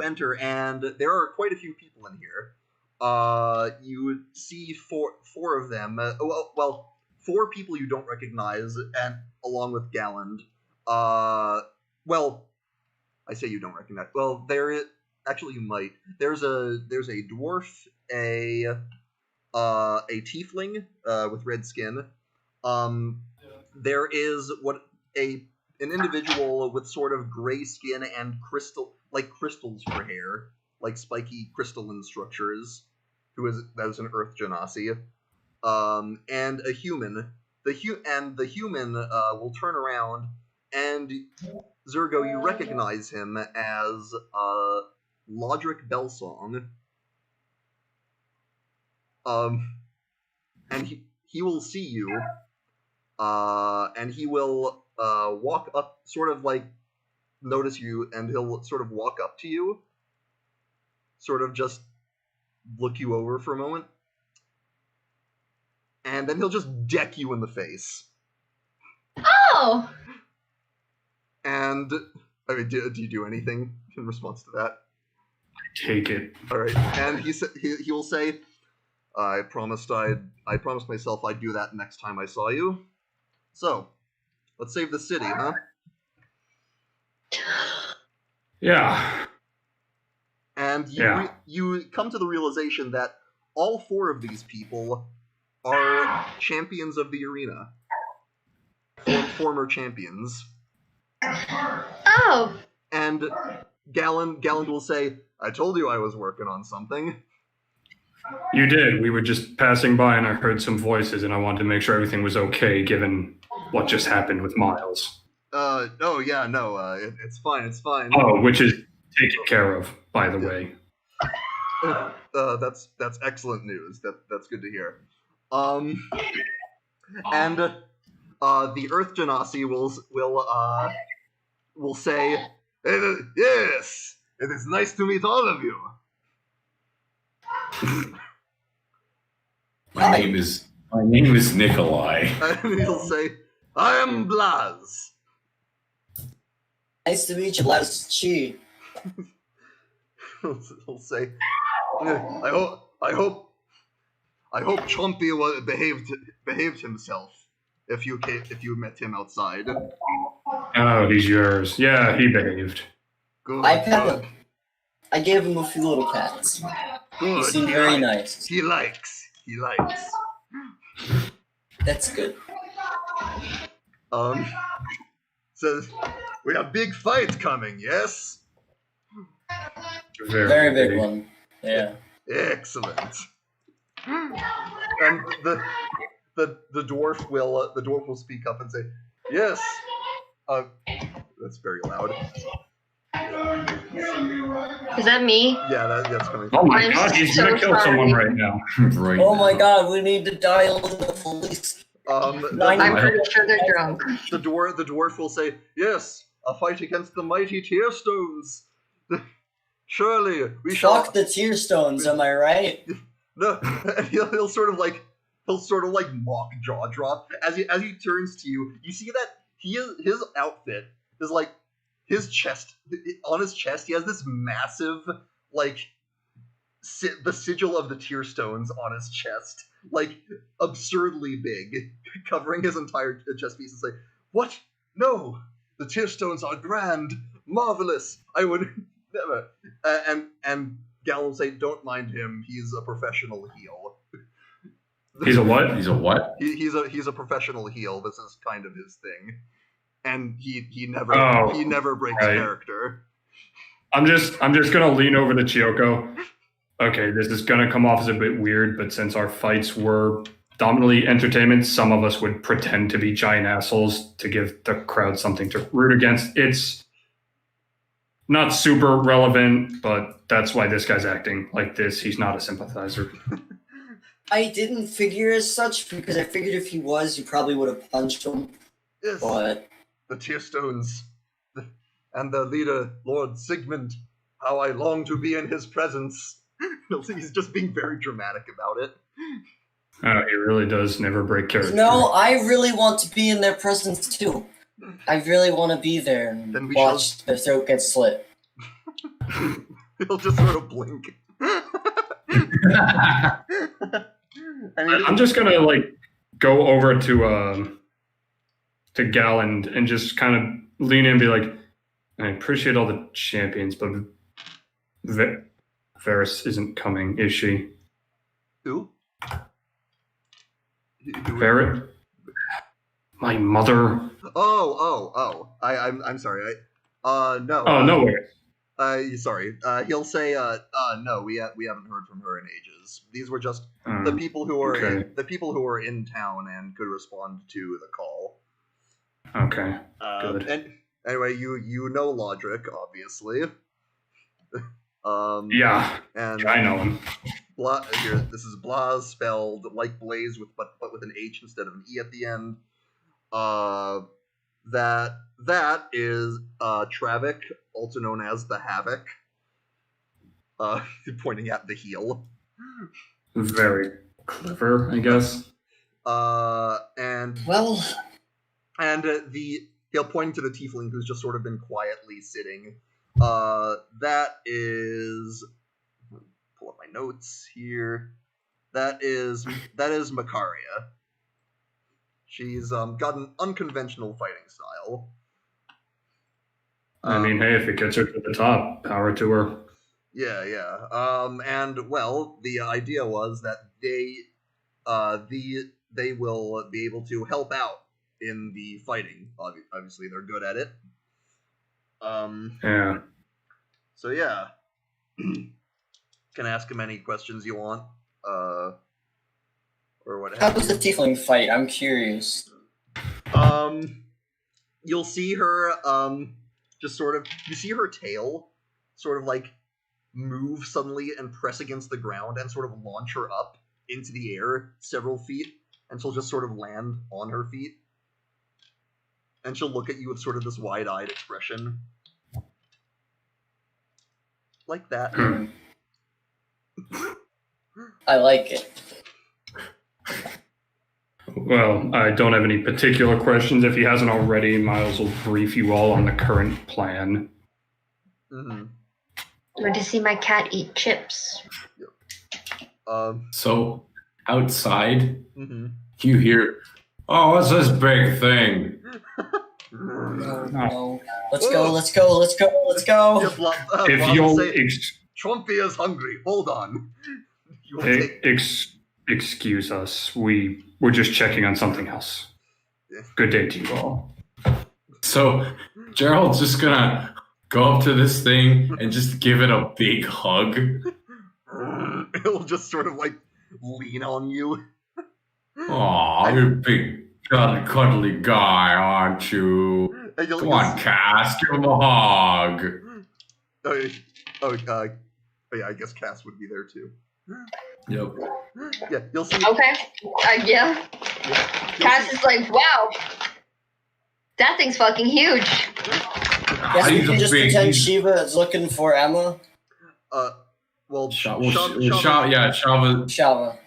[SPEAKER 1] enter, and there are quite a few people in here. You see four of them. Well, 4 people you don't recognize, and along with Galland. Well, I say you don't recognize. Well, actually you might. There's a dwarf, a tiefling with red skin. There is an individual with sort of gray skin and crystals for hair, like spiky crystalline structures, that is an earth genasi. And a human. The human will turn around, and Zergo, you recognize him as Lodric Belsong. And he will see you, and he will walk up, sort of like notice you, and he'll sort of walk up to you, sort of just look you over for a moment, and then he'll just deck you in the face.
[SPEAKER 6] Oh!
[SPEAKER 1] And, I mean, do you do anything in response to that?
[SPEAKER 4] Take it.
[SPEAKER 1] Alright, and he will say, I promised myself I'd do that next time I saw you. So, let's save the city, huh?
[SPEAKER 4] Yeah.
[SPEAKER 1] And you come to the realization that all 4 of these people are champions of the arena. Former champions.
[SPEAKER 6] Oh!
[SPEAKER 1] And Galland will say, I told you I was working on something.
[SPEAKER 4] You did. We were just passing by and I heard some voices and I wanted to make sure everything was okay given what just happened with Miles.
[SPEAKER 1] Oh yeah, no, it's fine.
[SPEAKER 4] Oh, which is taken care of, by the way.
[SPEAKER 1] That's excellent news. That's good to hear. And the Earth Genasi will say, yes, it is nice to meet all of you.
[SPEAKER 5] My name is Nikolai.
[SPEAKER 1] And he'll say, I am Blaz.
[SPEAKER 2] Nice to meet you, Chi.
[SPEAKER 1] He'll say, I hope Chompy behaved himself if you met him outside.
[SPEAKER 4] Oh, he's yours. Yeah, he behaved.
[SPEAKER 1] Good.
[SPEAKER 2] I pet him. I gave him a few little pats.
[SPEAKER 1] Good.
[SPEAKER 2] He seemed very nice.
[SPEAKER 1] He likes.
[SPEAKER 2] That's good.
[SPEAKER 1] Says we have big fight coming. Yes.
[SPEAKER 2] Very big one. Yeah.
[SPEAKER 1] Excellent. And the dwarf will speak up and say, yes. That's very loud.
[SPEAKER 6] Is that me?
[SPEAKER 1] Yeah, that's coming.
[SPEAKER 4] Oh my
[SPEAKER 6] I'm
[SPEAKER 4] god, he's
[SPEAKER 6] so
[SPEAKER 4] gonna kill
[SPEAKER 6] sorry.
[SPEAKER 4] someone right now.
[SPEAKER 5] Right
[SPEAKER 2] Oh my
[SPEAKER 5] now.
[SPEAKER 2] god, we need to dial the police.
[SPEAKER 6] I'm pretty sure they're drunk.
[SPEAKER 1] The dwarf will say, yes, a fight against the mighty Tearstones. Surely we shall.
[SPEAKER 2] Fuck the tear stones, am I right?
[SPEAKER 1] No, and he'll sort of like mock jaw drop as he turns to you. You see that his outfit is like his chest. On his chest, he has this massive the sigil of the Tearstones on his chest, like absurdly big, covering his entire chest piece. It's like, what? No, the Tearstones are grand, marvelous. I would never. And Galland will say, don't mind him. He's a professional heel.
[SPEAKER 4] He's a what?
[SPEAKER 5] He's a what?
[SPEAKER 1] He's a professional heel. This is kind of his thing, and he never breaks
[SPEAKER 4] right.
[SPEAKER 1] character.
[SPEAKER 4] I'm just gonna lean over to Chiyoko. Okay, this is gonna come off as a bit weird, but since our fights were dominantly entertainment, some of us would pretend to be giant assholes to give the crowd something to root against. It's not super relevant, but that's why this guy's acting like this. He's not a sympathizer.
[SPEAKER 2] I didn't figure as such because I figured if he was, you probably would have punched him.
[SPEAKER 1] Yes,
[SPEAKER 2] But
[SPEAKER 1] the Tearstones and the leader, Lord Sigmund. How I long to be in his presence. He's just being very dramatic about it.
[SPEAKER 4] He really does never break character.
[SPEAKER 2] no, I really want to be in their presence too. I really want to be there and
[SPEAKER 1] Then we
[SPEAKER 2] watch their throat get slit.
[SPEAKER 1] He'll just sort of blink.
[SPEAKER 4] I'm just gonna go over to Galland and just kind of lean in and be like, I appreciate all the champions, but Varys isn't coming, is she?
[SPEAKER 1] Who?
[SPEAKER 4] Varys? My mother?
[SPEAKER 1] Oh. I'm sorry. No.
[SPEAKER 4] Oh, no way.
[SPEAKER 1] Sorry. He'll say, no, we haven't heard from her in ages. These were just the people who are in town and could respond to the call.
[SPEAKER 4] Okay. Good.
[SPEAKER 1] And anyway, you know Lodric, obviously.
[SPEAKER 4] Yeah.
[SPEAKER 1] And
[SPEAKER 4] I know him.
[SPEAKER 1] This is Blaz spelled like Blaze but with an H instead of an E at the end. That is Travik, also known as the Havoc. Pointing at the heel.
[SPEAKER 4] Very clever, I guess.
[SPEAKER 1] He'll point to the tiefling who's just sort of been quietly sitting. That is, pull up my notes here. That is Makaria. She's got an unconventional fighting style.
[SPEAKER 4] I mean, hey, if it gets her to the top, power to her.
[SPEAKER 1] Yeah. And well, the idea was that they will be able to help out in the fighting. Obviously, they're good at it.
[SPEAKER 4] Yeah.
[SPEAKER 1] So yeah, can ask him any questions you want, or what?
[SPEAKER 2] How does the tiefling fight? I'm curious.
[SPEAKER 1] You'll see her, just sort of. You see her tail, sort of like move suddenly and press against the ground and sort of launch her up into the air several feet, and she'll just sort of land on her feet. And she'll look at you with sort of this wide-eyed expression. Like that.
[SPEAKER 2] I like it.
[SPEAKER 4] Well, I don't have any particular questions. If he hasn't already, Miles will brief you all on the current plan.
[SPEAKER 1] Mm-hmm.
[SPEAKER 6] I want to see my cat eat chips.
[SPEAKER 5] So, outside,
[SPEAKER 1] Mm-hmm.
[SPEAKER 5] you hear, oh, what's this big thing?
[SPEAKER 2] No. Let's go.
[SPEAKER 1] If you'll Trumpy is hungry. Hold on.
[SPEAKER 4] Excuse us. We're just checking on something else. Good day to you all.
[SPEAKER 5] So Gerald's just gonna go up to this thing and just give it a big hug.
[SPEAKER 1] He'll just sort of like lean on you.
[SPEAKER 5] Aw, you're a big cuddly guy, aren't you? Come on, Cass, give him a hug.
[SPEAKER 1] Yeah, I guess Cass would be there too.
[SPEAKER 5] Yep.
[SPEAKER 1] Yeah, you'll see.
[SPEAKER 6] Okay. Yeah. Cass is like, wow. That thing's fucking huge.
[SPEAKER 2] Guess we can just pretend Shiva is looking for Emma.
[SPEAKER 5] Shava.
[SPEAKER 1] Yeah,
[SPEAKER 2] Shava
[SPEAKER 1] Shava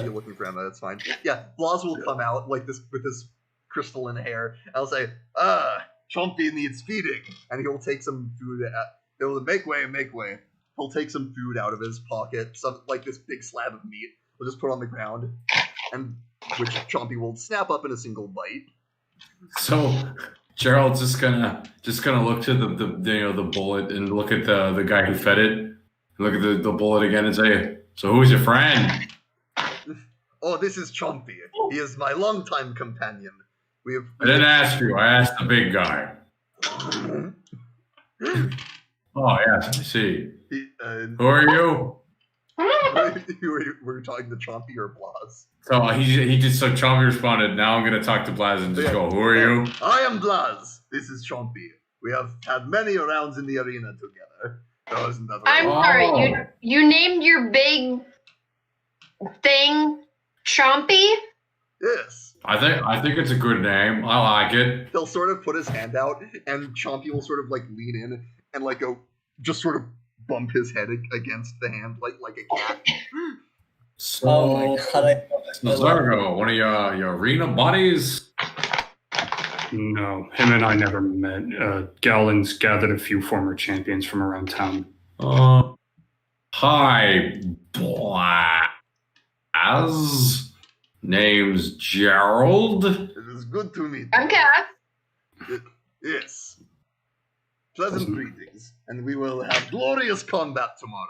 [SPEAKER 1] is looking for Emma. That's fine. Yeah, Blaz will come out like this with his crystalline hair. I'll say, Chompy needs feeding, and he'll take some food. He'll make way. He'll take some food out of his pocket, some like this big slab of meat. He'll just put on the ground, and which Chompy will snap up in a single bite.
[SPEAKER 5] So Gerald's just gonna look to the bullet and look at the guy who fed it. Look at the bullet again and say, "So who's your friend?"
[SPEAKER 1] Oh, this is Chompy. He is my longtime companion. I
[SPEAKER 5] didn't ask you. I asked the big guy. Oh, yes, I see. Who are you?
[SPEAKER 1] We're talking to Chompy or Blas.
[SPEAKER 5] So he just so Chompy responded. Now I'm gonna talk to Blaz and just go. Who are you?
[SPEAKER 1] I am Blas. This is Chompy. We have had many rounds in the arena together. Oh, isn't that right?
[SPEAKER 6] I'm sorry. You named your big thing Chompy?
[SPEAKER 1] Yes.
[SPEAKER 5] I think it's a good name. I like it.
[SPEAKER 1] He'll sort of put his hand out, and Chompy will sort of like lean in and like go, just sort of bump his head against the hand like a cat.
[SPEAKER 5] So,
[SPEAKER 2] Oh my god.
[SPEAKER 5] Zargo, one of your arena buddies?
[SPEAKER 4] No, him and I never met. Galland's gathered a few former champions from around town.
[SPEAKER 5] Hi, Blaz. Name's Gerald.
[SPEAKER 1] It is good to meet you.
[SPEAKER 6] I'm Kath.
[SPEAKER 1] Yes. Pleasant greetings, and we will have glorious combat tomorrow.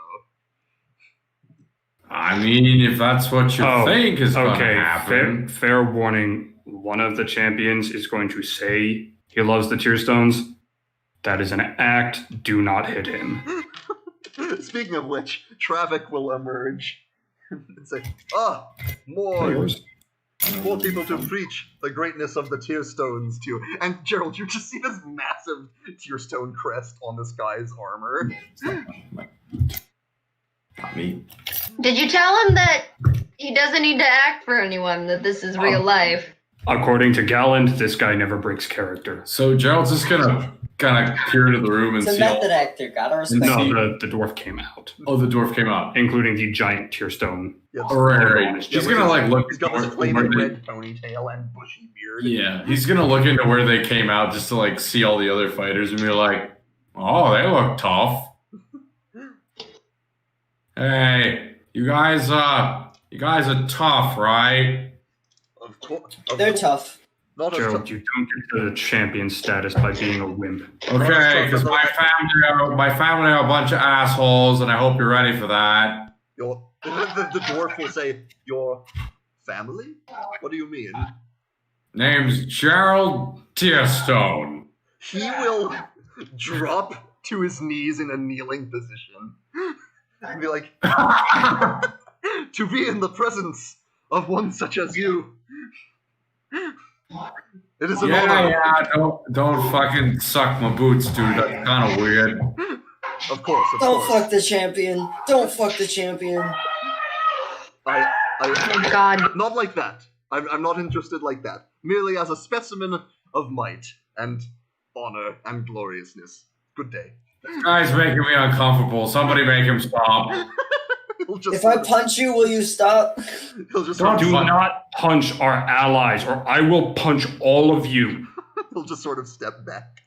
[SPEAKER 5] I mean, if that's what you think is going to happen.
[SPEAKER 4] Fair warning. One of the champions is going to say he loves the tear stones. That is an act. Do not hit him.
[SPEAKER 1] Speaking of which, traffic will emerge and say, more people to preach the greatness of the tear stones to. And Gerald, you just see this massive tear stone crest on this guy's armor.
[SPEAKER 8] Not me.
[SPEAKER 6] Did you tell him that he doesn't need to act for anyone, that this is real life?
[SPEAKER 4] According to Galland, this guy never breaks character.
[SPEAKER 5] So Gerald's just gonna kind of peer into the room and
[SPEAKER 2] It's a
[SPEAKER 5] see.
[SPEAKER 2] method actor, gotta respect
[SPEAKER 4] No,
[SPEAKER 2] it.
[SPEAKER 4] the dwarf came out,
[SPEAKER 5] Oh, the dwarf came out.
[SPEAKER 4] including the giant tear stone.
[SPEAKER 1] Yes.
[SPEAKER 5] Right. He's gonna like look.
[SPEAKER 1] He's got this flaming red ponytail and bushy beard.
[SPEAKER 5] Yeah, he's gonna look into where they came out just to like see all the other fighters and be like, "Oh, they look tough." Hey, you guys are tough, right?
[SPEAKER 1] Of course.
[SPEAKER 2] They're tough.
[SPEAKER 1] Not as
[SPEAKER 4] Gerald,
[SPEAKER 1] tough.
[SPEAKER 4] you don't get the champion status by being a wimp.
[SPEAKER 5] Okay, because my family are a bunch of assholes, and I hope you're ready for that.
[SPEAKER 1] The dwarf will say, your family? What do you mean?
[SPEAKER 5] Name's Gerald Tearstone.
[SPEAKER 1] He will drop to his knees in a kneeling position and be like, to be in the presence of one such as you. It is an honor.
[SPEAKER 5] Yeah, don't fucking suck my boots, dude. That's kind of weird.
[SPEAKER 1] Of course, of
[SPEAKER 2] Don't
[SPEAKER 1] course.
[SPEAKER 2] fuck the champion. Don't fuck the champion.
[SPEAKER 6] Oh, God.
[SPEAKER 1] Not like that. I'm not interested like that. Merely as a specimen of might and honor and gloriousness. Good day.
[SPEAKER 5] This guy's making me uncomfortable. Somebody make him stop.
[SPEAKER 1] He'll just
[SPEAKER 2] If I punch you, will you stop?
[SPEAKER 1] he'll just
[SPEAKER 5] Don't
[SPEAKER 4] Do
[SPEAKER 1] sort of,
[SPEAKER 4] not punch our allies, or I will punch all of you.
[SPEAKER 1] he'll just sort of step back.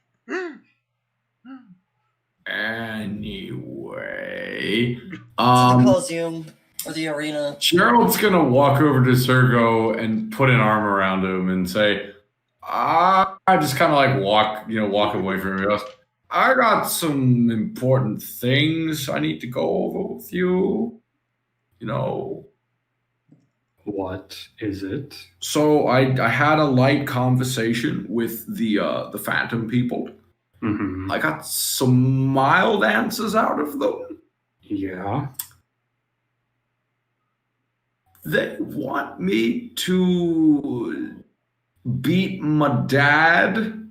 [SPEAKER 5] Anyway,
[SPEAKER 2] To the Coliseum or the arena.
[SPEAKER 5] Gerald's gonna walk over to Sergo and put an arm around him and say, I just kind of like walk away from him. He goes, I got some important things I need to go over with you. You know.
[SPEAKER 4] What is it?
[SPEAKER 8] So I had a light conversation with the Phantom people.
[SPEAKER 4] Mm-hmm.
[SPEAKER 8] I got some mild answers out of them.
[SPEAKER 4] Yeah.
[SPEAKER 8] They want me to beat my dad.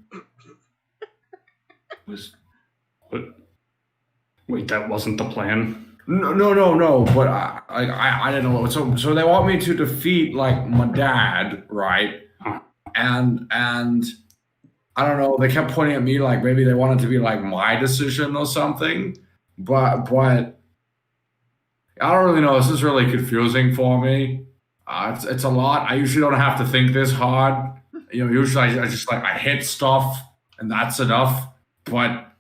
[SPEAKER 4] Wait, that wasn't the plan.
[SPEAKER 8] No. But I don't know. So they want me to defeat like my dad, right? And I don't know. They kept pointing at me like maybe they wanted to be like my decision or something. But I don't really know. This is really confusing for me. It's a lot. I usually don't have to think this hard. You know, usually I just like I hit stuff and that's enough. But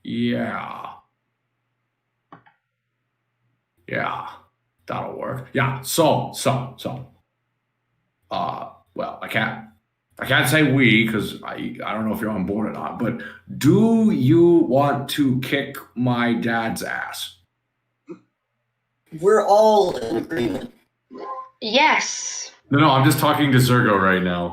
[SPEAKER 8] yeah, that'll work. Yeah. So. Well, I can't say we because I don't know if you're on board or not. But do you want to kick my dad's ass?
[SPEAKER 2] We're all in agreement.
[SPEAKER 6] Yes.
[SPEAKER 5] No, I'm just talking to Zergo right now.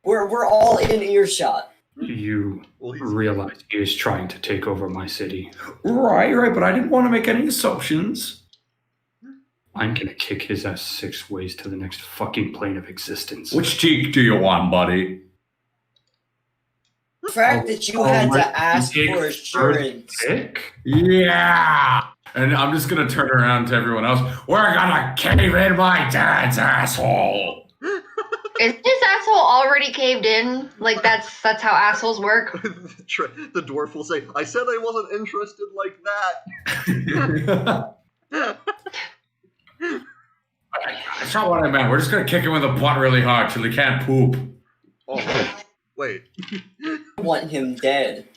[SPEAKER 2] We're all in earshot.
[SPEAKER 4] You
[SPEAKER 1] Well,
[SPEAKER 4] realize he is trying to take over my city.
[SPEAKER 8] Right, but I didn't want to make any assumptions.
[SPEAKER 4] I'm gonna kick his ass 6 ways to the next fucking plane of existence.
[SPEAKER 5] Which cheek do you want, buddy?
[SPEAKER 2] The fact that you had to ask for assurance.
[SPEAKER 4] Pick?
[SPEAKER 5] Yeah! And I'm just gonna turn around to everyone else. We're gonna cave in my dad's asshole!
[SPEAKER 6] Is his asshole already caved in? Like that's how assholes work.
[SPEAKER 1] The dwarf will say, "I said I wasn't interested like that."
[SPEAKER 5] That's not what I meant. We're just gonna kick him in the butt really hard till he can't poop.
[SPEAKER 1] Oh, wait.
[SPEAKER 2] I want him dead.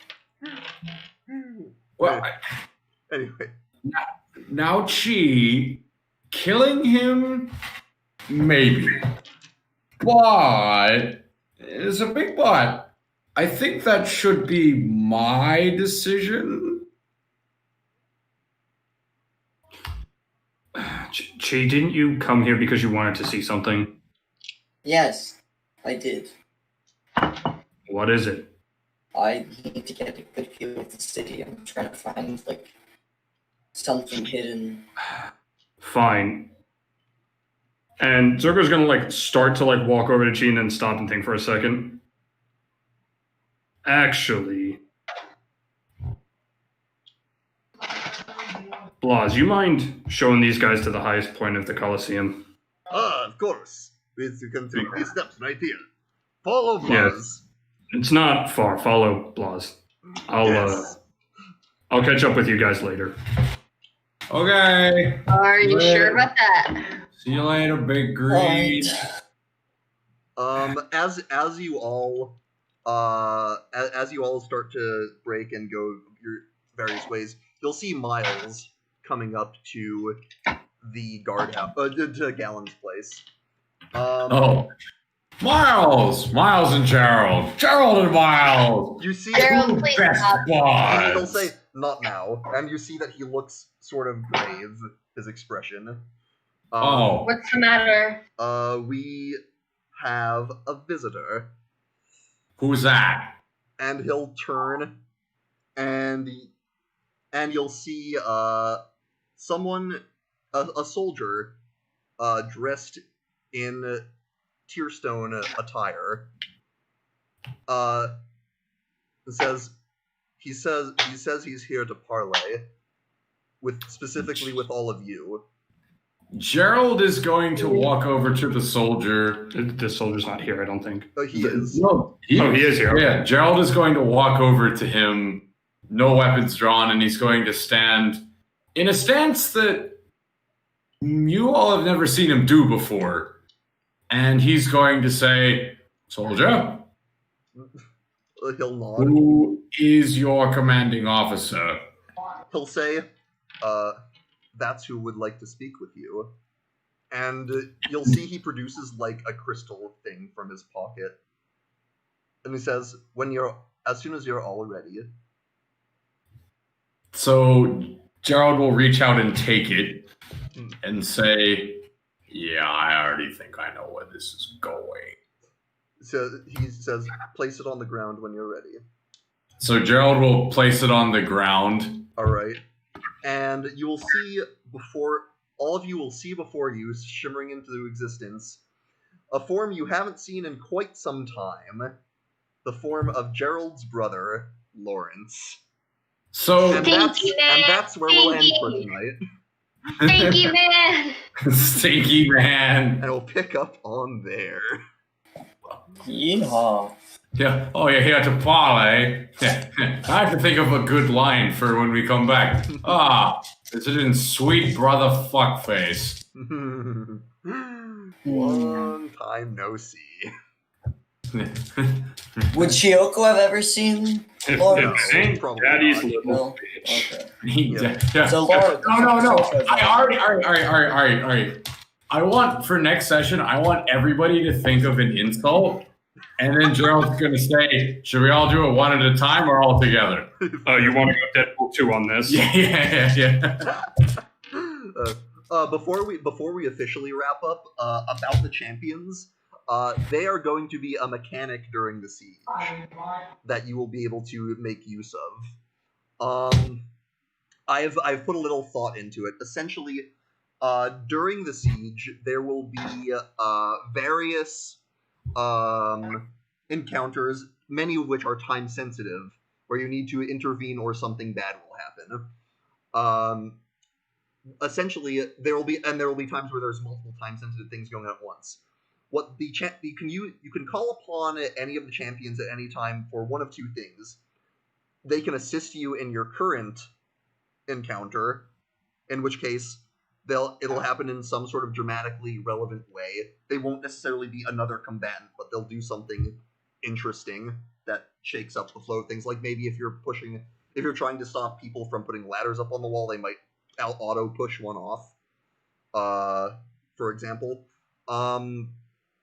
[SPEAKER 5] Well,
[SPEAKER 1] Anyway.
[SPEAKER 5] now Chi, killing him, maybe. But, it's a big but. I think that should be my decision.
[SPEAKER 4] Chi, didn't you come here because you wanted to see something?
[SPEAKER 2] Yes, I did.
[SPEAKER 4] What is it?
[SPEAKER 2] I need to get a good view of the city. I'm trying to find, like, something hidden.
[SPEAKER 4] Fine. And Zergo's gonna, like, start to, like, walk over to Chi and then stop and think for a second. Actually... Blas, you mind showing these guys to the highest point of the Colosseum?
[SPEAKER 1] Of course. You can take these steps right here. Follow Buzz.
[SPEAKER 4] Yes. It's not far. Follow Blas.
[SPEAKER 1] Yes.
[SPEAKER 4] I'll catch up with you guys later.
[SPEAKER 5] Okay.
[SPEAKER 6] Are you sure about that?
[SPEAKER 5] See you later, big green.
[SPEAKER 1] As you all start to break and go your various ways, you'll see Miles coming up to the guardhouse, to Galland's place.
[SPEAKER 5] Miles and Gerald. Gerald and Miles.
[SPEAKER 1] You see,
[SPEAKER 6] Gerald, please
[SPEAKER 5] Best
[SPEAKER 6] stop.
[SPEAKER 1] and he'll
[SPEAKER 5] buds.
[SPEAKER 1] say, "Not now," and you see that he looks sort of grave. His expression.
[SPEAKER 6] What's the matter?
[SPEAKER 1] We have a visitor,
[SPEAKER 5] Who's that?
[SPEAKER 1] and he'll turn, and you'll see someone, a soldier, dressed in Tearstone attire. He says he's here to parley specifically with all of you.
[SPEAKER 5] Gerald is going to walk over to the soldier.
[SPEAKER 4] The soldier's not here, I don't think.
[SPEAKER 1] He is.
[SPEAKER 5] No,
[SPEAKER 4] He is here.
[SPEAKER 5] Yeah, Gerald is going to walk over to him, no weapons drawn, and he's going to stand in a stance that you all have never seen him do before. And he's going to say, "Soldier,
[SPEAKER 1] He'll nod.
[SPEAKER 5] who is your commanding officer?"
[SPEAKER 1] He'll say, "That's who would like to speak with you." And you'll see he produces like a crystal thing from his pocket. And he says, as soon as you're all ready.
[SPEAKER 5] So Gerald will reach out and take it and say, "Yeah, I already think I know where this is going."
[SPEAKER 1] So he says, "Place it on the ground when you're ready."
[SPEAKER 5] So Gerald will place it on the ground.
[SPEAKER 1] All right. And you will see all of you will see before you, shimmering into existence, a form you haven't seen in quite some time. The form of Gerald's brother, Lawrence.
[SPEAKER 5] So
[SPEAKER 1] And that's where we'll end for tonight.
[SPEAKER 6] Stinky man!
[SPEAKER 5] Stinky man.
[SPEAKER 1] And we'll pick up on there.
[SPEAKER 2] Yeehaw.
[SPEAKER 5] Yeah. Oh, you're here to parlay. I have to think of a good line for when we come back. This is in sweet brother fuckface.
[SPEAKER 1] Long time no see.
[SPEAKER 2] Would Chiyoko have ever seen Lawrence?
[SPEAKER 4] If Saint
[SPEAKER 1] probably
[SPEAKER 4] Daddy's
[SPEAKER 1] not.
[SPEAKER 4] little
[SPEAKER 2] No?
[SPEAKER 4] bitch.
[SPEAKER 2] Okay.
[SPEAKER 5] Yeah.
[SPEAKER 2] So Lawrence.
[SPEAKER 5] No. All right. I want, for next session, I want everybody to think of an insult. And then Gerald's going to say, should we all do it one at a time or all together?
[SPEAKER 4] You want to go Deadpool 2 on this?
[SPEAKER 5] Yeah.
[SPEAKER 1] Before we officially wrap up, about the champions, they are going to be a mechanic during the siege that you will be able to make use of. I've put a little thought into it. Essentially, during the siege, there will be various encounters, many of which are time sensitive, where you need to intervene or something bad will happen. Essentially, there will be times where there's multiple time sensitive things going on at once. What you can call upon any of the champions at any time for one of two things. They can assist you in your current encounter, in which case it'll happen in some sort of dramatically relevant way. They won't necessarily be another combatant, but they'll do something interesting that shakes up the flow of things. Like maybe if you're trying to stop people from putting ladders up on the wall, they might auto push one off. For example,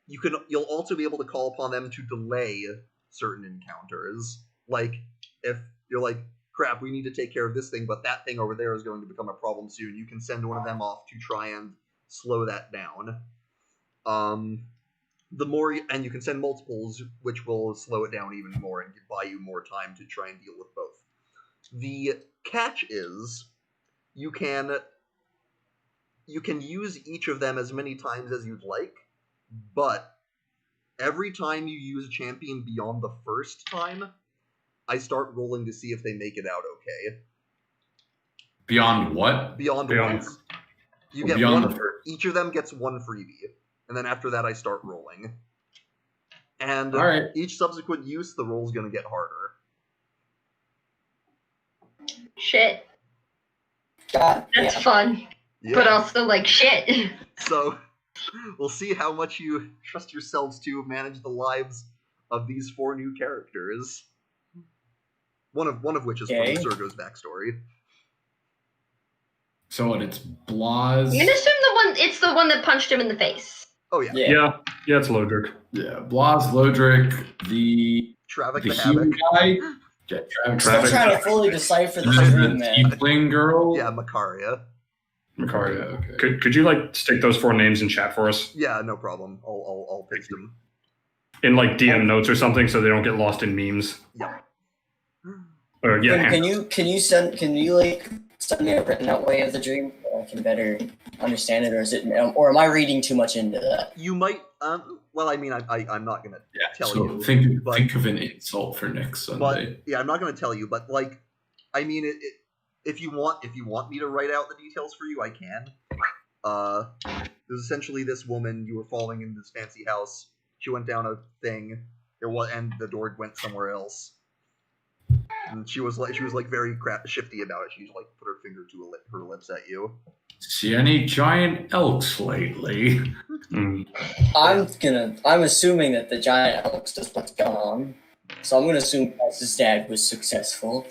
[SPEAKER 1] you'll also be able to call upon them to delay certain encounters. Like if you're like, crap, we need to take care of this thing, but that thing over there is going to become a problem soon. You can send one of them off to try and slow that down. And you can send multiples, which will slow it down even more and buy you more time to try and deal with both. The catch is you can use each of them as many times as you'd like, but every time you use a champion beyond the first time, I start rolling to see if they make it out okay.
[SPEAKER 5] Beyond what?
[SPEAKER 1] Beyond the ones. You get
[SPEAKER 5] beyond
[SPEAKER 1] one.
[SPEAKER 5] the first.
[SPEAKER 1] Each of them gets one freebie, and then after that, I start rolling. And
[SPEAKER 5] All right.
[SPEAKER 1] Each subsequent use, the roll's going to get harder.
[SPEAKER 6] Shit.
[SPEAKER 2] God,
[SPEAKER 6] That's
[SPEAKER 2] yeah.
[SPEAKER 6] fun.
[SPEAKER 1] Yeah.
[SPEAKER 6] But also, like, shit.
[SPEAKER 1] So, we'll see how much you trust yourselves to manage the lives of these 4 new characters. One of which is from
[SPEAKER 2] Okay.
[SPEAKER 1] Sergo's backstory.
[SPEAKER 5] So what? It's Blaz.
[SPEAKER 6] I'm gonna assume it's the one that punched him in the face.
[SPEAKER 1] Oh yeah.
[SPEAKER 2] Yeah.
[SPEAKER 4] Yeah, it's Lodric.
[SPEAKER 5] Yeah, Blaz, Lodric, the
[SPEAKER 1] Travak
[SPEAKER 5] the
[SPEAKER 1] the Havoc.
[SPEAKER 5] human guy. Yeah,
[SPEAKER 2] I'm
[SPEAKER 5] Travis.
[SPEAKER 2] still trying to fully decipher
[SPEAKER 5] And
[SPEAKER 2] this
[SPEAKER 5] then
[SPEAKER 2] room,
[SPEAKER 5] the
[SPEAKER 2] man.
[SPEAKER 5] tiefling girl.
[SPEAKER 1] Yeah, Makaria.
[SPEAKER 5] Makaria. Okay.
[SPEAKER 4] Could you like stick those 4 names in chat for us
[SPEAKER 1] Yeah, no problem. I'll paste them.
[SPEAKER 4] in like DM notes or something so they don't get lost in memes?
[SPEAKER 1] Yeah.
[SPEAKER 4] Or yeah,
[SPEAKER 2] Can you like send me a written out way of the dream so I can better understand it, or am I reading too much into that?
[SPEAKER 1] You might. Well, I mean, I'm not gonna
[SPEAKER 5] Yeah.
[SPEAKER 1] tell
[SPEAKER 5] so
[SPEAKER 1] you.
[SPEAKER 5] think
[SPEAKER 1] but-
[SPEAKER 5] think of an insult for next Sunday.
[SPEAKER 1] But yeah, I'm not gonna tell you. But like, I mean, if you want me to write out the details for you, I can. There's essentially this woman. You were falling into this fancy house. She went down a thing. And the door went somewhere else. And she was like very shifty about it. She like put her finger to her lips at you.
[SPEAKER 5] See any giant elks lately?
[SPEAKER 4] Mm.
[SPEAKER 2] I'm assuming that the giant elks is what's going on. So I'm gonna assume Guy's dad was successful.